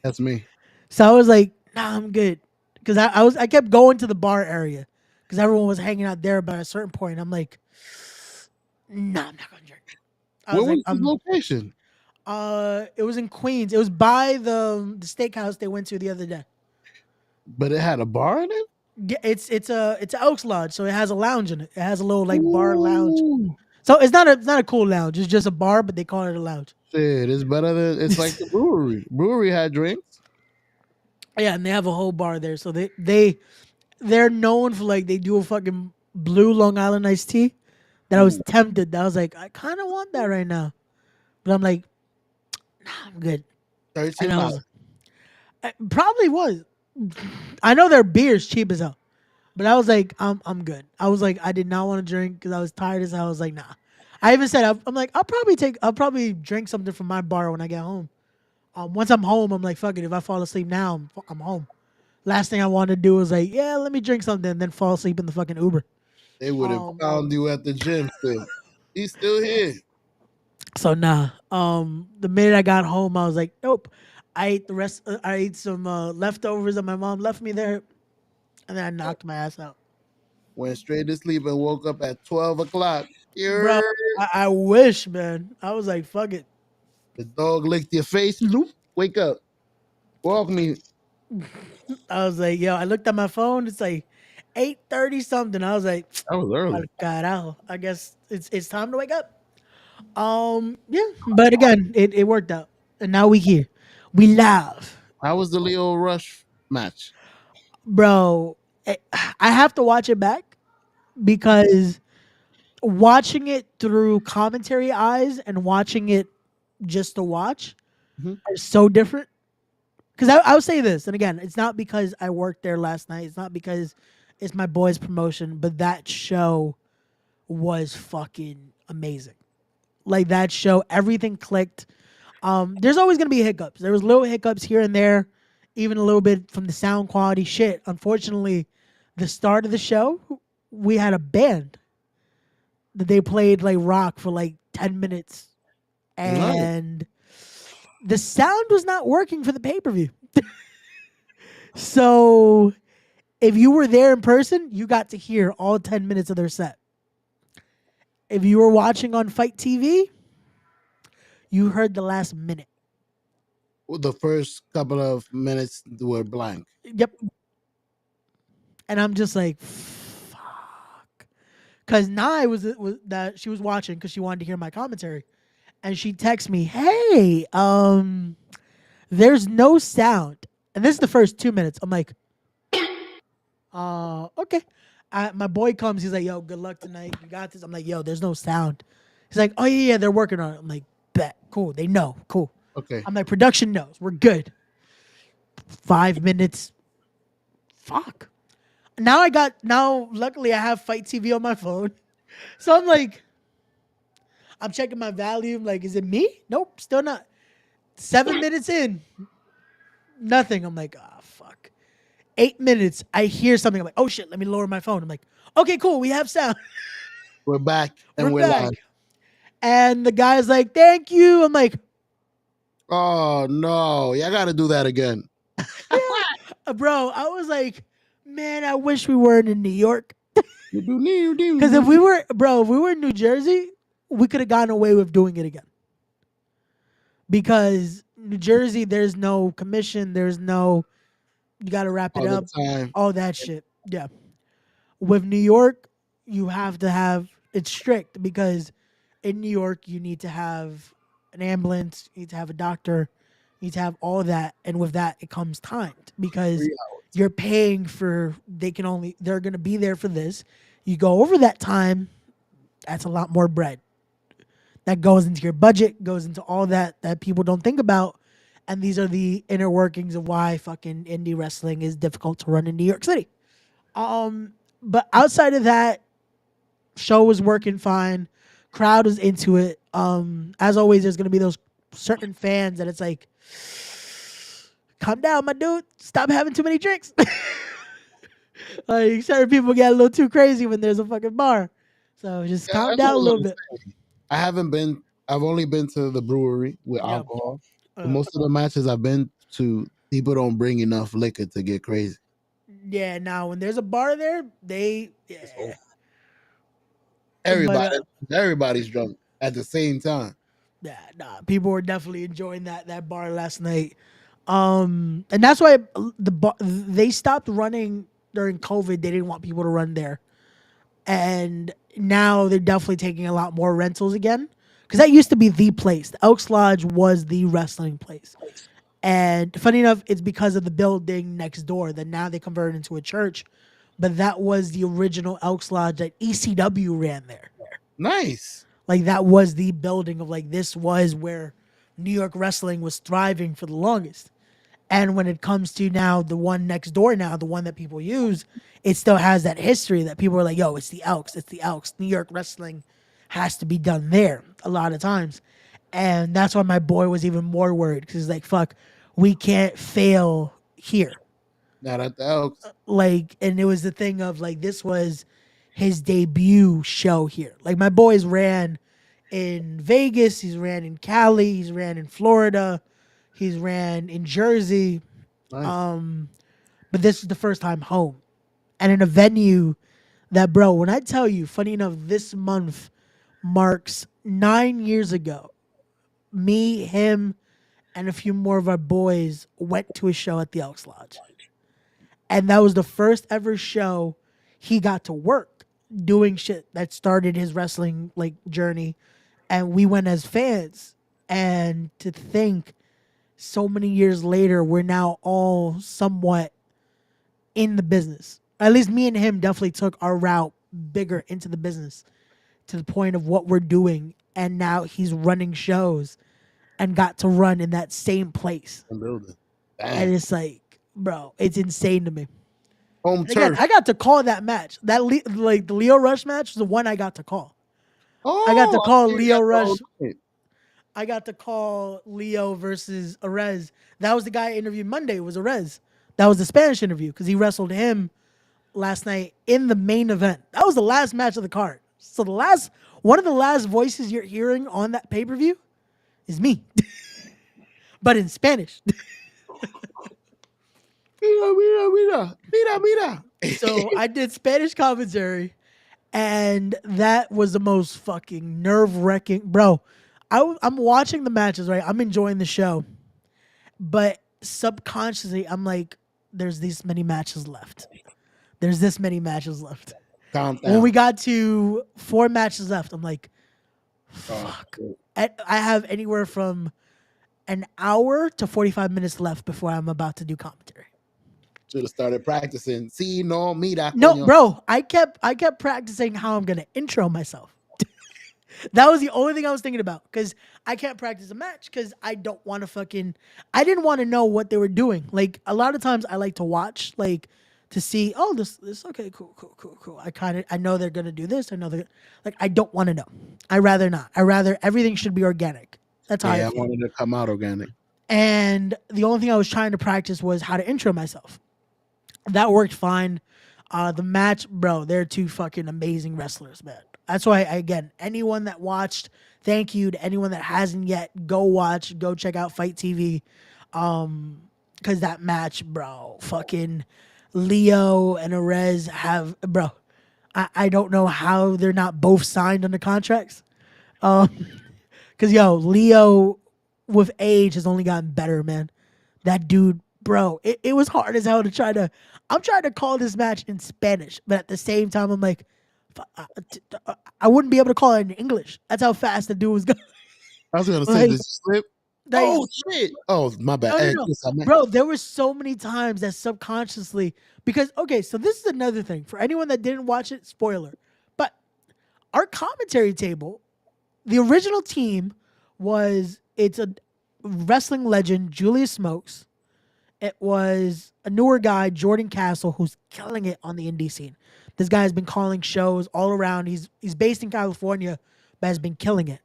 That's me. So I was like, nah, I'm good. Cause I kept going to the bar area because everyone was hanging out there. By a certain point, I'm like, nah, I'm not gonna drink. I Where was like, was the location? it was in Queens. It was by the steakhouse they went to the other day. But it had a bar in it. Yeah, it's a Elks Lodge, so it has a lounge in it. It has a little like bar lounge. Ooh, So it's not a cool lounge. It's just a bar, but they call it a lounge. shit, it's better than it's like the brewery. Brewery had drinks. Yeah, and they have a whole bar there. So they're known for like they do a fucking blue Long Island iced tea. That I was tempted. That I was like, I kind of want that right now, but I'm like, nah, I'm good. And I $13. was probably was. I know their beer's cheap as hell, but I was like, I'm good. I was like, I did not want to drink because I was tired as hell. I was like, nah. I even said I'm like I'll probably drink something from my bar when I get home. Once I'm home, I'm like, fuck it. If I fall asleep now, I'm home. Last thing I want to do is like, yeah, let me drink something and then fall asleep in the fucking Uber. They would have found you at the gym still. He's still here. So nah. The minute I got home, I was like, nope. I ate the rest. I ate some leftovers that my mom left me there, and then I knocked my ass out. Went straight to sleep and woke up at 12 o'clock. Bro, Yer. I wish, man. I was like, fuck it. The dog licked your face. Loop. Wake up. Walk me. I was like, yo, I looked at my phone. It's like 8:30 something. I was like, That was early. carajo. I guess it's time to wake up. Yeah. But again, it worked out, and now we here. We live, How was the Leo Rush match? bro. I have to watch it back because watching it through commentary eyes and watching it just to watch Mhm. are so different. Because I'll say this, and again, it's not because I worked there last night. It's not because it's my boy's promotion, but that show was fucking amazing. Like that show, everything clicked. There's always gonna be hiccups. There was little hiccups here and there, even a little bit from the sound quality. Shit, unfortunately, the start of the show, we had a band that they played like rock for like 10 minutes, Nice. and the sound was not working for the pay per view. So if you were there in person, you got to hear all 10 minutes of their set. If you were watching on Fight TV, you heard the last minute. The first couple of minutes were blank. Yep. And I'm just like, fuck. Because Nye was that she was watching because she wanted to hear my commentary. And she texts me, hey, there's no sound. And this is the first 2 minutes. I'm like, okay. My boy comes. He's like, yo, good luck tonight. You got this. I'm like, yo, there's no sound. He's like, oh, yeah, they're working on it. I'm like, bet. Cool. They know. Cool. Okay. I'm like, production knows. We're good. 5 minutes. Fuck. Now, luckily, I have Fight TV on my phone. So I'm like, I'm checking my volume. Like, is it me? Nope. Still not. 7 minutes in. Nothing. I'm like, ah, fuck. 8 minutes. I hear something. I'm like, oh, shit. Let me lower my phone. I'm like, okay, cool. We have sound. We're back and We're we're back. live. And the guy's like, thank you. I'm like, Oh no, I got to do that again. bro, I was like, man, I wish we weren't in New York. Because Because if we were in New Jersey, we could have gotten away with doing it again. Because New Jersey, there's no commission, you got to wrap it all up, the time. all that shit. Yeah. With New York, you have to have, it's strict because in New York, you need to have an ambulance, you need to have a doctor, you need to have all that. And with that, it comes timed because 3 hours. you're paying for, they're going to be there for this. You go over that time, that's a lot more bread. That goes into your budget, goes into all that people don't think about. And these are the inner workings of why fucking indie wrestling is difficult to run in New York City. But outside of that, show was working fine. Crowd was into it. As always, there's gonna be those certain fans that it's like, calm down, my dude. Stop having too many drinks. Like certain people get a little too crazy when there's a fucking bar. So just calm that's down a what little I'm bit. I've only been to the brewery with Yeah. alcohol. Most of the matches I've been to, people don't bring enough liquor to get crazy. Yeah, now when there's a bar there, Everybody's drunk at the same time. yeah, nah, people were definitely enjoying that bar last night. And that's why they stopped running during COVID. They didn't want people to run there, and now they're definitely taking a lot more rentals again because that used to be the place. The Elks Lodge was the wrestling place, and funny enough, it's because of the building next door that now they converted into a church. But that was the original Elks Lodge that ECW ran there. Nice. Like that was the building of like this was where New York wrestling was thriving for the longest. And when it comes to now the one next door now, the one that people use, it still has that history that people are like, yo, it's the Elks, it's the Elks. New York wrestling has to be done there a lot of times. And that's why my boy was even more worried because he's like, fuck, we can't fail here. Not at the Elks. Like, and it was the thing of like this was his debut show here. Like my boys ran in Vegas, he's ran in Cali, he's ran in Florida, he's ran in Jersey. Nice. But this is the first time home. And in a venue that, bro, when I tell you, funny enough, this month marks 9 years ago. Me, him, and a few more of our boys went to a show at the Elks Lodge. And that was the first ever show he got to work doing shit that started his wrestling like journey. And we went as fans. And to think so many years later, we're now all somewhat in the business. At least me and him definitely took our route bigger into the business to the point of what we're doing. And now he's running shows and got to run in that same place. And it's like, bro, it's insane to me. Home Again, turf. I got to call that match. Like the Leo Rush match was the one I got to call. Oh, I got to call see, Leo that's Rush. all right. I got to call Leo versus Arez. That was the guy I interviewed Monday. Was Arez. That was the Spanish interview because he wrestled him last night in the main event. That was the last match of the card. So one of the last voices you're hearing on that pay-per-view is me, but in Spanish. Mira. So I did Spanish commentary, and that was the most fucking nerve-wracking. Bro, I'm watching the matches, right? I'm enjoying the show, but subconsciously, I'm like, there's these many matches left. There's this many matches left. Countdown. When we got to 4 matches left, I'm like, Oh, fuck. shit. I have anywhere from an hour to 45 minutes left before I'm about to do commentary. Should have started practicing. See, no, mira, No, coño. bro, I kept practicing how I'm gonna intro myself. That was the only thing I was thinking about because I can't practice a match because I don't want to I didn't want to know what they were doing. Like a lot of times I like to watch, like to see, oh, this okay, cool. I know they're gonna do this. I know they're like I don't want to know. I rather not. I rather everything should be organic. That's how Yeah, I I feel. wanted to come out organic. And the only thing I was trying to practice was how to intro myself. That worked fine. The match, bro, they're two fucking amazing wrestlers, man. That's why, again, anyone that watched, thank you to anyone that hasn't yet. Go watch, go check out Fight TV. Because that match, bro, fucking Leo and Arez have, bro, I don't know how they're not both signed under contracts. Because, yo, Leo with age has only gotten better, man. That dude, bro, it was hard as hell to try to. I'm trying to call this match in Spanish, but at the same time, I'm like, I wouldn't be able to call it in English. That's how fast the dude was going. I was gonna say, Like, did you slip? like, Oh shit! Oh, my bad. Hey, no. yes, I meant- Bro, there were so many times that subconsciously, because, okay, so this is another thing. For anyone that didn't watch it, spoiler. But our commentary table, the original team it's a wrestling legend, Julius Smokes. It was a newer guy, Jordan Castle, who's killing it on the indie scene. This guy has been calling shows all around. He's based in California, but has been killing it.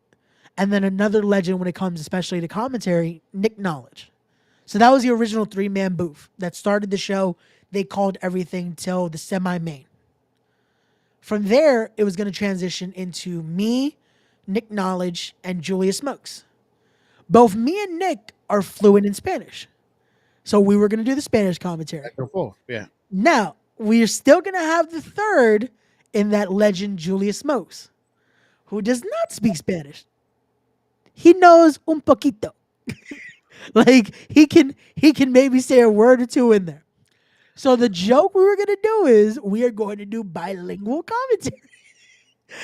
And then another legend when it comes especially to commentary, Nick Knowledge. So that was the original 3-man booth that started the show. They called everything till the semi-main. From there, it was going to transition into me, Nick Knowledge, and Julius Smokes. Both me and Nick are fluent in Spanish. So we were going to do the Spanish commentary. Back and forth. Yeah. Now, we're still going to have the third in that legend, Julius Smokes, who does not speak Spanish. He knows un poquito. Like he can maybe say a word or two in there. So the joke we were going to do is we are going to do bilingual commentary.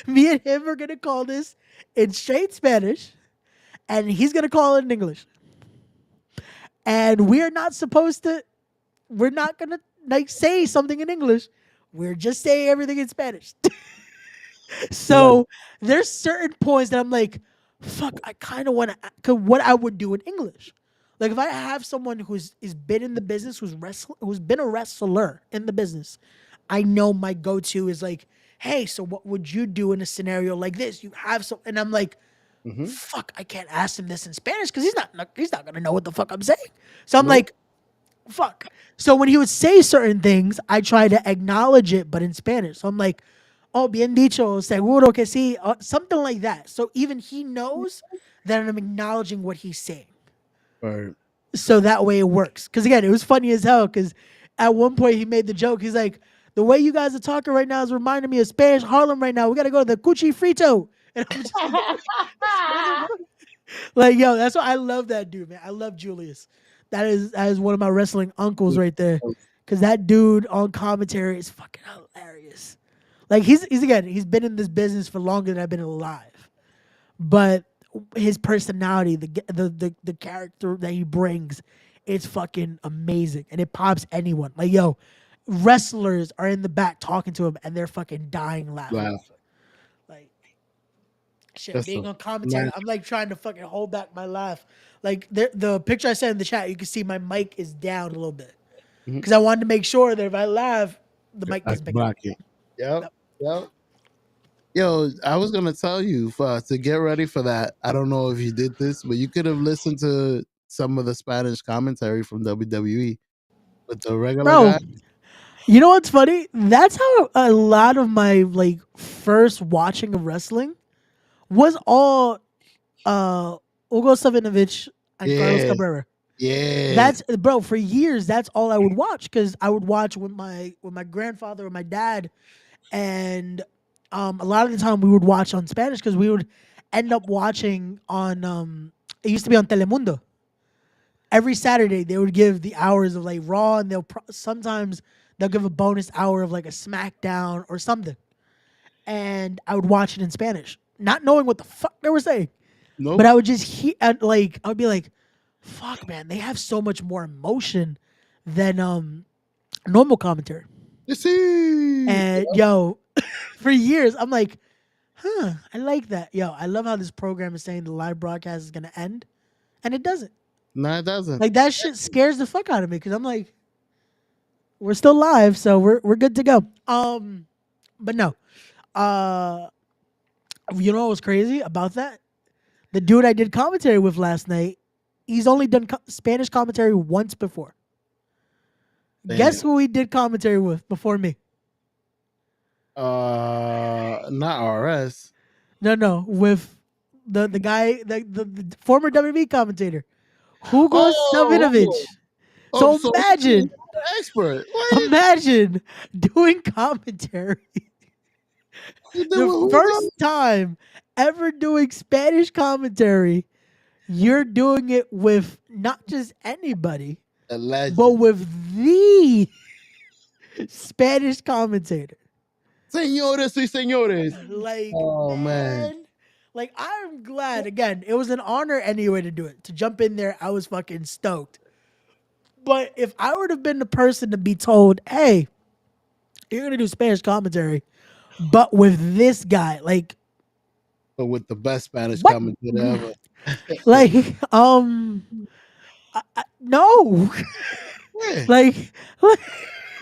Me and him are going to call this in straight Spanish, and he's going to call it in English. And we're not going to like say something in English. We're just saying everything in Spanish. So there's certain points that I'm like, fuck, I kind of want to, what I would do in English. Like if I have someone who's been in the business, who's been a wrestler in the business, I know my go-to is like, hey, so what would you do in a scenario like this? You have some, and I'm like, fuck, I can't ask him this in Spanish because he's not gonna know what the fuck I'm saying. So I'm like, fuck. So when he would say certain things, I try to acknowledge it, but in Spanish. So I'm like, oh, bien dicho, seguro que sí, something like that. So even he knows that I'm acknowledging what he's saying. Or So that way it works. Because again, it was funny as hell. Because at one point he made the joke. He's like, the way you guys are talking right now is reminding me of Spanish Harlem right now. We got to go to the Cuchi Frito. And I'm just like, yo, that's why I love that dude, man. I love Julius. That is one of my wrestling uncles right there. Because that dude on commentary is fucking hilarious. Like he's been in this business for longer than I've been alive. But his personality, the character that he brings, it's fucking amazing. And it pops anyone. Like, yo, wrestlers are in the back talking to him and they're fucking dying laughing. Like, shit, That's being a on commentary, match. I'm like trying to fucking hold back my laugh. Like the picture I sent in the chat, you can see my mic is down a little bit. Because I wanted to make sure that if I laugh, the mic I doesn't can pick up. block it. Yep. Yo, I was gonna tell you to get ready for that. I don't know if you did this, but you could have listened to some of the Spanish commentary from WWE with the regular Bro, guy. you know what's funny? That's how a lot of my like first watching of wrestling was all Hugo Savinovich and Carlos Yeah, Cabrera. yeah. That's bro, for years that's all I would watch because I would watch with my grandfather or my dad, and a lot of the time we would watch on Spanish because we would end up watching on it used to be on Telemundo. Every Saturday they would give the hours of like Raw, and sometimes they'll give a bonus hour of like a SmackDown or something, and I would watch it in Spanish, not knowing what the fuck they were saying. Nope. But I would just hear, like, I would be like, "Fuck, man, they have so much more emotion than normal commentary." You see. And yo, for years, I'm like, "Huh, I like that." Yo, I love how this program is saying the live broadcast is gonna end, and it doesn't. No, it doesn't. Like that shit scares the fuck out of me because I'm like, we're still live, so we're good to go. But no, you know what was crazy about that? The dude I did commentary with last night, he's only done Spanish commentary once before. Damn. Guess who he did commentary with before me? Not RS. No, with the guy, the former WWE commentator, Hugo Savinovich. So so imagine, expert. What? imagine doing commentary. You did The with first time ever doing Spanish commentary, you're doing it with not just anybody, a legend. but with the Spanish commentator. Señores y señores. Like, Oh, man. Like, I'm glad. Again, it was an honor anyway to do it. To jump in there, I was fucking stoked. But if I would have been the person to be told, hey, you're going to do Spanish commentary, but with this guy, like, But with the best Spanish What? commentator ever. like, no. Yeah. like,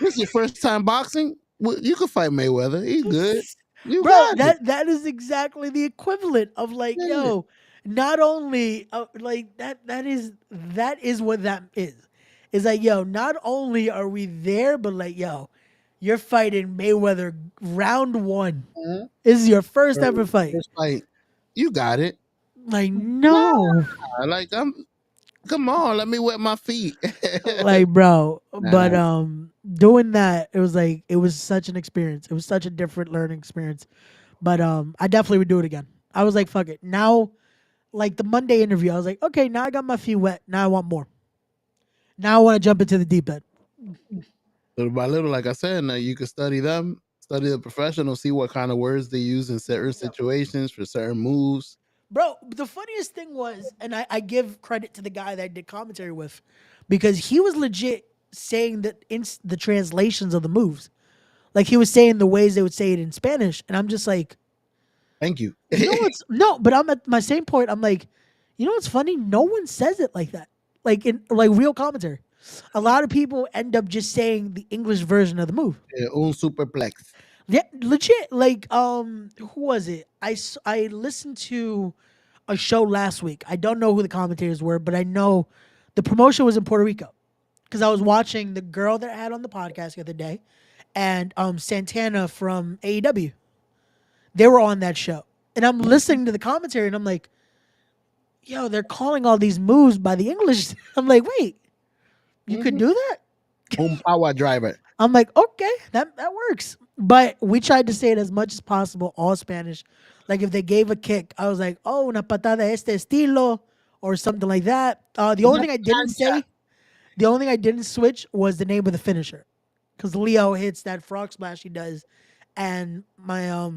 This is your first time boxing? Well, you could fight Mayweather. He's good. You bro, got it. that is exactly the equivalent of like, Yeah. yo, not only like that is what that is. Is like, yo, not only are we there, but like, yo, you're fighting Mayweather round 1. Mhm. This is your first ever fight. First fight. You got it. Like, no. Like come on, let me wet my feet. Like, bro. But Nah. doing that, it was such an experience. It was such a different learning experience. But I definitely would do it again. I was like, fuck it. Now, like the Monday interview, I was like, okay, now I got my feet wet. Now I want more. Now I want to jump into the deep end. Little by little, like I said, now you can study them, study the professionals, see what kind of words they use in certain situations for certain moves. Bro, the funniest thing was, and I give credit to the guy that I did commentary with, because he was legit saying that in the translations of the moves. Like he was saying the ways they would say it in Spanish. And I'm just like, Thank you. you know what's no, but I'm at my same point. I'm like, you know what's funny? No one says it like that. Like in like real commentary. A lot of people end up just saying the English version of the move. Un superplex. Yeah, legit. Like, who was it? I listened to a show last week. I don't know who the commentators were, but I know the promotion was in Puerto Rico because I was watching the girl that I had on the podcast the other day, and Santana from AEW. They were on that show, and I'm listening to the commentary, and I'm like, "Yo, they're calling all these moves by the English." I'm like, "Wait, you could do that?" Un power driver. I'm like, okay, that works. But we tried to say it as much as possible, all Spanish. Like if they gave a kick, I was like, oh, una patada este estilo, or something like that. The only thing I didn't say, the only thing I didn't switch was the name of the finisher, because Leo hits that frog splash he does, and my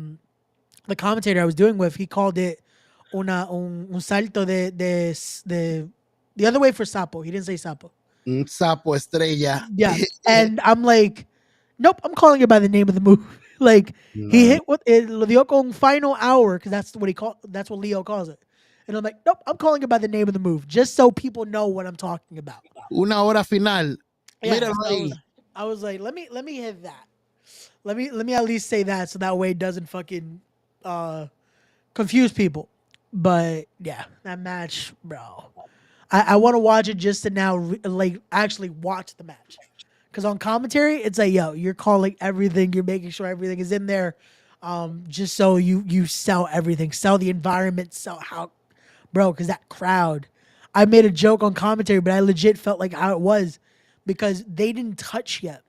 the commentator I was doing with, he called it un salto de the other way for sapo. He didn't say sapo. Un sapo estrella. Yeah. And I'm like, nope, I'm calling it by the name of the move. Like he hit with it lo dio con final hour, because that's what Leo calls it. And I'm like, nope, I'm calling it by the name of the move, just so people know what I'm talking about. Una hora final. Yeah, Míralo so ahí. I was like, let me hit that. Let me at least say that, so that way it doesn't fucking confuse people. But yeah, that match, bro. I want to watch it just to now like actually watch the match. Because on commentary, it's like, yo, you're calling everything, you're making sure everything is in there, just so you sell everything, sell the environment, sell how, bro. Because that crowd, I made a joke on commentary, but I legit felt like how it was, because they didn't touch yet,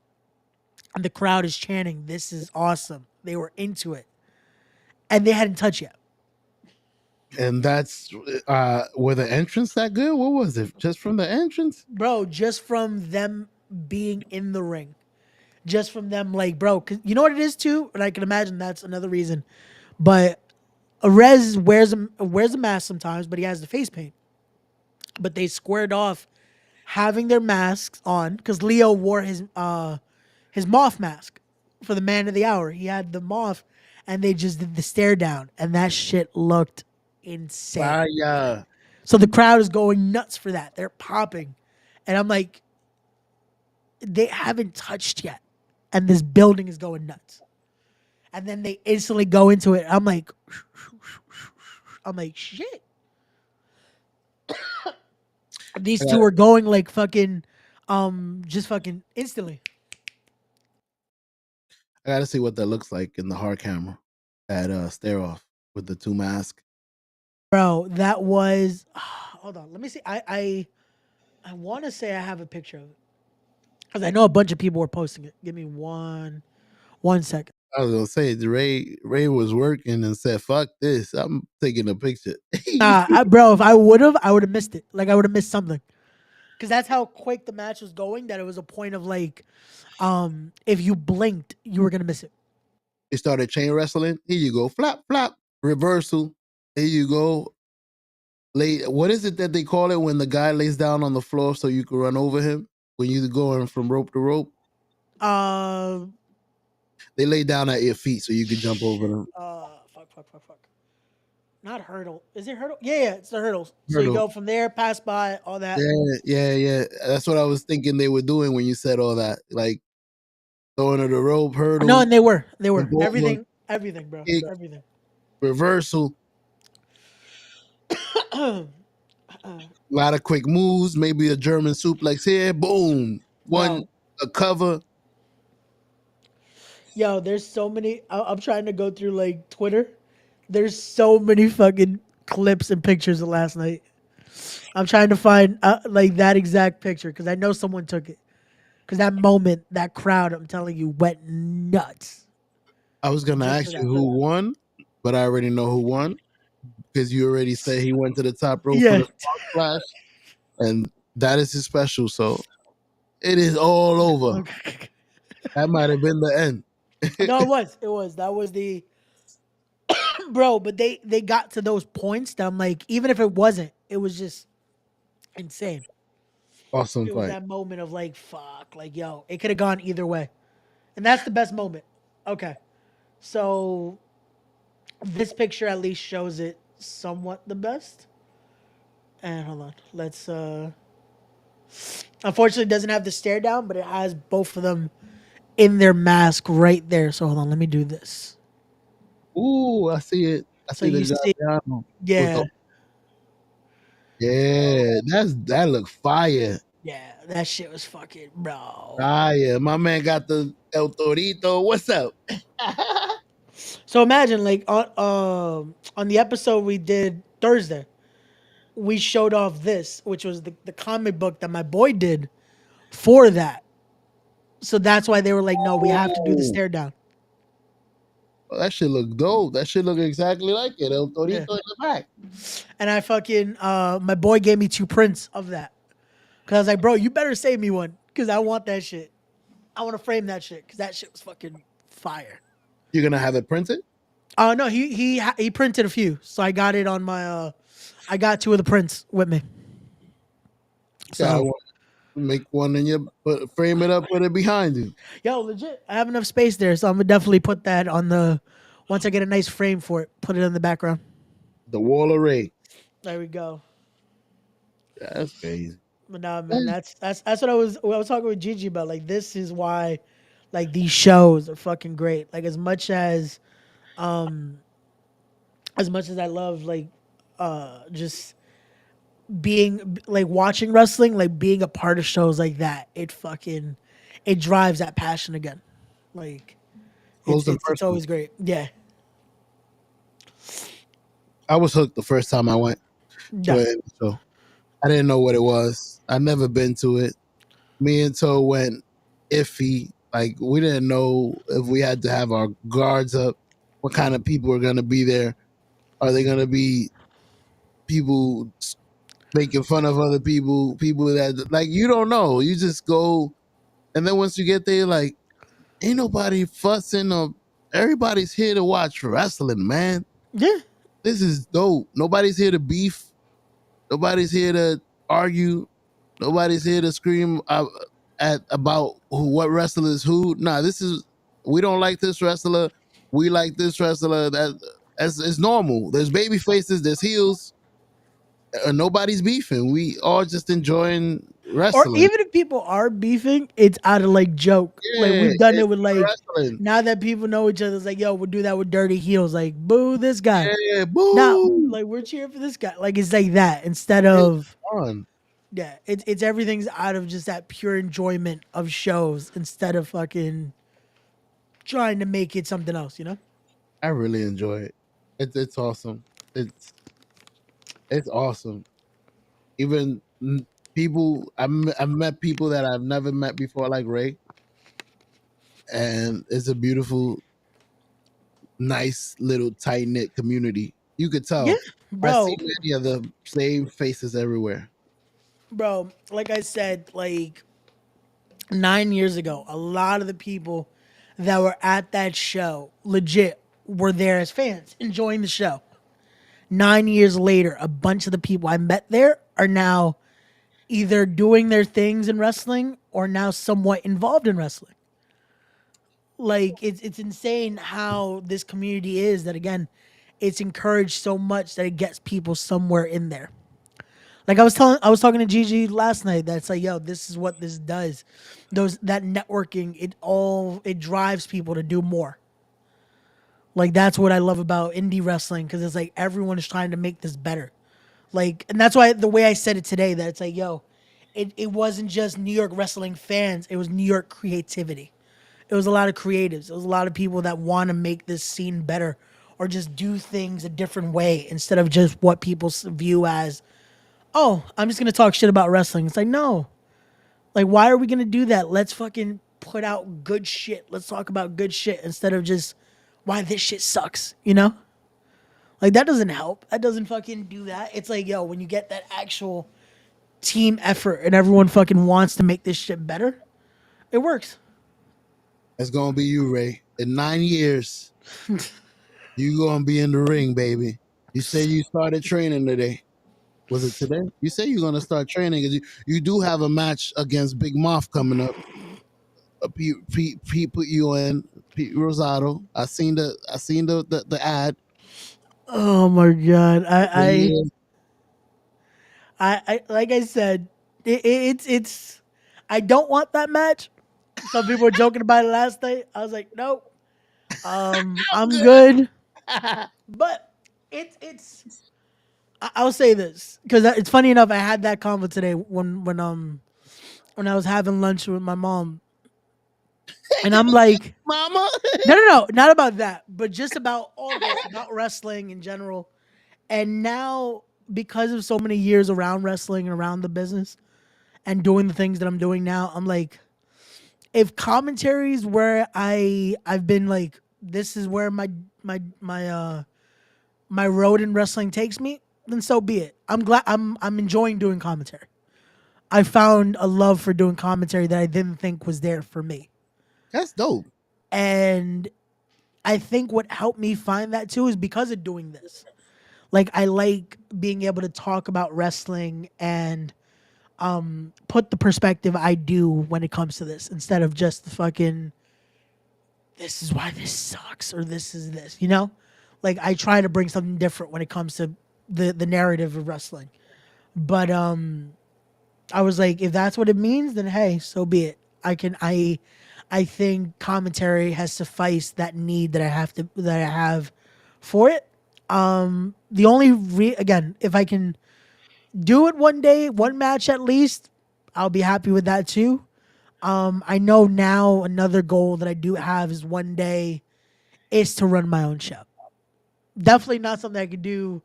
and the crowd is chanting, "This is awesome." They were into it, and they hadn't touched yet. And that's were the entrance that good? What was it? Just from the entrance? Bro, just from them being in the ring. just from them, like, bro. 'Cause you know what it is too, and I can imagine that's another reason. But Rez wears a mask sometimes, but he has the face paint. But they squared off having their masks on because Leo wore his moth mask for the man of the hour. He had the moth, and they just did the stare down, and that shit looked insane. Fire. So the crowd is going nuts for that. They're popping, and I'm like, they haven't touched yet, and this building is going nuts. And then they instantly go into it. I'm like, shit. These two are going like fucking, just fucking instantly. I gotta see what that looks like in the hard camera at stare off with the two masks. Bro, that was. Hold on, let me see. I want to say I have a picture of it because I know a bunch of people were posting it. Give me one second. I was gonna say Ray was working and said, "Fuck this, I'm taking a picture." Bro, if I would have missed it. Like I would have missed something because that's how quick the match was going. That it was a point of like, if you blinked, you were gonna miss it. They started chain wrestling. Here you go, flap flap reversal. Here you go. What is it that they call it when the guy lays down on the floor so you can run over him when you're going from rope to rope? Uh, They lay down at your feet so you can jump over them. fuck. Not hurdle. Is it hurdle? Yeah, it's the hurdles. So you Hurdle. go from there, pass by, all that. Yeah. That's what I was thinking they were doing when you said all that. Like going to the rope, hurdle. No, and they were Everything, everything, bro, kick, everything. reversal. A lot of quick moves, maybe a German suplex here, boom. A cover. Yo, there's so many. I'm trying to go through like Twitter. There's so many fucking clips and pictures of last night. I'm trying to find like that exact picture because I know someone took it. Because that moment, that crowd, I'm telling you, went nuts. I was gonna Just ask for you that. who won, but I already know who won because you already said he went to the top rope for Yeah. the frog splash, and that is his special. So it is all over. Okay. That might have been the end. No, it was. It was. That was the bro. But they got to those points that I'm like, even if it wasn't, it was just insane. Awesome It was fight. that moment of like, fuck, like, yo, it could have gone either way. And that's the best moment. Okay. So this picture at least shows it somewhat the best. And hold on. Let's unfortunately it doesn't have the stare down, but it has both of them in their mask right there. So hold on, let me do this. Ooh, I see it. I So see the you see Gargano with yeah. that look fire. Yeah, that shit was fucking bro. Fire. My man got the El Torito. What's up? So imagine like on the episode we did Thursday, we showed off this, which was the comic book that my boy did for that. So that's why they were like, no, we have to do the stare down. Oh, that shit look dope. That shit look exactly like it. El Torito Yeah. in the back. And I fucking my boy gave me 2 prints of that. Cause I was like, bro, you better save me one. Cause I want that shit. I want to frame that shit. Cause that shit was fucking fire. You're gonna have it printed? No, he printed a few. So I got it on my I got 2 of the prints with me. So Yeah, I want to make one and you frame it up, put it behind you. yo, legit, I have enough space there, so I'm gonna definitely put that on the once I get a nice frame for it, put it in the background. The wall array. There we go. Yeah, that's crazy. But nah, man, that's what I was talking with Gigi about. Like, this is why, like, these shows are fucking great. Like, as much as I love like, just being like watching wrestling, like being a part of shows like that, it drives that passion again. Like, Close and it's personal. always great. Yeah. I was hooked the first time I went to Yeah. it. So I didn't know what it was. I'd never been to it. Me and Toe went iffy. Like, we didn't know if we had to have our guards up, what kind of people are going to be there. Are they going to be people making fun of other people that, like, you don't know. You just go. And then once you get there, like, Ain't nobody fussing or everybody's here to watch wrestling, man. Yeah. This is dope. Nobody's here to beef. Nobody's here to argue. Nobody's here to scream at about what wrestler is who. Nah, this is we don't like this wrestler. We like this wrestler. That's it's normal. There's baby faces. There's heels. Nobody's beefing. We all just enjoying Or wrestling. even if people are beefing, it's out of like joke. Like Yeah, we've done it it's with like wrestling. now that people know each other, it's like, yo, we'll do that with dirty heels. Like, boo this guy. Yeah, Now, boo. like we're cheering for this guy. Like it's like that instead It's of fun. yeah. It's everything's out of just that pure enjoyment of shows instead of fucking trying to make it something else. You know? I really enjoy it. It's awesome. It's awesome. Even people I've met people that I've never met before, like Ray, and it's a beautiful, nice little tight knit community. You could Yeah, tell. I see bro. many of the same faces everywhere. Bro, like I said, like 9 years ago, a lot of the people that were at that show legit were there as fans enjoying the show. 9 years later, a bunch of the people I met there are now either doing their things in wrestling or now somewhat involved in wrestling. Like it's insane how this community is that again, it's encouraged so much that it gets people somewhere in there. Like I was talking to Gigi last night. That's like, yo, this is what this does. That networking, it drives people to do more. Like that's what I love about indie wrestling because it's like everyone is trying to make this better. Like, and that's why the way I said it today, that it's like, yo, it wasn't just New York wrestling fans. It was New York creativity. It was a lot of creatives. It was a lot of people that want to make this scene better or just do things a different way instead of just what people view as, oh, I'm just going to talk shit about wrestling. It's like, no. Like, why are we going to do that? Let's fucking put out good shit. Let's talk about good shit instead of just why this shit sucks, you know? Like, that doesn't help. That doesn't fucking do that. It's like, yo, when you get that actual team effort and everyone fucking wants to make this shit better, it works. It's gonna be you, Ray. In 9 years, you gonna be in the ring, baby. You say you started training today. Was it today? You say you're gonna start training because you do have a match against Big Moth coming up. Pete put you in. Pete Rosado. I seen the ad. Oh my god. So yeah, I like I said, it's I don't want that match. Some people were joking about it last night. I was like, nope. I'm I'm good. good. But it's I'll say this because it's funny enough. I had that convo today when I was having lunch with my mom, and I'm like, Mama. no, not about that, but just about all this, about wrestling in general. And now, because of so many years around wrestling and around the business and doing the things that I'm doing now, I'm like, if commentaries where I've been like, this is where my road in wrestling takes me, then so be it. I'm enjoying doing commentary. I found a love for doing commentary that I didn't think was there for me. That's dope. And I think what helped me find that too is because of doing this. Like I like being able to talk about wrestling and put the perspective I do when it comes to this instead of just the fucking this is why this sucks or this is this, you know? Like I try to bring something different when it comes to the narrative of wrestling. But I was like, if that's what it means, then hey, so be it. I think commentary has sufficed that need that I have for it. The only again, if I can do it one day, one match at least, I'll be happy with that too. I know now another goal that I do have is one day is to run my own show. Definitely not something I could do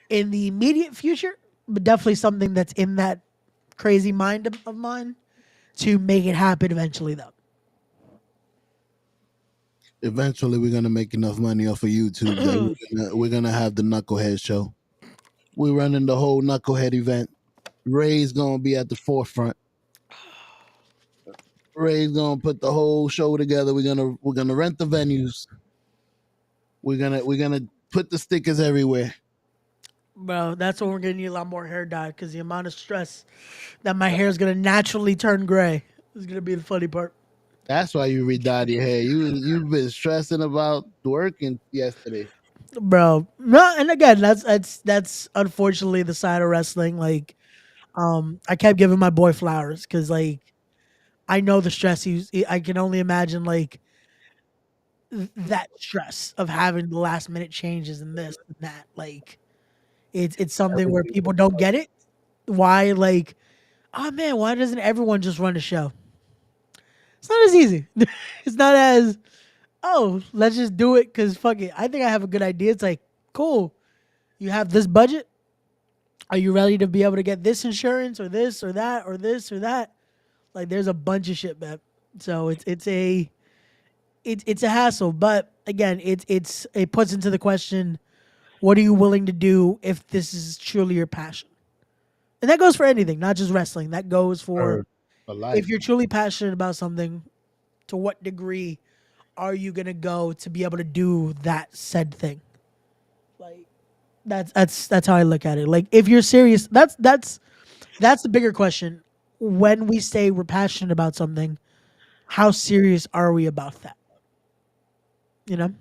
in the immediate future, but definitely something that's in that crazy mind of mine to make it happen eventually though. Eventually, we're gonna make enough money off of YouTube that we're gonna have the Knucklehead show. We're running the whole Knucklehead event. Ray's gonna be at the forefront. Ray's gonna put the whole show together. We're gonna rent the venues. We're gonna put the stickers everywhere. Bro, that's when we're gonna need a lot more hair dye because the amount of stress that my hair is gonna naturally turn gray is gonna be the funny part. That's why you redyed your hair. You've been stressing about working yesterday. Bro, no, and again, that's unfortunately the side of wrestling. Like, I kept giving my boy flowers because like I know the stress I can only imagine like that stress of having the last minute changes and this and that. Like, it's something where Everything. people don't get it. Why like, oh man, why doesn't everyone just run the show? It's not as easy. It's not as, oh, let's just do it because fuck it. I think I have a good idea. It's like, cool. You have this budget. Are you ready to be able to get this insurance or this or that or this or that? Like, there's a bunch of shit, man. So it's a hassle. But again, it puts into the question, what are you willing to do if this is truly your passion? And that goes for anything, not just wrestling. That goes for For if life. you're truly passionate about something, to what degree are you gonna go to be able to do that said thing? Like that's how I look at it. Like if you're serious, that's the bigger question. When we say we're passionate about something, how serious are we about that? You know?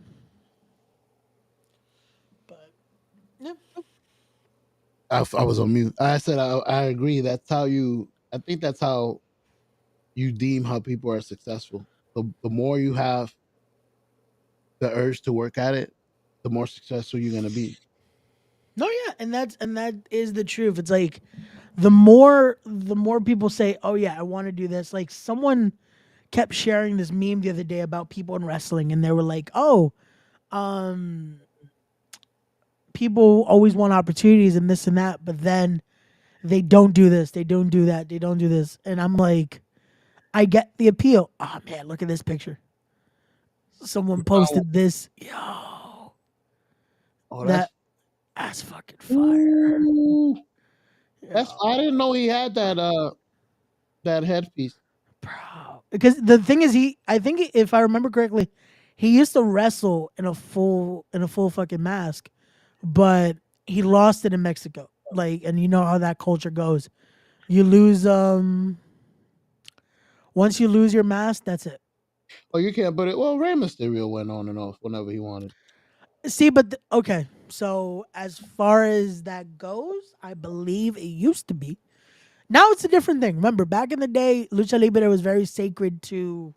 But yeah. I was on mute. I said I agree. That's how you. I think that's how you deem how people are successful. The more you have the urge to work at it, the more successful you're gonna be. No, yeah, and that is the truth. It's like the more people say, "Oh yeah, I want to do this." Like someone kept sharing this meme the other day about people in wrestling, and they were like, "Oh, um, people always want opportunities and this and that, but then they don't do this, they don't do that, they don't do this." And I'm like, I get the appeal. Oh man, look at this picture. Someone Oh, posted this. Yo, oh, that that's fucking fire. ooh, that's. Yo, I didn't know he had that headpiece. bro. Because the thing is, I think if I remember correctly, he used to wrestle in a full fucking mask, but he lost it in Mexico. Like, and you know how that culture goes. You lose once you lose your mask, that's it. Oh, you can't put it. Well, Rey Mysterio went on and off whenever he wanted. See, but okay. So as far as that goes, I believe it used to be. Now it's a different thing. Remember, back in the day, lucha libre was very sacred to.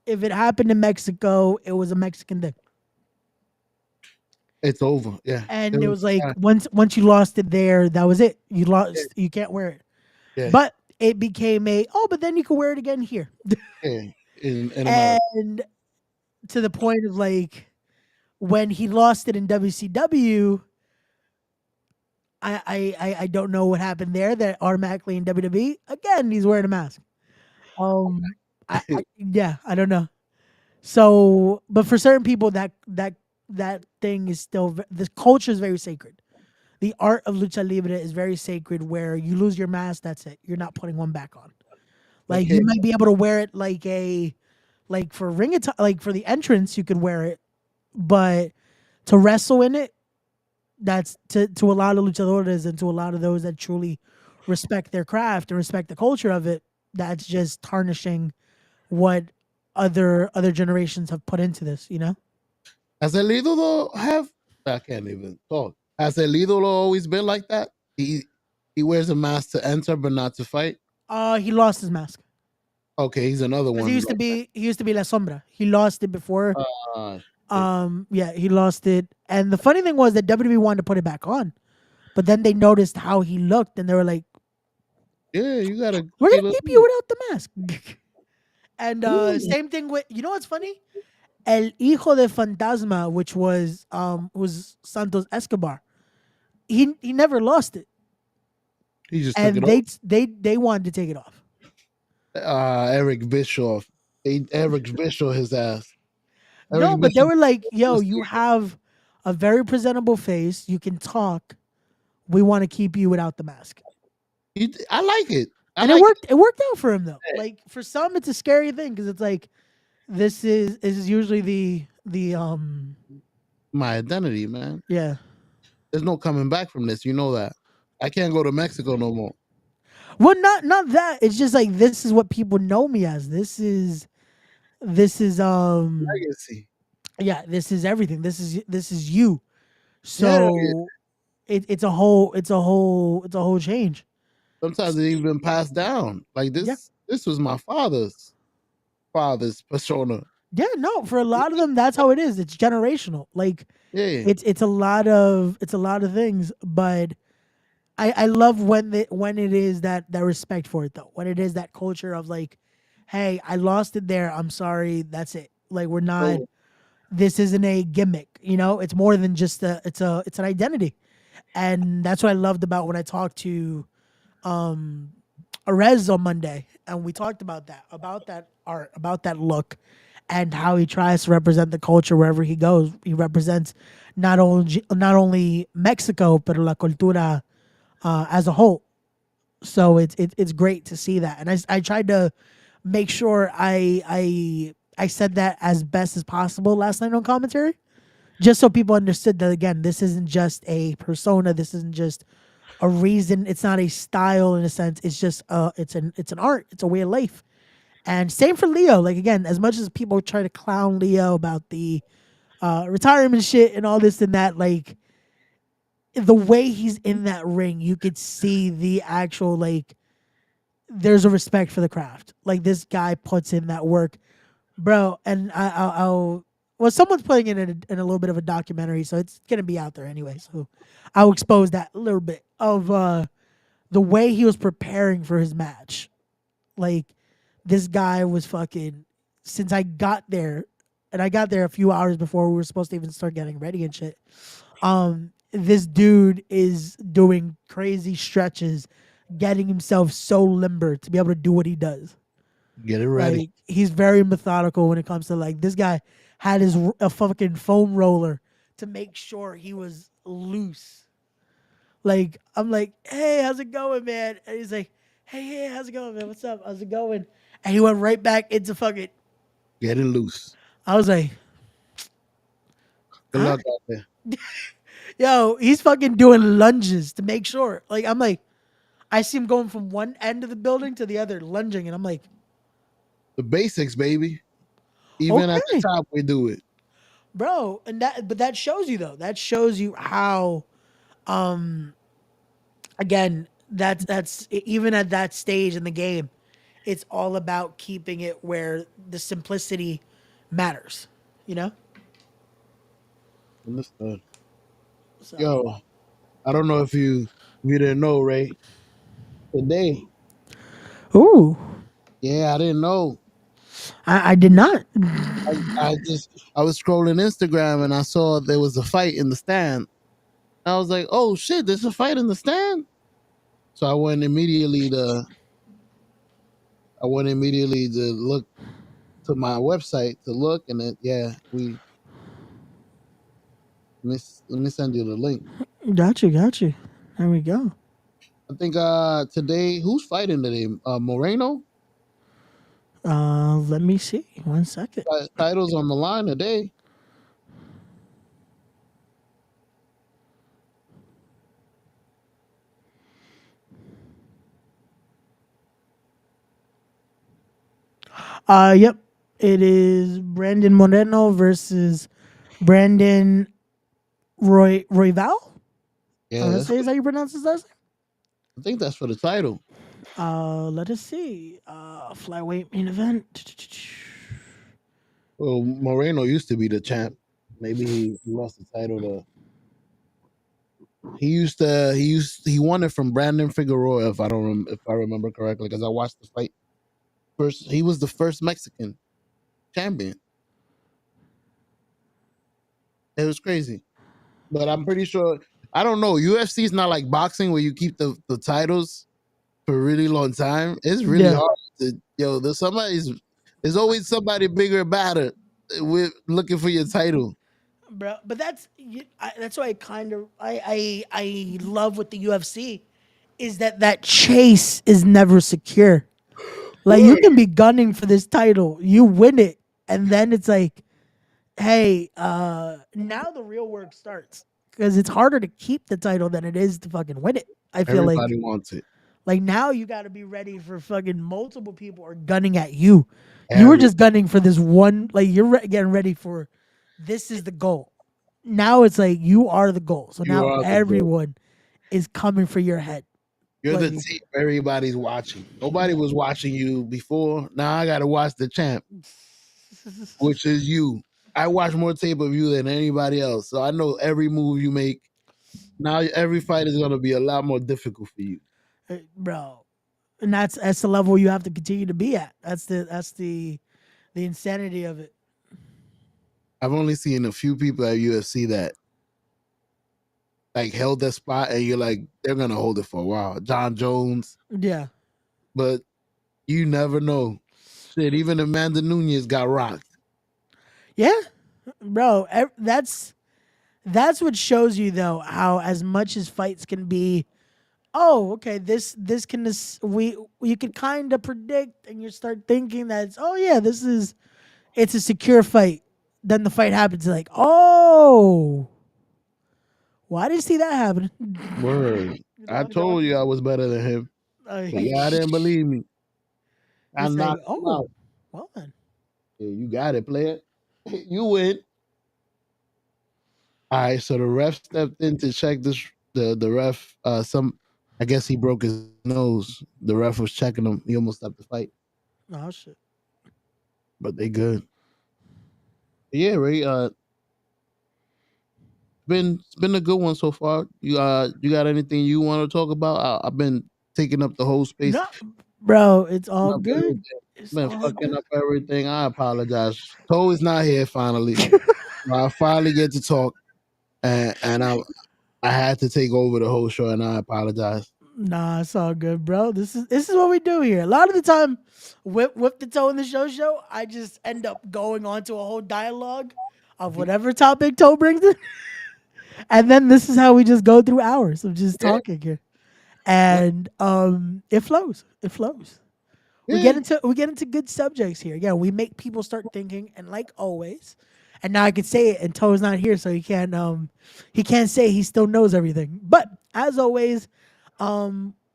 If it happened in Mexico, it was a Mexican thing, It's over. Yeah. and it was like once you lost it there, that was it. You Yeah. lost. You can't wear it. Yeah. But it became a but then you can wear it again here, Yeah. In America. and to the point of like when he lost it in WCW, I don't know what happened there. That automatically in WWE again he's wearing a mask. Yeah, I don't know. So, but for certain people, that thing is still this culture is very sacred. The art of lucha libre is very sacred. Where you lose your mask, that's it. You're not putting one back on. Like Like you might be able to wear it like for like for the entrance, you could wear it, but to wrestle in it, that's to a lot of luchadores and to a lot of those that truly respect their craft and respect the culture of it. That's just tarnishing what other generations have put into this. You know. has El Ídolo have? I can't even talk. Has El Ídolo always been like that? He wears a mask to enter, but not to fight. He lost his mask Okay, he's another because one. he used to be La Sombra. He lost it before. Shit. Yeah, he lost it. And the funny thing was that WWE wanted to put it back on, but then they noticed how he looked, and they were like, Yeah, you gotta "We're keep gonna it. keep you without the mask." And Ooh. same thing with what's funny? El Hijo de Fantasma, which was Santos Escobar. He never lost it, He just took and it off. they wanted to take it off. Eric Bischoff. Eric Bischoff his ass. No, Eric but they Bischoff. were like, "Yo, you have a very presentable face. You can talk. We want to keep you without the mask." I like it. I And it like worked. It worked out for him though. Like for some, it's a scary thing because it's like this is usually the my identity, man. yeah. There's no coming back from this. You know that. I can't go to Mexico no more. Well, not that. It's just like this is what people know me as. This is Legacy. yeah. This is everything. This is you. Yeah. So it's a whole change. Sometimes it even passed down. Like Yeah. this was my father's persona. Yeah, no, for a lot of them that's how it is. It's generational. Like Yeah. it's a lot of things, but I love when it is that respect for it though. When it is that culture of like, hey, I lost it there. I'm sorry. That's it. Like we're not. So This isn't a gimmick. It's more than just it's an identity, and that's what I loved about when I talked to Arez on Monday, and we talked about that art, about that look, and how he tries to represent the culture wherever he goes. He represents not only Mexico, but la cultura as a whole. So it's great to see that, and I tried to make sure I said that as best as possible last night on commentary, just so people understood that again, this isn't just a persona, this isn't just a reason, it's not a style in a sense, it's just it's an art, it's a way of life. And same for Leo. Like again, as much as people try to clown Leo about the retirement shit and all this and that, like the way he's in that ring, you could see the actual like there's a respect for the craft. Like this guy puts in that work, bro. And I'll well, someone's putting it in a little bit of a documentary, so it's gonna be out there anyway. So I'll expose that a little bit of the way he was preparing for his match. Like this guy was fucking since I got there, and I got there a few hours before we were supposed to even start getting ready and shit. This dude is doing crazy stretches, getting himself so limber to be able to do what he does. get it ready. Like he's very methodical when it comes to like this guy had a fucking foam roller to make sure he was loose. Like I'm like, hey, how's it going, man? And he's like, hey, how's it going, man? What's up? How's it going? And he went right back into fucking. Getting loose. I was like, Good huh? luck out there. Yo, he's fucking doing lunges to make sure. Like I'm like, I see him going from one end of the building to the other, lunging, and I'm like, The basics, baby. Even at the okay, top, we do it. bro. But that shows you though. That shows you how, again, that's even at that stage in the game, it's all about keeping it where the simplicity matters. You know. Understood. So, Yo, I don't know if you didn't know, Ray. Today, ooh, yeah, I didn't know. I did not. I was scrolling Instagram and I saw there was a fight in the stand. I was like, oh shit, there's a fight in the stand. So I went immediately to look to my website to look, and then yeah, let me send you the link. Got you. There we go. I think today who's fighting today? Moreno. Let me see. 1 second. Titles on the line today. Yep. It is Brandon Moreno versus Brandon Royval. I Yeah, want to say is how you pronounce his last I think that's for the title. name. Let us see. Flyweight main event. Well, Moreno used to be the champ. Maybe he lost the title to. He won it from Brandon Figueroa if I remember correctly because I watched the fight first. He was the first Mexican champion. It was crazy, but I'm pretty sure. I don't know. UFC is not like boxing where you keep the titles for a really long time. It's really Yeah, hard to there's always somebody bigger badder with looking for your title. bro. But that's why I kind of I love with the UFC is that chase is never secure. Like you Word. can be gunning for this title, you win it, and then it's like, hey, now the real work starts because it's harder to keep the title than it is to fucking win it. I feel Everybody wants it. like now you got to be ready for fucking multiple people are gunning at you. You were Every just gunning for this one, like you're getting ready for this is the goal. Now it's like you are the goal. So you now are the goal. everyone is coming for your head. You're the Like, team everybody's watching. Nobody was watching you before. Now I gotta watch the champ, which is you. I watch more tape of you than anybody else. So I know every move you make. Now every fight is gonna be a lot more difficult for you. bro, and that's the level you have to continue to be at. That's the insanity of it. I've only seen a few people at UFC that like held that spot and you're like, they're gonna hold it for a while. John Jones, Yeah, but you never know. Shit, even Amanda Nunez got rocked. yeah, bro. That's what shows you though how as much as fights can be. Oh, okay. This can we you can kind of predict, and you start thinking that oh yeah, it's a secure fight. Then the fight happens, like oh, why did you see that happen? Word. I told you I was better than him. But y'all didn't believe me. I It's like knocked him out. oh, well then. Yeah, you got it, player. You win. All right, so the ref stepped in to check this. The ref, some, I guess he broke his nose. The ref was checking him. He almost stopped the fight, Oh shit. but they good. Yeah, Ray. It's been a good one so far. You got anything you want to talk about? I've been taking up the whole space. No, bro, it's all Up everything. good. It's Been all fucking good. up everything. I apologize. Toe is not here finally. I finally get to talk, and I had to take over the whole show, and I apologize. Nah, it's all good, bro. This is what we do here. A lot of the time, with the toe in the show, I just end up going on to a whole dialogue of whatever topic Toe brings in, and then this is how we just go through hours of just Yeah, talking here, and it flows. It flows. yeah. We get into good subjects here. Yeah, we make people start thinking, and like always, and now I can say it, and Toe's not here, so he can't say he still knows everything. But as always,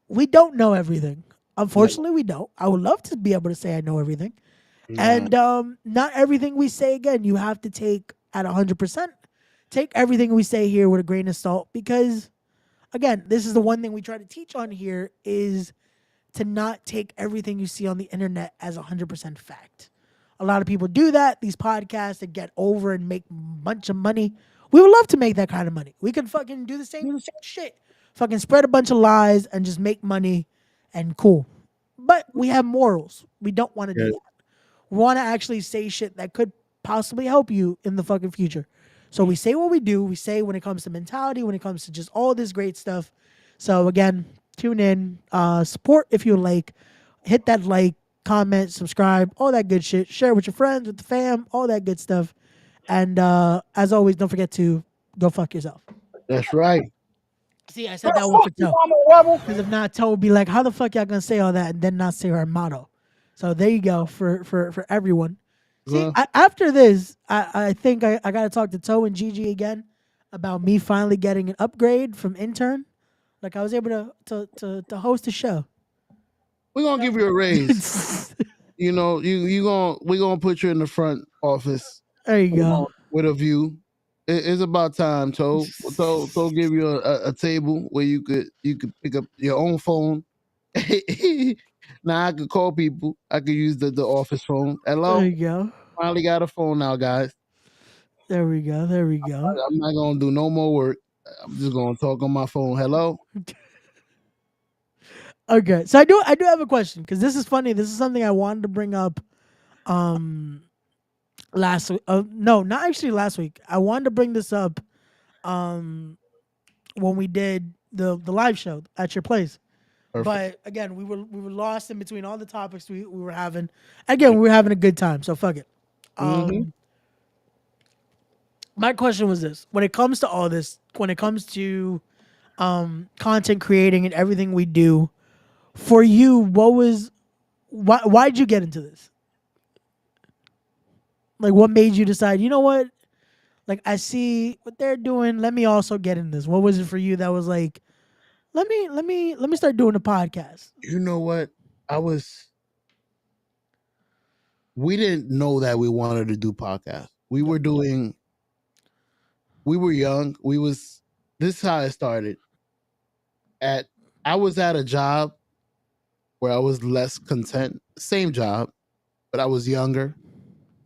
we don't know everything. No, Unfortunately, we don't. I would love to be able to say I know everything, nah. and not everything we say again you have to take at 100%. Take everything we say here with a grain of salt because, again, this is the one thing we try to teach on here is to not take everything you see on the internet as 100% fact. A lot of people do that. These podcasts that get over and make a bunch of money. We would love to make that kind of money. We could fucking do the same shit. Fucking spread a bunch of lies and just make money and cool. But we have morals. We don't want to do Yeah, that. We want to actually say shit that could possibly help you in the fucking future. So we say what we do. We say when it comes to mentality, when it comes to just all this great stuff. So again, tune in, support if you like, hit that like, comment, subscribe, all that good shit. Share with your friends, with the fam, all that good stuff. And as always, don't forget to go fuck yourself. that's right. See, I said that one for Toe. Because if not, Toe would be like, how the fuck y'all gonna say all that and then not say our motto? So there you go for everyone. See, Well, after this, I think I got to talk to Toe and Gigi again about me finally getting an upgrade from intern. Like I was able to host a show. we're gonna give you a raise. You know, we're gonna put you in the front office There you go. with a view. It's about time, Toe give you a table where you could pick up your own phone. Now I could call people. I could use the office phone. There Hello, you go. finally got a phone now, guys. There we go. There we go. I'm not gonna do no more work. I'm just gonna talk on my phone. Hello. Okay, so I do have a question because this is funny. This is something I wanted to bring up. Um, last week. No, not actually last week. I wanted to bring this up. Um, when we did the live show at your place. Perfect. But again, we were lost in between all the topics we were having. Again, we were having a good time, so fuck it. Mm-hmm. My question was this: when it comes to all this, when it comes to content creating and everything we do. For you, why'd you get into this? Like, what made you decide? You know what? Like, I see what they're doing. Let me also get in this. What was it for you that was like, let me start doing a podcast? You know what? We didn't know that we wanted to do podcasts. We were young. This is how it started. At I was at a job where I was less content. Same job, but I was younger.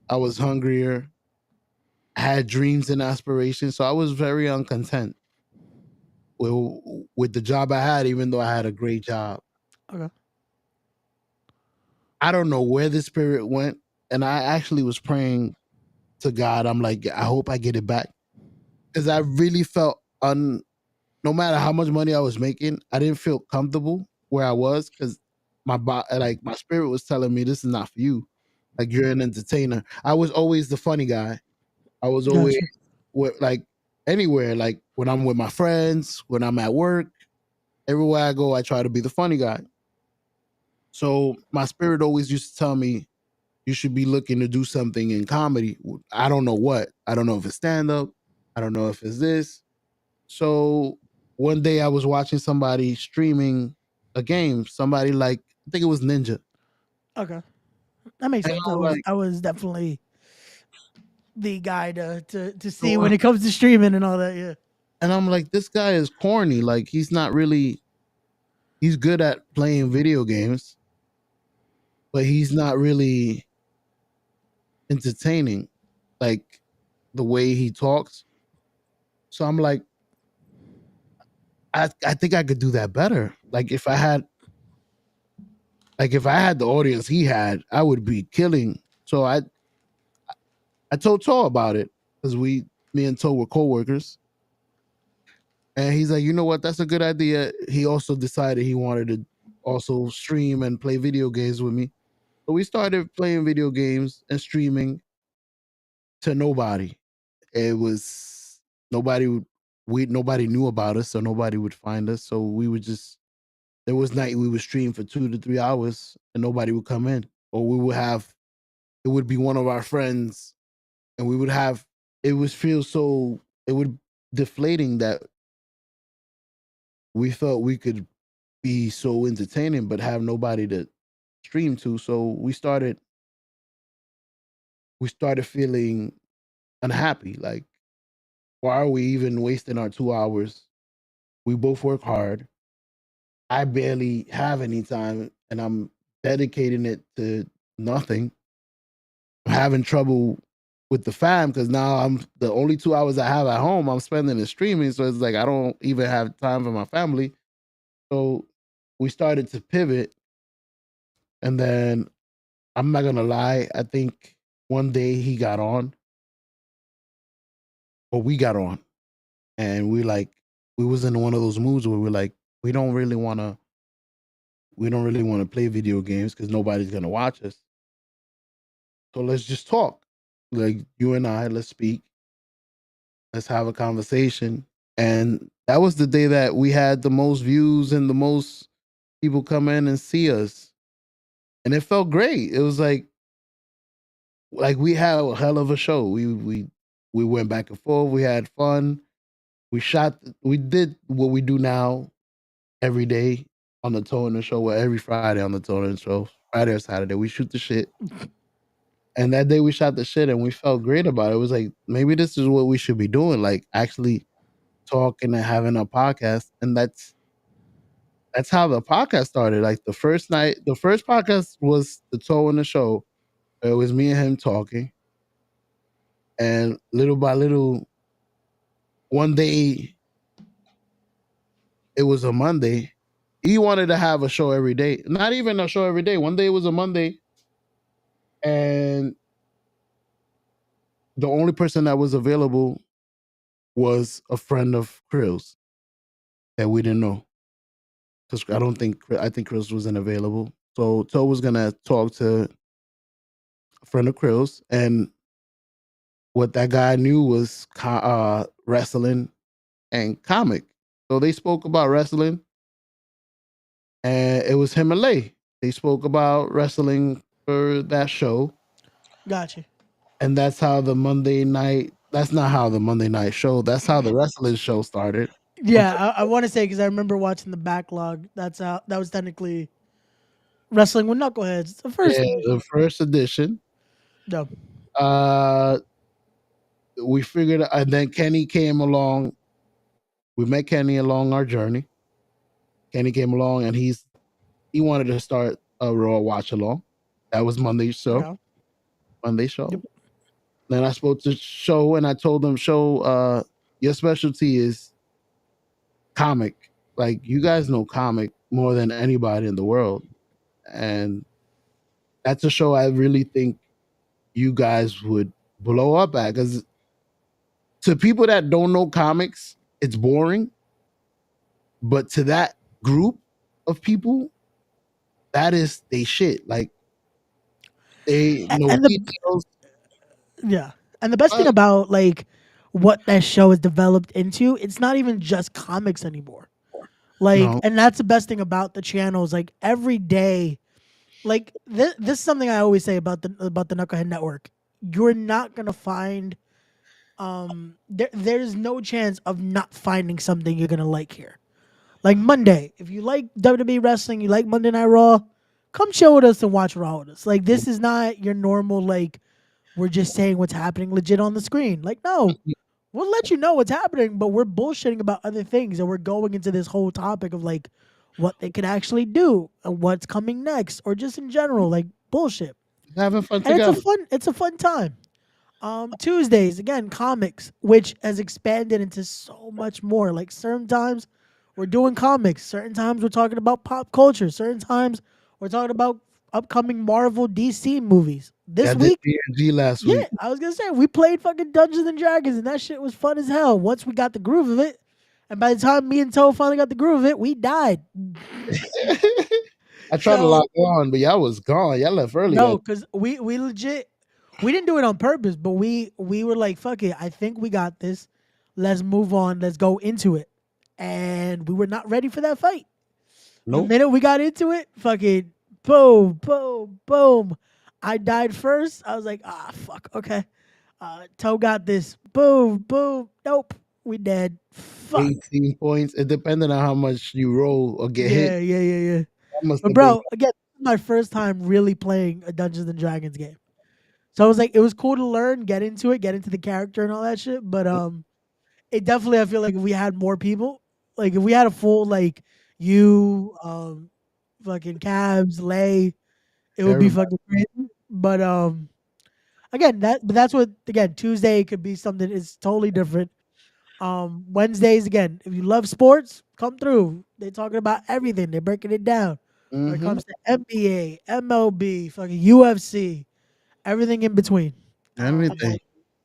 I was hungrier. I had dreams and aspirations, so I was very uncontent with the job I had, even though I had a great job. Okay. I don't know where the spirit went, and I actually was praying to God. I'm like, I hope I get it back because I really felt no matter how much money I was making, I didn't feel comfortable where I was because my spirit was telling me this is not for you. Like you're an entertainer. I was always the funny guy. I was always Gotcha. like anywhere, like when I'm with my friends, when I'm at work, everywhere I go, I try to be the funny guy. So my spirit always used to tell me you should be looking to do something in comedy. I don't know what. I don't know if it's stand up. I don't know if it's this. So one day I was watching somebody streaming a game. Somebody like I think it was Ninja. Okay. That makes And sense. I'm like, I was definitely the guy to see so, when it comes to streaming and all that. Yeah. and I'm like, this guy is corny. Like he's not really. He's good at playing video games, but he's not really entertaining. Like the way he talks. So I'm I think I could do that better. If I had the audience he had, I would be killing. So I told Toe about it because me and Toe were coworkers, and he's like, you know what, that's a good idea. He also decided he wanted to also stream and play video games with me. So we started playing video games and streaming to nobody. It was nobody would nobody knew about us, so nobody would find us. So we would just there was night we would stream for 2 to 3 hours and nobody would come in. Or we would have it would be one of our friends and we would have it would feel so it would deflating that we felt we could be so entertaining but have nobody to stream to. So we started feeling unhappy. Like, why are we even wasting our 2 hours? We both work hard. I barely have any time and I'm dedicating it to nothing. I'm having trouble with the fam because now I'm the only 2 hours I have at home I'm spending in streaming. So it's like I don't even have time for my family. So we started to pivot, and then I'm not gonna lie, I think one day he got on, or we got on, and we was in one of those moods where we're like, we don't really wanna play video games because nobody's gonna watch us. So let's just talk. Like you and I, let's speak. Let's have a conversation. And that was the day that we had the most views and the most people come in and see us. And it felt great. It was like we had a hell of a show. We went back and forth. We had fun. We did what we do now every day on the Toner Show, or every Friday on the Toner Show. Friday or Saturday, we shoot the shit. And that day we shot the shit and we felt great about it. It was like, maybe this is what we should be doing, like actually talking and having a podcast. And that's how the podcast started. Like the first podcast was the Toe in the Show. It was me and him talking. And little by little, one day, it was a Monday. He wanted to have a show every day. Not even a show every day. One day it was a Monday. And the only person that was available was a friend of Krill's that we didn't know. Because I think Krill's wasn't available. So Toe was gonna talk to a friend of Krill's, and what that guy knew was wrestling and comic. So they spoke about wrestling, and it was him and Lay. They spoke about wrestling for that show, Gotcha. and that's how the Monday night. That's not how the Monday night show. That's how the wrestling show started. Yeah, I want to say because I remember watching the backlog. That's how that was technically wrestling with knuckleheads. The first Yeah, edition. the first edition. No. Uh, we figured, and then Kenny came along. We met Kenny along our journey. Kenny came along, and he wanted to start a Raw watch along. That was Monday's show. Yeah. Monday show. Yep. Then I spoke to Show, and I told him, Show, your specialty is comic. Like, you guys know comic more than anybody in the world, and that's a show I really think you guys would blow up at, because to people that don't know comics, it's boring. But to that group of people, that is they shit. Like, they know And the details. yeah, and the best thing Uh, about like what that show has developed into, it's not even just comics anymore. Like, no, and that's the best thing about the channels. Like every day, like this is something I always say about the Knucklehead Network. You're not gonna find there's no chance of not finding something you're gonna like here. Like Monday, if you like WWE wrestling, you like Monday Night Raw, come chill with us and watch Raw with us. Like this is not your normal like we're just saying what's happening legit on the screen. Like no, we'll let you know what's happening, but we're bullshitting about other things, and we're going into this whole topic of like what they could actually do and what's coming next, or just in general like bullshit. having fun And together. it's a fun time. Tuesdays again, comics, which has expanded into so much more. Like certain times we're doing comics, certain times we're talking about pop culture, certain times we're talking about upcoming Marvel DC movies. Yeah, I This did week, D&G last yeah, week. I was gonna say we played fucking Dungeons and Dragons, and that shit was fun as hell. Once we got the groove of it, and by the time me and Toe finally got the groove of it, we died. I tried to So lock on, but y'all was gone. Y'all left early. no, because we legit we didn't do it on purpose, but we were like, fuck it, I think we got this. Let's move on. Let's go into it. And we were not ready for that fight. The Nope. minute we got into it, fucking boom, boom, boom. I died first. I was like, ah, fuck. Okay. Toe got this. Boom, boom. Nope. We dead. Fuck. 18 points. It depended on how much you roll or get hit. Yeah. That must But have been bro, again, this is my first time really playing a Dungeons and Dragons game. So I was like, it was cool to learn, get into it, get into the character and all that shit. But it definitely I feel like if we had more people, like if we had a full like you, fucking cabs, lay, it would be everybody. fucking crazy. But again, that's what again, Tuesday could be something it's totally different. Wednesdays again, if you love sports, come through. They're talking about everything. They're breaking it down. When it Mm-hmm. comes to NBA, MLB, fucking UFC, everything in between. Everything.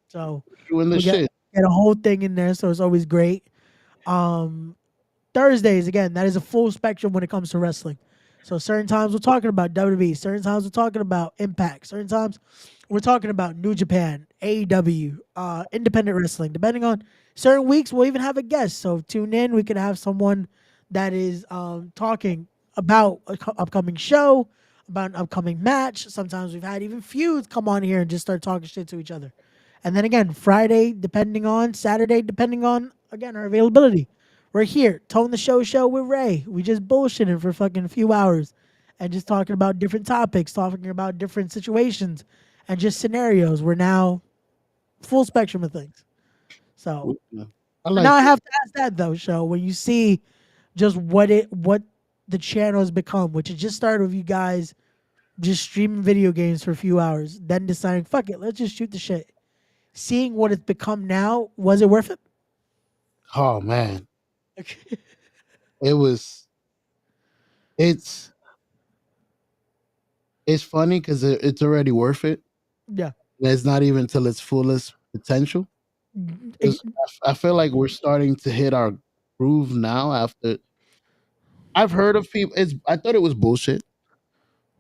So Doing the we shit. get a whole thing in there, so it's always great. Um, Thursdays again, that is a full spectrum when it comes to wrestling. So certain times we're talking about WWE, certain times we're talking about Impact, certain times we're talking about New Japan, AEW, independent wrestling. Depending on certain weeks, we'll even have a guest. So tune in. We could have someone that is talking about an upcoming show, about an upcoming match. Sometimes we've had even feuds come on here and just start talking shit to each other. And then again, Friday, depending on Saturday, depending on again our availability. We're here, Tone the Show with Ray. We just bullshitting for fucking a few hours and just talking about different topics, talking about different situations and just scenarios. We're now full spectrum of things. So I now like I it. have to ask that though, Show, when you see just what the channel has become, which it just started with you guys just streaming video games for a few hours, then deciding, fuck it, let's just shoot the shit. Seeing what it's become now, was it worth it? Oh man. It was it's it's funny because it's already worth it. Yeah. And it's not even till its fullest potential. 'Cause I feel like we're starting to hit our groove now after I've heard of people I thought it was bullshit.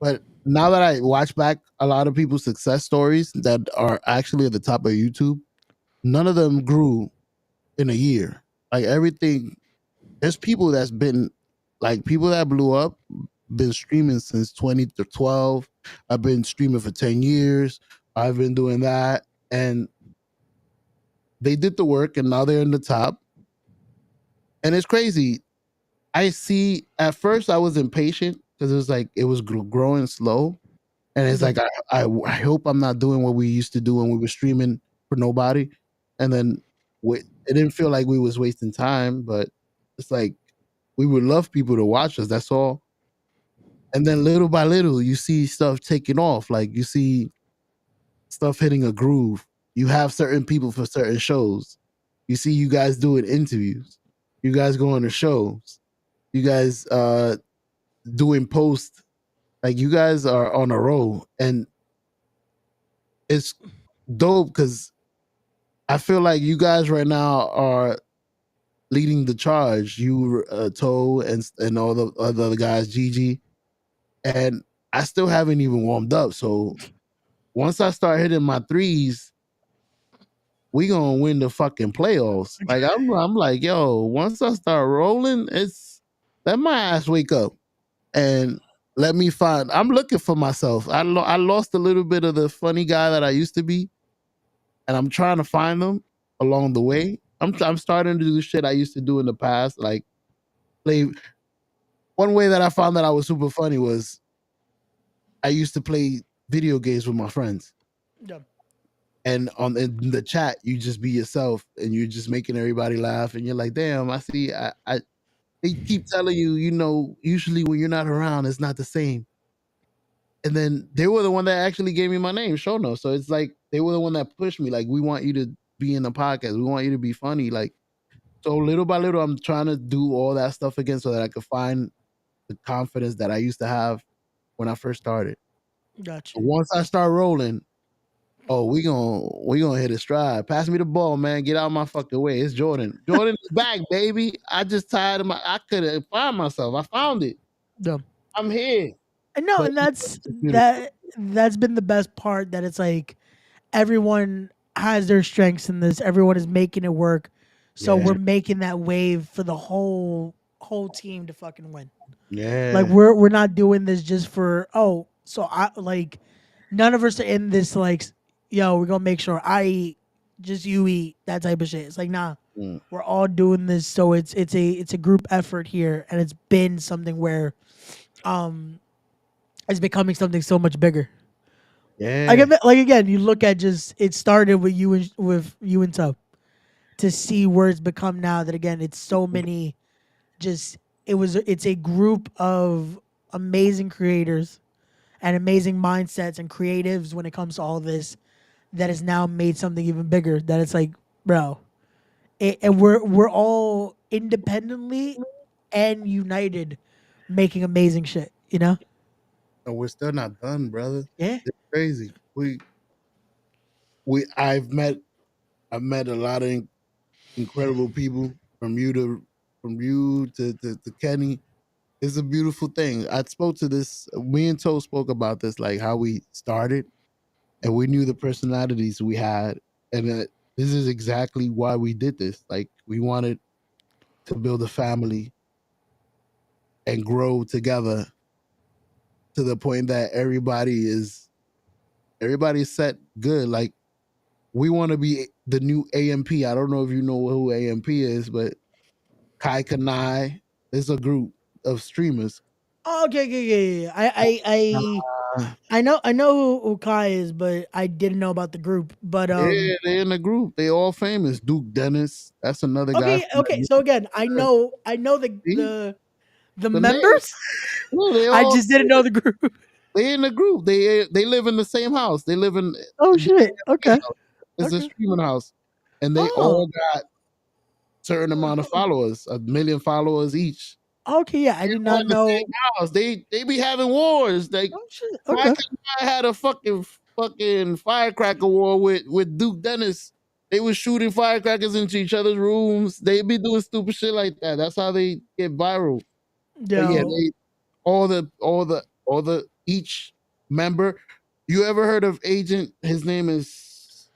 But now that I watch back a lot of people's success stories that are actually at the top of YouTube, none of them grew in a year. Like everything there's people that's been like people that blew up, been streaming since 2012. I've been streaming for 10 years. I've been doing that. And they did the work and now they're in the top. And it's crazy. I see at first I was impatient because it was like it was growing slow. And it's Yeah. like I hope I'm not doing what we used to do when we were streaming for nobody. And then it didn't feel like we was wasting time, but it's like we would love people to watch us. That's all. And then little by little, you see stuff taking off. Like you see stuff hitting a groove. You have certain people for certain shows. You see you guys doing interviews. You guys going to shows. You guys doing posts. Like you guys are on a roll, and it's dope because I feel like you guys right now are leading the charge. You, Toe, and all the other guys, Gigi, and I still haven't even warmed up. So once I start hitting my threes, we gonna win the fucking playoffs. Like I'm like, yo, once I start rolling, it's let my ass wake up and let me find. I'm looking for myself. I lost a little bit of the funny guy that I used to be, and I'm trying to find them along the way. I'm starting to do shit I used to do in the past, like play. One way that I found that I was super funny was I used to play video games with my friends. Yeah. And in the chat, you just be yourself and you're just making everybody laugh. And you're like, damn, I see. They keep telling you, usually when you're not around, it's not the same. And then they were the one that actually gave me my name, Shono. So it's like they were the one that pushed me. Like, we want you to be in the podcast. We want you to be funny. Like, so little by little, I'm trying to do all that stuff again so that I could find the confidence that I used to have when I first started. Gotcha. Once I start rolling, oh, we gonna hit a stride. Pass me the ball, man. Get out of my fucking way. It's Jordan. Jordan is back, baby. I just tired of I couldn't find myself. I found it. Yeah. I'm here. And no, But and that's it's beautiful. that's been the best part. That it's like everyone has their strengths in this. Everyone is making it work. So Yeah. we're making that wave for the whole team to fucking win. Like Yeah. we're not doing this just for so I like none of us are in this like yo, we're gonna make sure I eat, just you eat, that type of shit. It's like nah. Mm. We're all doing this so it's a group effort here, and it's been something where it's becoming something so much bigger. Yeah. Like again, you look at just it started with you and Tub to see where it's become now that again it's so many just it's a group of amazing creators and amazing mindsets and creatives when it comes to all this that has now made something even bigger that it's like bro and we're all independently and united making amazing shit, you know. And we're still not done, brother. Yeah. It's crazy. We I've met a lot of incredible people from you to Kenny. It's a beautiful thing. I spoke to this. Me and Toe spoke about this, like how we started, and we knew the personalities we had, and this is exactly why we did this. Like we wanted to build a family and grow together to the point that everybody's set good. Like we want to be the new AMP. I don't know if you know who AMP is, but Kai Kanai is a group of streamers. Oh, okay, yeah. I know who Kai is, but I didn't know about the group. But Yeah, they're in the group. They all famous. Duke Dennis, that's another guy okay, from okay. that So again, group. I know See? the The name. members. No, they I all just didn't know the group. they in the group. They live in the same house. They live in Oh the shit. AMP Okay. house. It's a Okay. streaming house, and they Oh. all got certain amount of followers, 1 million followers each. Okay. Yeah, I They're did all not in the same know. house. They be having wars. Like Oh shit. why Okay. couldn't I had a fucking firecracker war with Duke Dennis? They was shooting firecrackers into each other's rooms. They be doing stupid shit like that. That's how they get viral. But yeah, Yo. they all the each member. You ever heard of Agent? His name is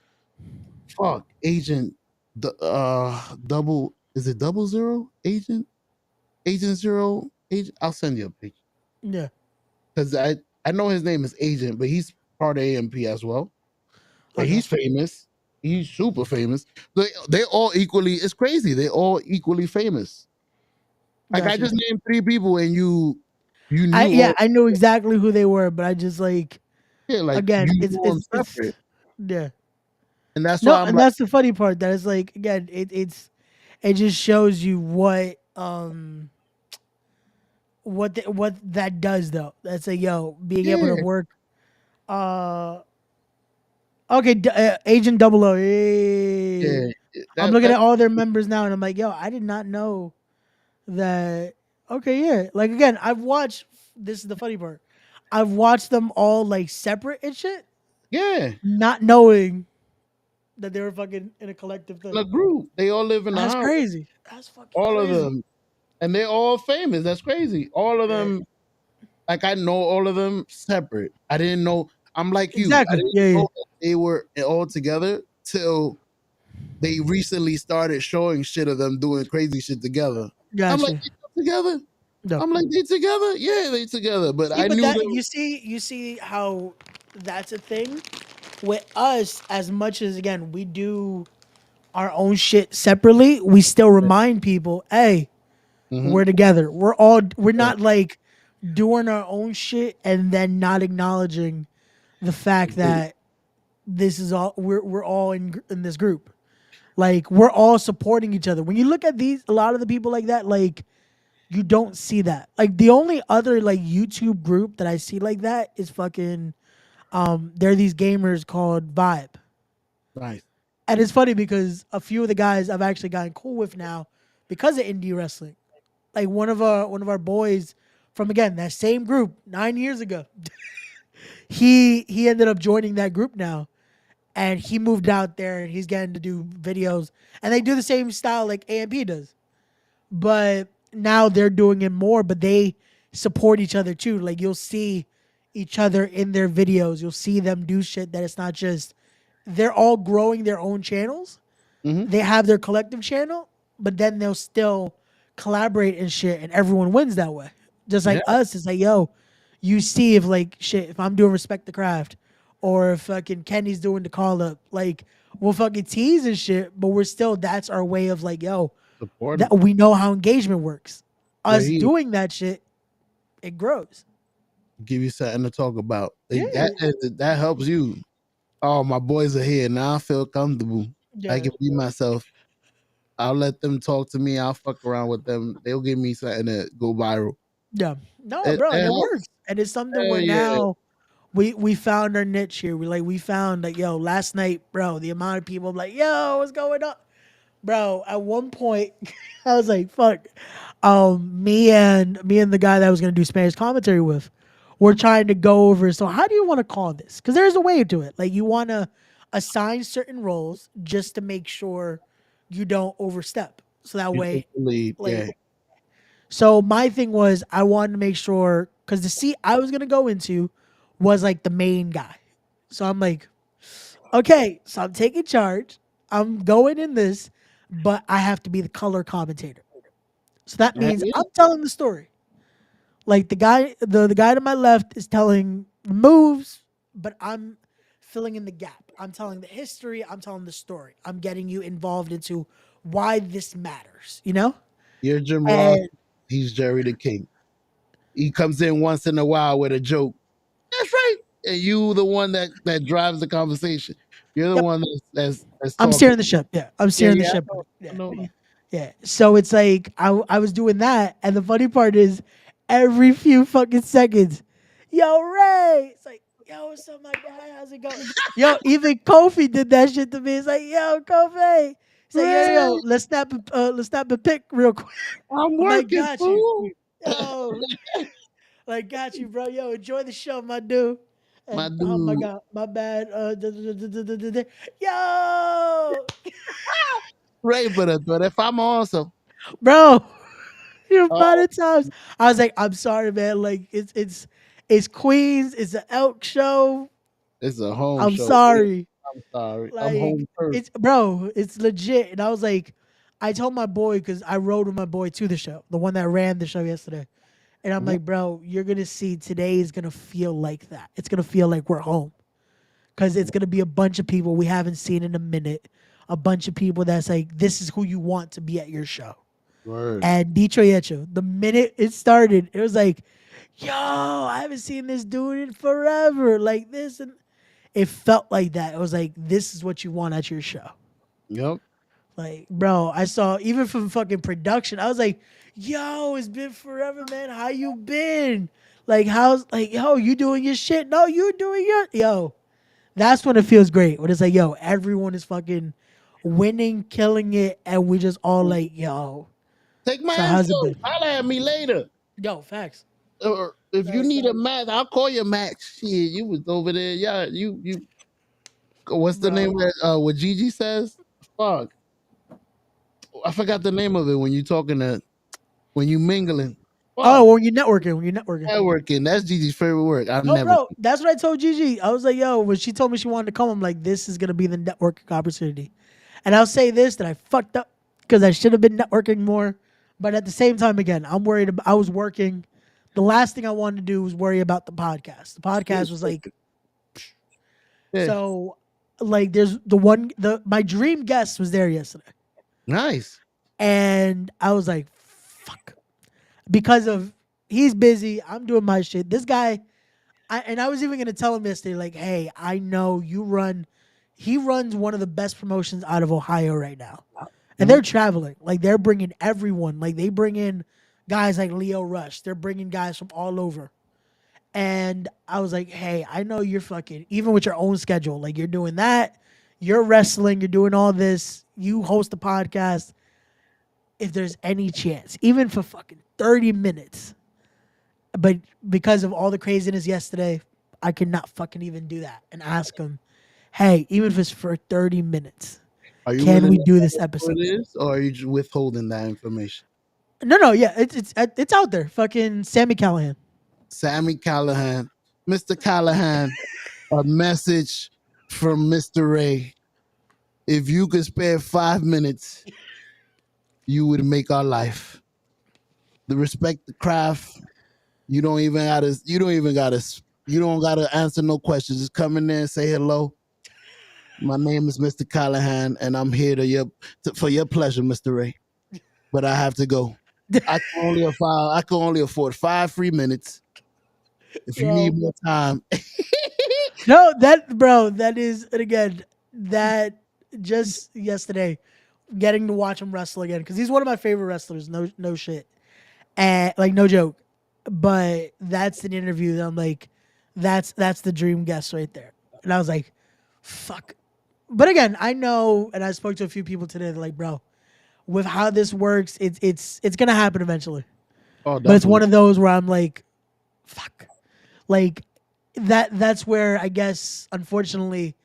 Agent. The double is it 00 Agent? Agent Zero. Agent, I'll send you a picture Yeah. because I know his name is Agent, but he's part of AMP as well. And Okay. he's famous. He's super famous. They all equally. It's crazy. They all equally famous. Like I Gotcha. just named three people, and you knew all. I knew exactly who they were, but I just like Yeah, like again, you knew them it's separate, yeah. and that's No, why I'm and like, that's the funny part. That is like again, it just shows you what that does though. That's a yo being able to yeah, work. Uh, okay, Agent Double O. yeah. I'm That looking that at all their members now, and I'm like, yo, I did not know that. Okay, yeah. Like again, I've watched. This is the funny part. I've watched them all like separate and shit, yeah. not knowing that they were fucking in a collective In a thing. group, they all live in the That's house. crazy. That's fucking All of crazy. them, and they're all famous. That's crazy. All of Yeah. them. Like I know all of them separate. I didn't know. I'm like you. I Exactly. didn't Yeah, yeah. know that they were all together till they recently started showing shit of them doing crazy shit together. I'm like, Gotcha. they still together. No. I'm like, they together? Yeah, they together. But See, I but knew that them. you see how that's a thing with us. As much as again we do our own shit separately, we still remind people, hey, Mm-hmm. we're together. We're not like doing our own shit and then not acknowledging the fact that this is all we're all in this group. Like we're all supporting each other. When you look at these, a lot of the people like that, like you don't see that. Like the only other like YouTube group that I see like that is fucking there are these gamers called Vibe. Nice. And it's funny because a few of the guys I've actually gotten cool with now because of indie wrestling. Like one of our boys from again that same group 9 years ago. He ended up joining that group now, and he moved out there and he's getting to do videos, and they do the same style like AMP does, but now they're doing it more. But they support each other too. Like you'll see each other in their videos. You'll see them do shit that it's not just they're all growing their own channels. Mm-hmm. They have their collective channel, but then they'll still collaborate and shit, and everyone wins that way. Just Yeah. like us, it's like, yo, you see if like shit, if I'm doing Respect the Craft, or if fucking Kenny's doing the call up, like we'll fucking tease and shit, but we're still that's our way of like, yo, Supporting. that we know how engagement works. We're Us here. doing that shit, it grows. Give you something to talk about. Like, Yeah, that helps you. Oh, my boys are here. Now I feel comfortable. I yeah, can be myself. I'll let them talk to me. I'll fuck around with them. They'll give me something to go viral. yeah. No, bro, It and it helps. works, and it's something Hell where yeah. now we found our niche here. We found like yo last night, bro. The amount of people like yo, what's going on, bro? At one point, I was like, fuck. Me and the guy that I was gonna do Spanish commentary with, we're trying to go over. So how do you want to call this? Because there's a way to it. Like you want to assign certain roles just to make sure you don't overstep. So that You take way, the lead. like Yeah. so my thing was I wanted to make sure because the seat I was gonna go into was like the main guy. So I'm like, okay, so I'm taking charge. I'm going in this, but I have to be the color commentator. So that Hell means yeah. I'm telling the story. Like the guy to my left is telling the moves, but I'm filling in the gap. I'm telling the history. I'm telling the story. I'm getting you involved into why this matters. You know? You're Jim Ross. And He's Jerry the King. He comes in once in a while with a joke. That's right. And you the one that drives the conversation. You're the yep, one that's I'm talking. steering the ship. Yeah, I'm Yeah, steering the yeah, ship. I Yeah, know. yeah. So it's like I was doing that, and the funny part is, every few fucking seconds, yo Ray, it's like yo, what's up, my guy? How's it going? Yo, even Kofi did that shit to me. It's like yo, Kofi. He's like yo, Ray, let's snap a pic real quick. I'm I'm like, working, got you, fool. yo, like got you, bro. Yo, enjoy the show, my dude. My And oh my dude. god, my bad. Yo, Ray, but if I'm also bro. The amount oh, of times I was like, I'm sorry, man. Like it's Queens, it's an elk show. it's a home I'm show. Yeah, sorry. I'm sorry. I'm Like home turf. it's bro, it's legit. And I was like, I told my boy because I rode with my boy to the show, the one that ran the show yesterday, and I'm Mhm. like, bro, you're gonna see today is gonna feel like that. It's gonna feel like we're home because it's gonna be a bunch of people we haven't seen in a minute, a bunch of people that's like, this is who you want to be at your show. Word. And Detroit Echo, the minute it started, it was like, yo, I haven't seen this dude in forever. Like this, and it felt like that. It was like, this is what you want at your show. Yep. Like, bro, I saw even from fucking production, I was like, yo, it's been forever, man. How you been? Like, how's like, yo, you doing your shit? No, you doing your yo. That's when it feels great. When it's like, yo, everyone is fucking winning, killing it, and we just all like, yo. Take my So how's it info. been? Holler at me later. Yo, facts. Or if you need a Max, I'll call you Max. Shit, you was over there. Yeah, you. What's the name Bro. of that? What Gigi says? Fuck, I forgot the name of it when you talking to when you mingling. Fuck, Oh, when you're networking, when you're networking. networking. That's Gigi's favorite word. I've No, never. bro, that's what I told Gigi. I was like, yo, when she told me she wanted to come, I'm like, this is gonna be the networking opportunity. And I'll say this that I fucked up because I should have been networking more. But at the same time, again, I'm worried about I was working. The last thing I wanted to do was worry about the podcast. The podcast was like Yeah, so like there's the one the my dream guest was there yesterday. nice. And I was like, fuck. Because of he's busy, I'm doing my shit. This guy and I was even gonna tell him yesterday, like, hey, I know you run. He runs one of the best promotions out of Ohio right now, and they're traveling. Like they're bringing everyone. Like they bring in guys like Leo Rush. They're bringing guys from all over. And I was like, hey, I know you're fucking even with your own schedule. Like you're doing that. You're wrestling. You're doing all this. You host a podcast. If there's any chance, even for fucking 30 minutes, but because of all the craziness yesterday, I cannot fucking even do that and ask him, hey, even if it's for 30 minutes, Are you can willing we to do this tell us who episode? it is, or are you just withholding that information? No, yeah, it's out there. Fucking Sammy Callahan. Sammy Callahan, Mr. Callahan, a message from Mr. Ray. If you could spare 5 minutes, you would make our life. The respect the craft. You don't even gotta. You don't even gotta. You don't gotta answer no questions. Just come in there and say hello. My name is Mr. Callahan, and I'm here for your pleasure, Mr. Ray. But I have to go. I can only afford 5 free minutes. If you need Yo. more time, No, that bro, that is and again, that just yesterday, getting to watch him wrestle again, because he's one of my favorite wrestlers, no shit. And like no joke. But that's an interview that I'm like, that's the dream guest right there. And I was like, fuck. But again, I know, and I spoke to a few people today. They're like, bro, with how this works, it's gonna happen eventually. oh, But it's one definitely. of those where I'm like, fuck, like that's where I guess unfortunately,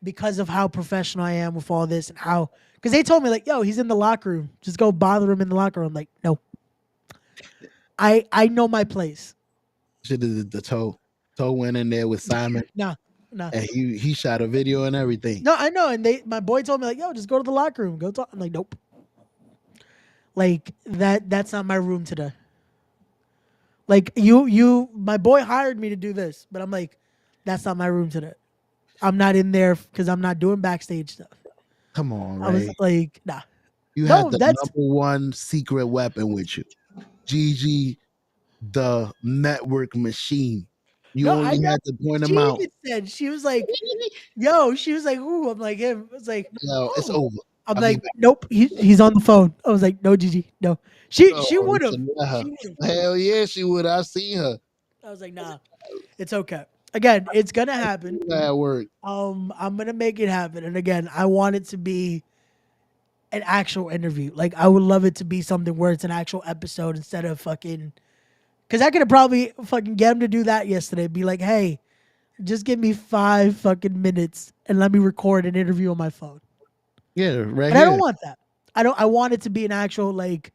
because of how professional I am with all this and how, because they told me like, yo, he's in the locker room, just go bother him in the locker room. I'm like, no, I know my place. Should have the toe. Toe went in there with Simon, Nah, nah. and he shot a video and everything. No, I know. And my boy told me like, yo, just go to the locker room, go talk. I'm like, nope. Like that's not my room today. Like my boy hired me to do this, but I'm like, that's not my room today. I'm not in there because I'm not doing backstage stuff. Come on, I was Ray. like, nah. You No, had the that's number one secret weapon with you, Gigi, the network machine. You no. I only got. had to point She him out. even said she was like, yo. She was like, who? I'm like him. I was like, Yo, it's oh. over. I'm I'll be like, back. nope. He's on the phone. I was like, no, Gigi, no. She Oh, would have. listen to her. She would have. Hell yeah, she would. I seen her. I was like, nah, it's okay. Again, it's gonna happen. At work. I'm gonna make it happen. And again, I want it to be an actual interview. Like I would love it to be something where it's an actual episode instead of fucking. Because I could have probably fucking get him to do that yesterday. Be like, hey, just give me 5 fucking minutes and let me record an interview on my phone. Yeah, right But I don't here. want that. I want it to be an actual like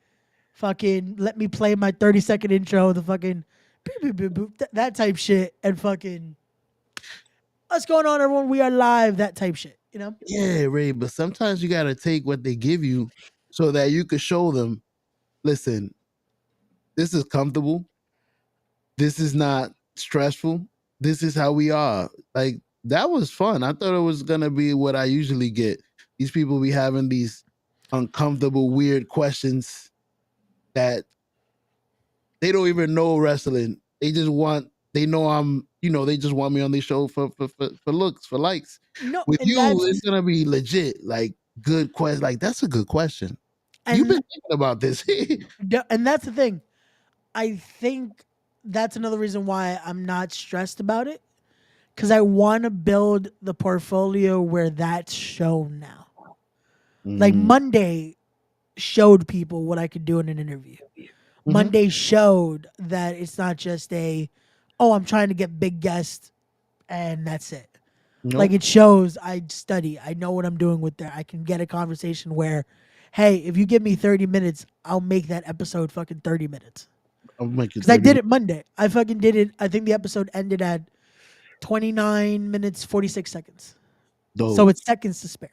fucking let me play my 30-second intro, the fucking boop, boop, boop, boop, that type shit, and fucking what's going on, everyone? We are live, that type shit, you know? Yeah, Ray. But sometimes you gotta take what they give you so that you could show them, listen, this is comfortable. This is not stressful. This is how we are. Like, that was fun. I thought it was gonna be what I usually get. These people be having these uncomfortable, weird questions that they don't even know wrestling. They know they just want me on the show for looks, for likes. No, With and you, that's it's gonna be legit, like good question. Like, that's a good question. You've and been thinking about this. and that's the thing. I think that's another reason why I'm not stressed about it, because I want to build the portfolio where that's shown now. Like Mm, Monday showed people what I could do in an interview. mhm. Monday showed that it's not just oh, I'm trying to get big guests and that's it. Like Nope. it shows I study. I know what I'm doing with there. I can get a conversation where, hey, if you give me 30 minutes, I'll make that episode fucking 30 minutes. I'll make it Because I 30 did it minutes. Monday. I fucking did it. I think the episode ended at 29 minutes, 46 seconds. So Dope. it's seconds to spare.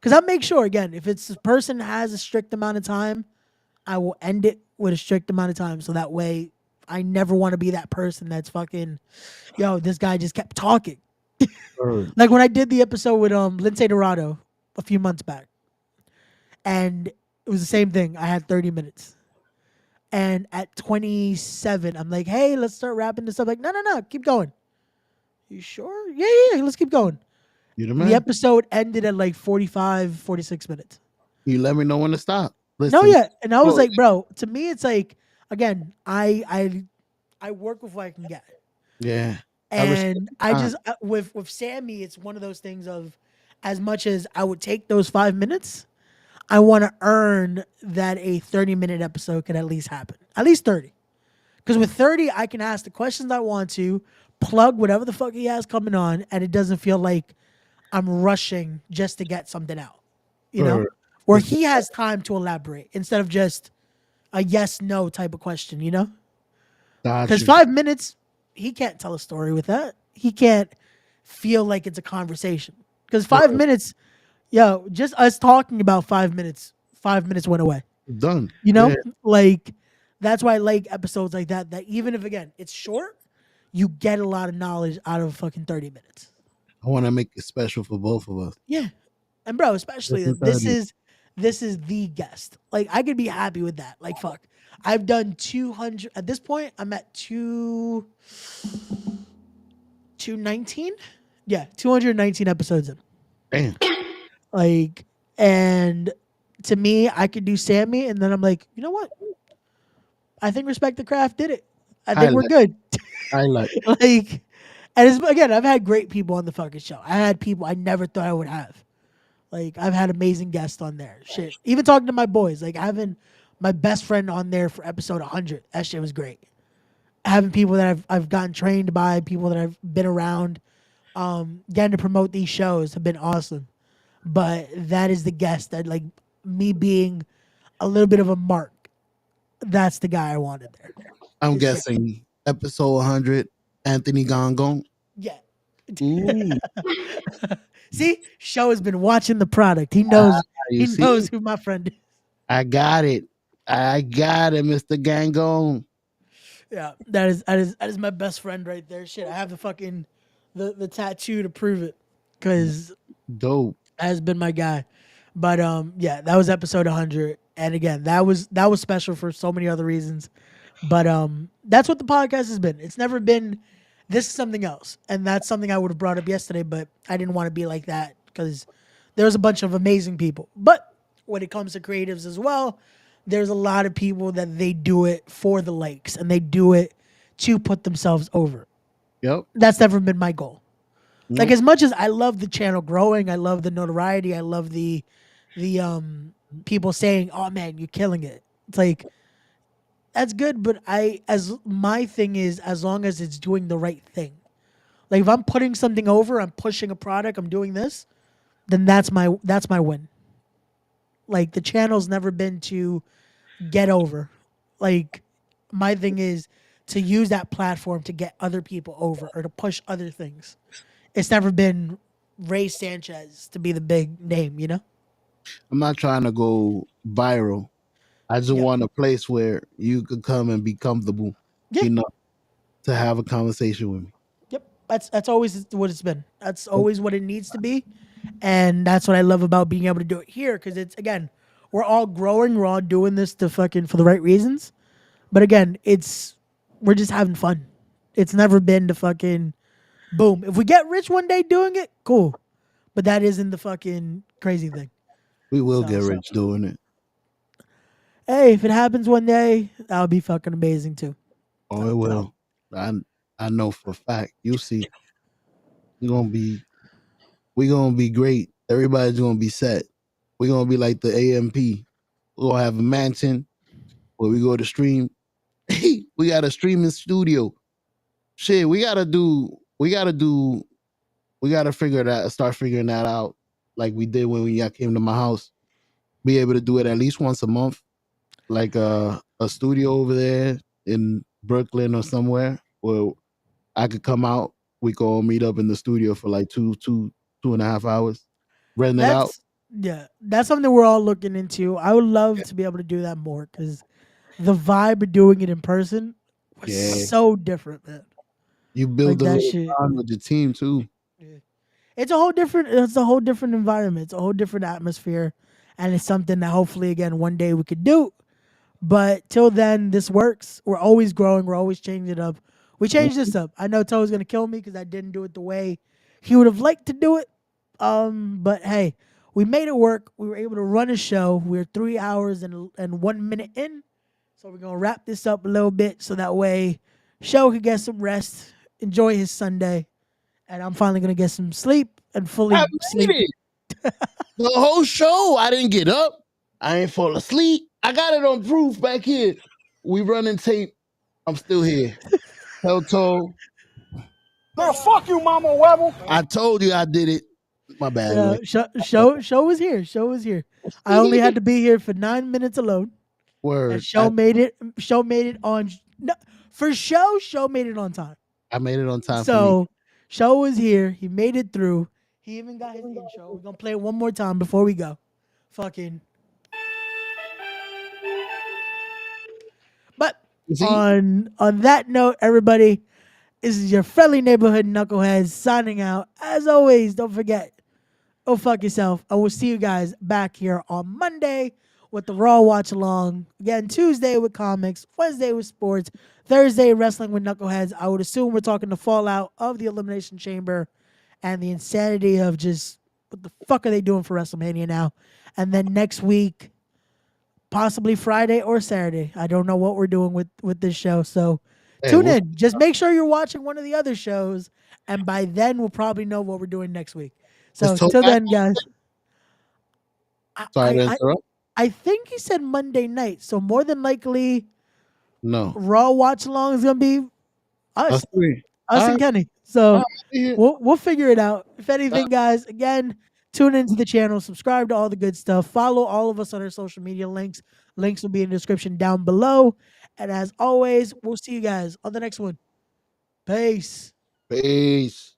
Because I'll make sure, again, if it's the person has a strict amount of time, I will end it with a strict amount of time. So that way I never want to be that person that's fucking, yo, this guy just kept talking. Word. Like when I did the episode with Lindsay Dorado a few months back, and it was the same thing. I had 30 minutes. And at 27, I'm like, hey, let's start wrapping this up. Like, no, keep going. You sure? Yeah, let's keep going. You the And the man. episode ended at like 45, 46 minutes. You let me know when to stop. No, Listen. yeah. And I was Oh, like, bro, to me, it's like, again, I work with what I can get. yeah. I respect And the I time. just with Sammy, it's one of those things of as much as I would take those 5 minutes, I want to earn that a 30-minute episode could at least happen. At least 30. Because with 30, I can ask the questions I want to, plug whatever the fuck he has coming on, and it doesn't feel like I'm rushing just to get something out. You know? Word. Where It's he has time to elaborate instead of just a yes no type of question, you know? got Because you. 5 minutes, he can't tell a story with that. He can't feel like it's a conversation. Because five Word. minutes, yo, just us talking about 5 minutes went away. Done. You know? Yeah. Like, that's why I like episodes like that, that even if, again, it's short, you get a lot of knowledge out of fucking 30 minutes. I want to make it special for both of us. Yeah. And bro, especially Listen, that this 30. is the guest. Like I could be happy with that. Like fuck. I've done 200 at this point. I'm at 219. Yeah, 219 episodes in. Damn. Like, and to me, I could do Sammy, and then I'm like, you know what? I think Respect the Craft did it. I think we're Highlight. good. Highlight. Like, and it's, again, I've had great people on the fucking show. I had people I never thought I would have. Like, I've had amazing guests on there. Shit. Even talking to my boys. Like, having my best friend on there for episode 100. That shit was great. Having people that I've gotten trained by, people that I've been around, getting to promote these shows have been awesome. But that is the guest that, like, me being a little bit of a mark, that's the guy I wanted there. I'm It's- guessing episode 100, Anthony Gongon. Yeah. Ooh. See, Show has been watching the product. He knows. You He see? knows who my friend is. I got it. Mr. Gangon. Yeah, that is my best friend right there. Shit, I have the fucking the tattoo to prove it, because Dope. has been my guy. But yeah, that was episode 100, and again, that was special for so many other reasons. But that's what the podcast has been. It's never been. This is something else, and that's something I would have brought up yesterday, but I didn't want to be like that because there's a bunch of amazing people. But when it comes to creatives as well, there's a lot of people that they do it for the likes and they do it to put themselves over. Yep. That's never been my goal. Like, Nope. as much as I love the channel growing, I love the notoriety, I love the people saying, "Oh man, you're killing it." It's like, that's good, but as my thing is, as long as it's doing the right thing. Like if I'm putting something over, I'm pushing a product, I'm doing this, then that's my win. Like the channel's never been to get over. Like my thing is to use that platform to get other people over or to push other things. It's never been Ray Sanchez to be the big name, you know? I'm not trying to go viral. I just Yeah. want a place where you could come and be comfortable Yeah. enough to have a conversation with me. Yep. That's always what it's been. That's always what it needs to be. And that's what I love about being able to do it here. Cause it's again, we're all growing, we're all doing this to fucking for the right reasons. But again, we're just having fun. It's never been to fucking boom. If we get rich one day doing it, cool. But that isn't the fucking crazy thing. We will So get rich doing it. hey, if it happens one day, that'll be fucking amazing too. Oh, it will. I I know for a fact. You see, we're gonna be great. Everybody's gonna be set. We're gonna be like the AMP. We're gonna have a mansion where we go to stream. We got a streaming studio. Shit, we gotta start figuring that out like we did when y'all came to my house. Be able to do it at least once a month, like a studio over there in Brooklyn or somewhere where I could come out. We could all meet up in the studio for like 2.5 hours, rent it out. That's yeah, that's something we're all looking into. I would love to be able to do that more because the vibe of doing it in person was Yeah, so different, man. you Like build a that little shit. bond with your team too. Yeah. It's a whole different environment. It's a whole different atmosphere. And it's something that hopefully again one day we could do. But till then, this works. We're always growing. We're always changing it up. We changed this up. I know Toe's gonna kill me because I didn't do it the way he would have liked to do it. But hey, we made it work. We were able to run a show. We're 3 hours and 1 minute in. So we're gonna wrap this up a little bit so that way Show could get some rest, enjoy his Sunday, and I'm finally gonna get some sleep and fully I made sleep. it. The whole show, I didn't get up. I ain't fall asleep. I got it on proof back here. We running tape. I'm still here. Tell Toe. Man, fuck you, Mama Webble. I told you I did it. My bad. Yeah, Like, show was here. Show was here. I only had to be here for 9 minutes alone. And word. show made it. Show made it on. No, for show. Show made it on time. I made it on time for me. So show was here. He made it through. He even got his intro. We're gonna play it one more time before we go. Fucking. But You see? on that note, everybody, this is your friendly neighborhood knuckleheads signing out. As always, don't forget, go fuck yourself. I will see you guys back here on Monday with the Raw Watch Along. Again, Tuesday with comics, Wednesday with sports, Thursday wrestling with knuckleheads. I would assume we're talking the fallout of the Elimination Chamber and the insanity of just what the fuck are they doing for WrestleMania now? And then next week, possibly Friday or Saturday. I don't know what we're doing with this show. So Hey, tune we'll- in. Just make sure you're watching one of the other shows, and by then we'll probably know what we're doing next week. So Is Toe till back then, guys. Sorry to I interrupt. I think he said Monday night, so more than likely No. Raw watch along is gonna be us, Us three. us and All right. Kenny. So All right. we'll figure it out. If anything, guys, again, tune into the channel, subscribe to all the good stuff, follow all of us on our social media links. Links will be in the description down below. And as always, we'll see you guys on the next one. Peace. Peace.